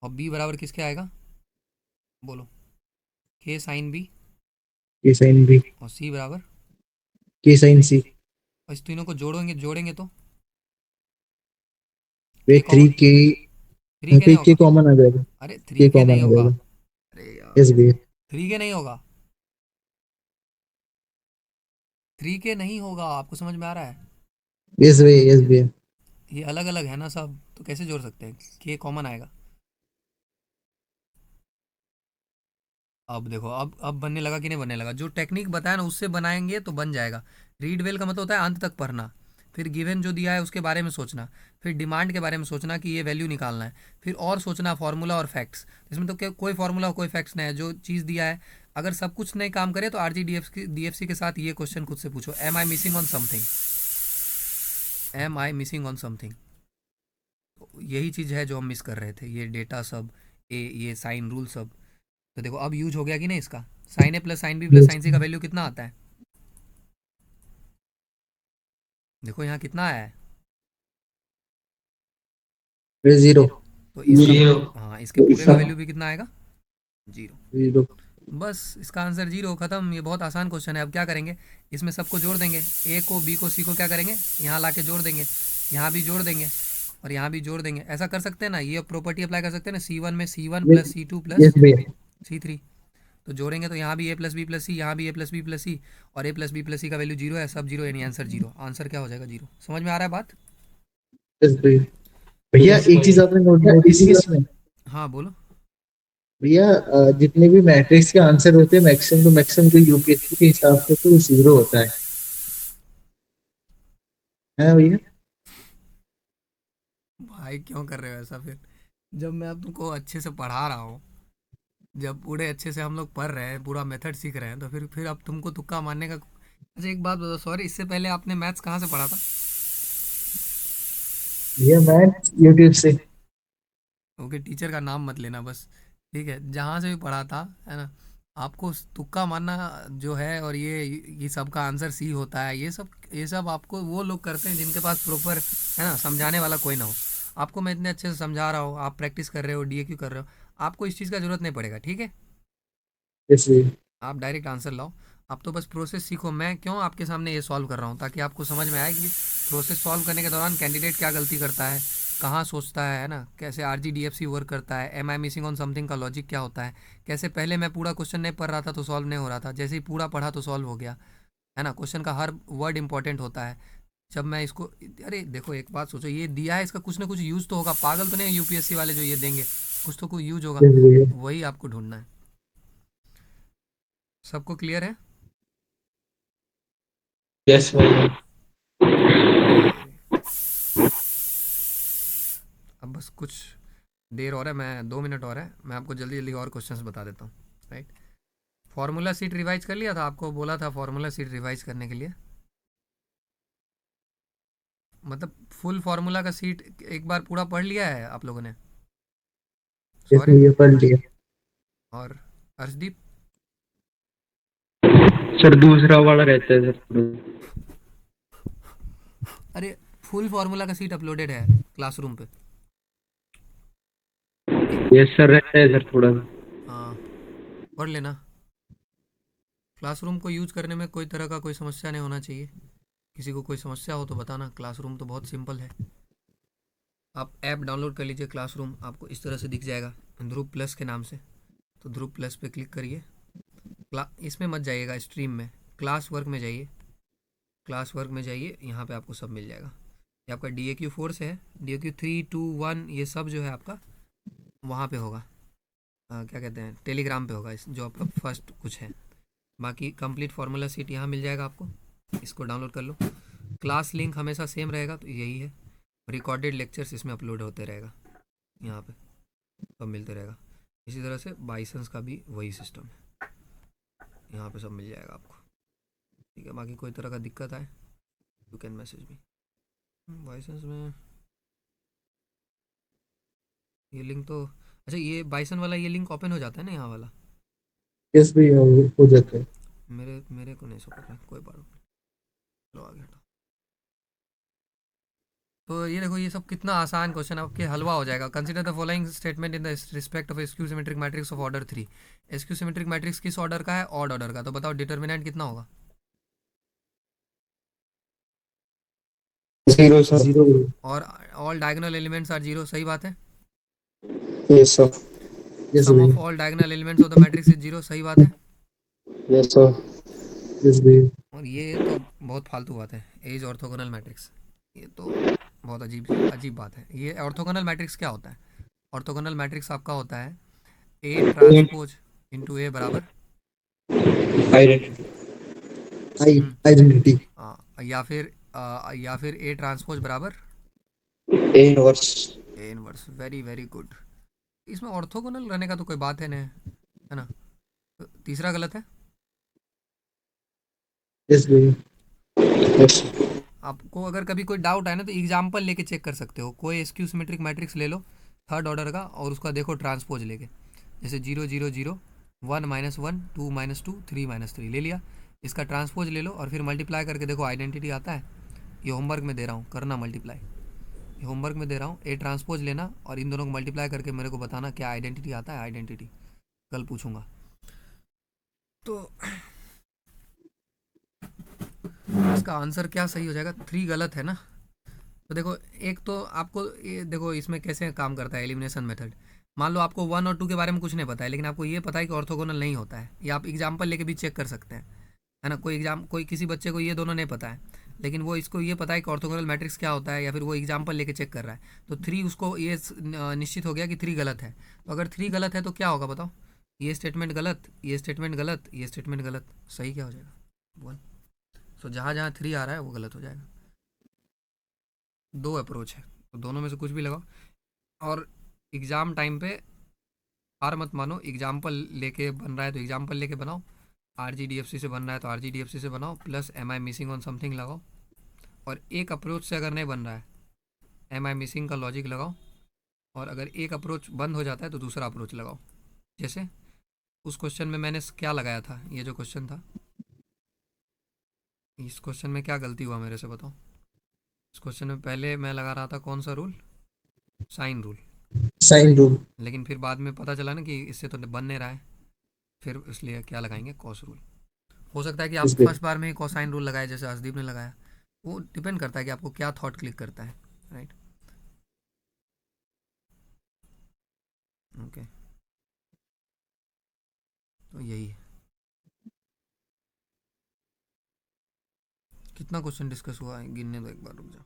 और बी बराबर किसके आएगा? बोलो, के साइन बी। के साइन बी और सी बराबर, के साइन सी। और इस तीनों को जोड़ेंगे जोड़ेंगे तो वे के कॉमन, 3 के, थ्री के पे नहीं के होगा? कॉमन आ जाएगा। अरे के थ्री के नहीं कॉमन आ होगा, जाएगा। अरे यार, यस भैया। थ्री के नहीं होगा, थ्री के नहीं होगा, आपको समझ में आ रहा है? यस भैया, यस भैया। ये अलग अलग है ना सब, तो कैसे जोड़ सकते हैं? के कॉमन आएगा। अब देखो, अब बनने लगा कि नहीं बनने लगा? जो टेक्निक बताया ना उससे बनाएंगे तो बन जाएगा। रीड वेल का मतलब होता है अंत तक पढ़ना, फिर गिवन जो दिया है उसके बारे में सोचना, फिर डिमांड के बारे में सोचना कि ये वैल्यू निकालना है, फिर और सोचना फार्मूला और फैक्ट्स। इसमें तो क्या कोई फार्मूला कोई फैक्ट्स नहीं है, जो चीज़ दिया है। अगर सब कुछ नहीं काम करे तो RGDFC के साथ ये क्वेश्चन खुद से पूछो, am I missing on something, am I missing on something. यही चीज़ है जो हम मिस कर रहे थे, ये डेटा सब, ये साइन रूल सब। तो देखो अब यूज हो गया कि नहीं इसका? Sine A plus sine B plus yes. Sine C का वैल्यू कितना आता है? देखो यहाँ कितना आया है? वे 0। तो इसका जीरो। हाँ इसके पूरे का वैल्यू भी कितना आएगा? जीरो। जीरो। बस इसका आंसर जीरो, खत्म। ये बहुत आसान क्वेश्चन है। अब क्या करेंगे, इसमें सबको जोड़ देंगे, ए को बी को सी को क्या करेंगे, यहाँ ला के जोड़ देंगे, यहाँ भी जोड़ देंगे और यहाँ भी जोड़ देंगे। ऐसा कर सकते हैं ना, ये प्रॉपर्टी अप्लाई कर सकते हैं ना, C1 में C1 plus C2 yes plus भैया। C3। तो जोड़ेंगे तो यहाँ भी ए प्लस बी प्लस सी, यहाँ भी ए प्लस बी प्लस सी, और ए प्लस बी प्लस सी का वैल्यू जीरो है, सब जीरो, यानी आंसर जीरो। आंसर क्या हो जाएगा? जीरो। समझ में आ रहा है बात? यस भैया। भैया एक चीज आपने नोटिस की इसमें, हाँ बोलो। भैया जितने भी मैट्रिक्स के आंसर होते हैं मैक्सिमम टू मैक्सिमम जो यूपीएससी के हिसाब से तो जीरो होता है भैया? भाई क्यों कर रहे हो ऐसा फिर? जब मैं अब तुमको अच्छे से पढ़ा रहा हूँ, जब पूरे अच्छे से हम लोग पढ़ रहे हैं, पूरा मेथड सीख रहे हैं, तो फिर अब तुमको तुक्का मारने का। अच्छा एक बात बताओ, सॉरी, इससे पहले आपने मैथ्स कहाँ से पढ़ा था? भैया मैं यूट्यूब से। ओके, टीचर का नाम मत लेना बस, ठीक है? जहाँ से भी पढ़ा था, है ना, आपको तुक्का मारना जो है, और ये सब का आंसर सी होता है, ये सब आपको वो लोग करते हैं जिनके पास प्रॉपर, है ना, समझाने वाला कोई ना हो। आपको मैं इतने अच्छे से समझा रहा हूँ, आप प्रैक्टिस कर रहे हो, DAQ कर रहे हो, आपको इस चीज़ का ज़रूरत नहीं पड़ेगा, ठीक है? यस भैया। आप डायरेक्ट आंसर लाओ। आप तो बस प्रोसेस सीखो। मैं क्यों आपके सामने ये सॉल्व कर रहा हूँ, ताकि आपको समझ में आए कि प्रोसेस सॉल्व करने के दौरान कैंडिडेट क्या गलती करता है, कहाँ सोचता है ना, कैसे RGDFC वर्क करता है, am I missing on something का लॉजिक क्या होता है, कैसे पहले मैं पूरा क्वेश्चन नहीं पढ़ रहा था तो सॉल्व नहीं हो रहा था, जैसे ही पूरा पढ़ा तो सॉल्व हो गया, है ना। क्वेश्चन का हर वर्ड इंपॉर्टेंट होता है। जब मैं इसको, अरे देखो एक बात सोचो, ये दिया है, इसका कुछ ना कुछ यूज़ तो होगा, पागल तो नहीं UPSC वाले जो ये देंगे, कुछ तो कोई यूज होगा, यस भैया। वही आपको ढूंढना है। सबको क्लियर है? यस भैया। अब बस कुछ देर और है, मैं 2 मिनट और है, मैं आपको जल्दी जल्दी और क्वेश्चंस बता देता हूँ, राइट। फार्मूला सीट रिवाइज कर लिया था? आपको बोला था फार्मूला सीट रिवाइज करने के लिए, मतलब फुल फार्मूला का सीट एक बार पूरा पढ़ लिया है आप लोगों ने? Yes sorry. भैया पढ़ लिया। और अर्शदीप? सर दूसरा वाला रहता है सर। अरे फुल फार्मूला का सीट अपलोडेड है क्लासरूम पे। यस सर रहता है सर थोड़ा। हाँ, पढ़ लेना। क्लासरूम को यूज करने में कोई तरह का कोई समस्या नहीं होना चाहिए। किसी को कोई समस्या हो तो बताना, क्लासरूम तो बहुत सिंपल है। आप ऐप डाउनलोड कर लीजिए क्लासरूम, आपको इस तरह से दिख जाएगा, ध्रुव प्लस के नाम से। तो ध्रुव प्लस पे क्लिक करिए। इसमें मत जाइएगा, स्ट्रीम में, क्लास वर्क में जाइए। क्लास वर्क में जाइए, यहाँ पे आपको सब मिल जाएगा। ये आपका DAQ 4 से है, DAQ 3, 2, 1 ये सब जो है आपका वहाँ पे होगा, क्या कहते हैं, टेलीग्राम पे होगा, जो आपका फर्स्ट कुछ है। बाकी कंप्लीट फार्मूला सीट यहाँ मिल जाएगा आपको, इसको डाउनलोड कर लो। क्लास लिंक हमेशा सेम रहेगा, तो यही है। रिकॉर्डेड लेक्चर्स इसमें अपलोड होते रहेगा, यहाँ पे सब मिलते रहेगा। इसी तरह से बाइसेंस का भी वही सिस्टम है, यहाँ पे सब मिल जाएगा आपको, ठीक है। बाकी कोई तरह का दिक्कत आए यू कैन मैसेज मी। बाइसेंस में ये लिंक तो, अच्छा ये बाइसन वाला ये लिंक ओपन हो जाता है ना, यहाँ वाला? यस भैया हो जाता है। मेरे को नहीं सपोर्ट है, कोई बात नहीं, लो आ गया। तो ये देखो, ये सब कितना आसान क्वेश्चन है, आपके हलवा हो जाएगा। Consider the following statement in the respect of skew symmetric matrix of order 3। Skew symmetric matrix किस ऑर्डर का है? ऑड ऑर्डर का। तो बताओ डिटर्मिनेंट कितना होगा? Zero sir. जीरो। और all diagonal elements are zero, सही बात है। Yes sir. Yes sum of भैया। All diagonal elements of the matrix is zero, सही बात है। Yes sir. यस भैया। और ये तो बहुत फालतू बात है, एज ऑर्थोगोनल मैट्रिक्स, ये तो बहुत अजीब अजीब बात है। ये ऑर्थोगोनल मैट्रिक्स क्या होता है? ऑर्थोगोनल मैट्रिक्स आपका होता है A ट्रांसपोज इंटू A बराबर आइडेंटिटी। हम्म, आइडेंटिटी। या फिर A ट्रांसपोज बराबर A inverse. A inverse. Very very good. इसमें ऑर्थोगोनल रहने का तो कोई बात है नहीं, है ना। तो तीसरा गलत है। यस भैया। यस। आपको अगर कभी कोई डाउट आए ना, तो एग्जाम्पल लेके चेक कर सकते हो। कोई स्क्यू सिमेट्रिक मैट्रिक्स ले लो थर्ड ऑर्डर का, और उसका देखो ट्रांसपोज लेके, जैसे 0 0 0 1 -1 2 -2 3 -3 ले लिया, इसका ट्रांसपोज ले लो और फिर मल्टीप्लाई करके देखो आइडेंटिटी आता है। ये होमवर्क में दे रहा हूँ, करना मल्टीप्लाई। होमवर्क में दे रहा हूँ, ए ट्रांसपोज लेना और इन दोनों को मल्टीप्लाई करके मेरे को बताना क्या आइडेंटिटी आता है। आइडेंटिटी कल पूछूंगा। तो इसका आंसर क्या सही हो जाएगा? 3 गलत है ना। तो देखो, एक तो आपको ये देखो इसमें कैसे काम करता है एलिमिनेशन मेथड। मान लो आपको 1 और 2 के बारे में कुछ नहीं पता है, लेकिन आपको ये पता है कि ऑर्थोगोनल नहीं होता है। ये आप एग्जाम्पल लेके भी चेक कर सकते हैं, है ना। कोई किसी बच्चे को ये दोनों नहीं पता है, लेकिन वो इसको ये पता है कि ऑर्थोगोनल मैट्रिक्स क्या होता है, या फिर वो एग्जाम्पल लेके चेक कर रहा है। तो 3 उसको ये निश्चित हो गया कि 3 गलत है। तो अगर 3 गलत है तो क्या होगा बताओ? ये स्टेटमेंट गलत, ये स्टेटमेंट गलत, ये स्टेटमेंट गलत। सही क्या हो जाएगा? 1। तो जहाँ जहाँ 3 आ रहा है वो गलत हो जाएगा। 2 अप्रोच है, तो दोनों में से कुछ भी लगाओ। और एग्ज़ाम टाइम पे हार मत मानो। एग्जाम्पल लेके बन रहा है तो एग्जाम्पल लेके बनाओ, RGDFC से बन रहा है तो RGDFC से बनाओ, plus am I missing on something लगाओ। और एक अप्रोच से अगर नहीं बन रहा है, एम आई मिसिंग का लॉजिक लगाओ। और अगर एक अप्रोच बंद हो जाता है तो दूसरा अप्रोच लगाओ। जैसे उस क्वेश्चन में मैंने क्या लगाया था, ये जो क्वेश्चन था, इस क्वेश्चन में क्या गलती हुआ मेरे से बताओ? इस क्वेश्चन में पहले मैं लगा रहा था कौन सा rule? Sine rule. Sine rule. लेकिन फिर बाद में पता चला ना कि इससे तो बन नहीं रहा है, फिर इसलिए क्या लगाएंगे? Cos rule. हो सकता है कि आप इस पे फर्स्ट बार में ही कोसाइन रूल लगाए, जैसे हर्षदीप ने लगाया। वो डिपेंड करता है कि आपको क्या थॉट क्लिक करता है, राइट। ओके, तो यही है। कितना क्वेश्चन डिस्कस हुआ है गिनने दो एक बार, रुक जाओ।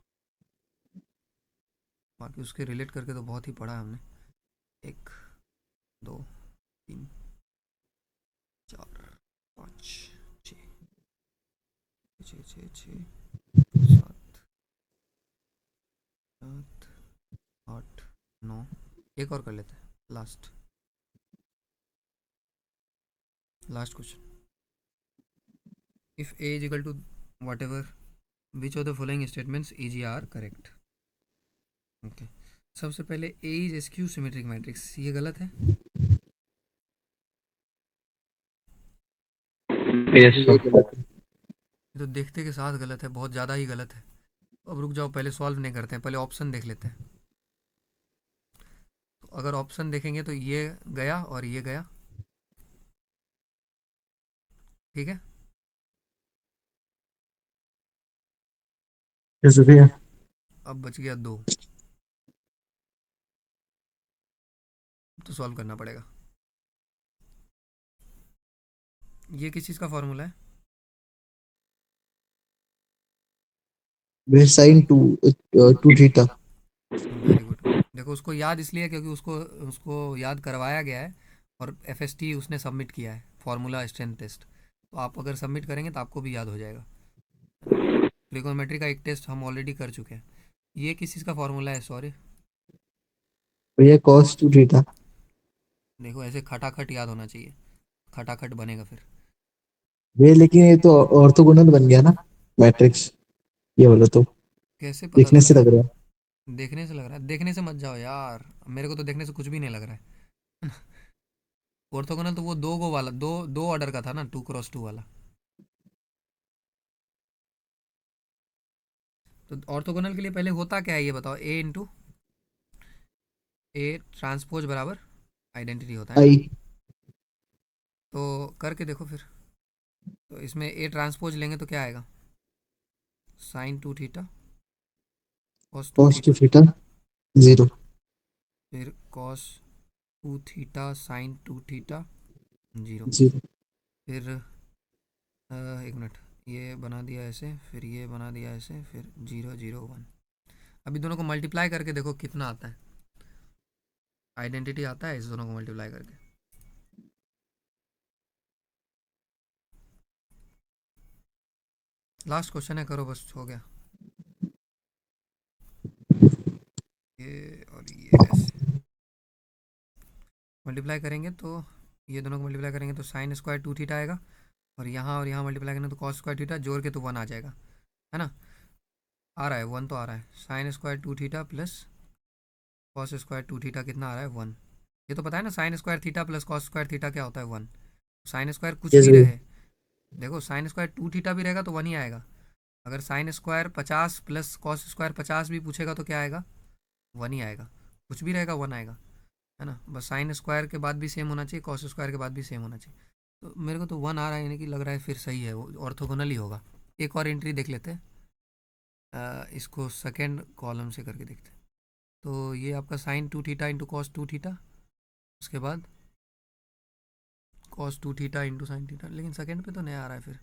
बाकी उसके रिलेट करके तो बहुत ही पढ़ा है हमने। 1 2 3 4 5 6 6 6 6 7 7 8 9। एक और कर लेते हैं, last question. If A is equal to whatever which of the following statements is are correct. Okay, सबसे पहले A is skew symmetric matrix, ये गलत है। यस ये सर। गलत है। ये तो देखते के साथ गलत है, बहुत ज़्यादा ही गलत है। अब रुक जाओ, पहले सॉल्व नहीं करते हैं, पहले ऑप्शन देख लेते हैं। तो अगर ऑप्शन देखेंगे तो ये गया और ये गया, ठीक है। कैसे भैया? अब बच गया 2, तो सॉल्व करना पड़ेगा। ये किस चीज़ का फॉर्मूला है? Way sine two theta. Very good. देखो, उसको याद इसलिए क्योंकि उसको उसको याद करवाया गया है, और FST उसने सबमिट किया है, फार्मूला स्ट्रेंथ टेस्ट। तो आप अगर सबमिट करेंगे तो आपको भी याद हो जाएगा, है ना। ट्रिगोनोमेट्री का एक टेस्ट हम ऑलरेडी कर चुके हैं। ये किस चीज़ का फॉर्मूला है? सॉरी, भैया कॉस टू थीटा। देखो ऐसे खटाखट याद होना चाहिए, खटाखट बनेगा फिर। वे लेकिन ये तो ऑर्थोगोनल बन गया ना मैट्रिक्स, ये बोलो तो। कैसे पता देखने लगा? से लग रहा है। देखने से लग रहा है? देखने से मत जाओ यार, मेरे को तो देखने से कुछ भी नहीं लग रहा है। ऑर्थोगोनल तो वो दो गो वाला, दो दो ऑर्डर का था ना, 2x2 वाला। तो ऑर्थोगोनल के लिए पहले होता क्या है ये बताओ? ए ट्रांसपोज बराबर आइडेंटिटी होता है ना। आई। तो करके देखो फिर। तो इसमें ए ट्रांसपोज लेंगे तो क्या आएगा? Sine 2 theta, cos 2 cos two theta, theta 0। फिर कॉस 2 थीटा साइन 2 थीटा 0। 0। फिर एक मिनट, ये बना दिया ऐसे, फिर ये बना दिया ऐसे, फिर 0 0 1। अभी दोनों को मल्टीप्लाई करके देखो कितना आता है। आइडेंटिटी आता है इस दोनों को मल्टीप्लाई करके। लास्ट क्वेश्चन है, करो बस, हो गया। ये और ये ऐसे मल्टीप्लाई करेंगे तो, ये दोनों को मल्टीप्लाई करेंगे तो साइन स्क्वायर 2 थीटा आएगा, और यहाँ मल्टीप्लाई करेंगे तो कॉस स्क्वायर थीटा, जोड़ के तो 1 आ जाएगा, है ना। आ रहा है 1, तो आ रहा है। Sine square 2 theta plus cos square 2 theta कितना आ रहा है? 1। ये तो पता है ना, sine square theta plus cos square theta क्या होता है? 1। साइन स्क्वायर कुछ यस भी भैया। रहे, देखो साइन स्क्वायर 2 थीटा भी रहेगा तो 1 ही आएगा। अगर sine square 50 plus cos square 50 भी पूछेगा तो क्या आएगा? वन ही आएगा, कुछ भी रहेगा वन आएगा, है ना। बस साइन स्क्वायर के बाद भी सेम होना चाहिए, कॉस स्क्वायर के बाद भी सेम होना चाहिए। तो मेरे को तो वन आ रहा है, यानी कि लग रहा है फिर सही है, वो ऑर्थोगोनल ही होगा। एक और एंट्री देख लेते हैं, इसको सेकेंड कॉलम से करके देखते हैं। तो ये आपका sine 2 theta into cos 2 theta, उसके बाद cos 2 theta into sine theta, लेकिन सेकेंड पे तो नहीं आ रहा है। फिर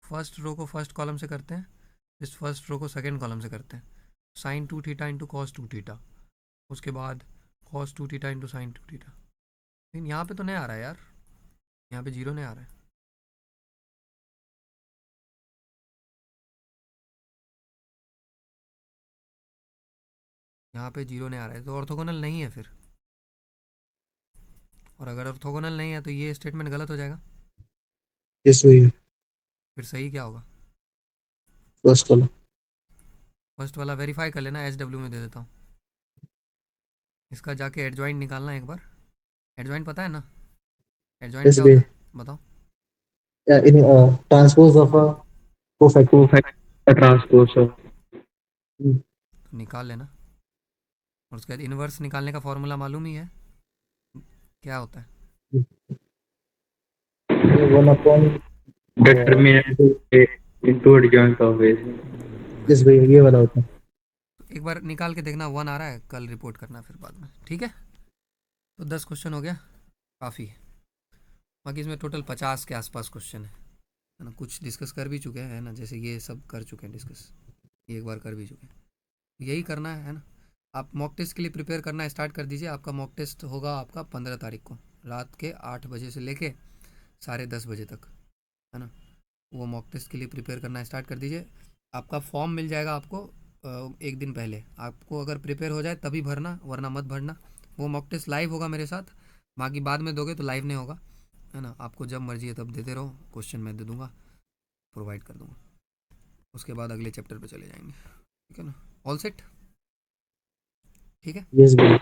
फर्स्ट रो को फर्स्ट कॉलम से करते हैं, इस फर्स्ट रो को सेकेंड कॉलम से करते हैं। Sine 2 theta into cos 2 theta, उसके बाद cos 2 theta into sine 2 theta. लेकिन यहाँ पे तो नहीं आ रहा है यार, यहाँ पे जीरो नहीं आ रहा है। यहाँ पे जीरो नहीं आ रहा है, तो ऑर्थोगोनल नहीं है फिर। और अगर ऑर्थोगोनल नहीं है तो ये स्टेटमेंट गलत हो जाएगा। यस भैया, फिर सही क्या होगा? First column. फर्स्ट वाला वेरीफाई कर लेना, SW में दे देता हूँ। इसका जाके एडजॉइंट निकालना एक बार। एडजॉइंट पता है ना? एडजॉइंट यस क्या भैया, होता है बताओ। In transpose of a cofactor. Cofactor transpose of. तो निकाल लेना। और उसके बाद इन्वर्स निकालने का फॉर्मूला मालूम ही है, क्या होता है? One upon. Determinant into adjoint of base. Yes very भैया, गुड। ये वाला होता है। एक बार निकाल के देखना, वन आ रहा है, कल रिपोर्ट करना फिर बाद में, ठीक है। तो 10 क्वेश्चन हो गया, काफ़ी है। बाकी इसमें टोटल 50 के आसपास क्वेश्चन है ना। कुछ डिस्कस कर भी चुके हैं, है ना, जैसे ये सब कर चुके हैं डिस्कस, ये एक बार कर भी चुके हैं। यही करना है ना। आप मॉक टेस्ट के लिए प्रिपेयर करना स्टार्ट कर दीजिए। आपका मॉक टेस्ट होगा आपका 15 तारीख को रात के 8 बजे से लेके 10:30 बजे तक, है ना। वो मॉक टेस्ट के लिए प्रिपेयर करना स्टार्ट कर दीजिए। आपका फॉर्म मिल जाएगा आपको एक दिन पहले। आपको अगर प्रिपेयर हो जाए तभी भरना, वरना मत भरना। वो मॉक टेस्ट लाइव होगा मेरे साथ, बाकी बाद में दोगे तो लाइव नहीं होगा, है ना। आपको जब मर्जी है तब देते रहो, क्वेश्चन मैं दे दूँगा, प्रोवाइड कर दूँगा। उसके बाद अगले चैप्टर पे चले जाएंगे, ठीक है ना। ऑल सेट, ठीक है। यस भैया।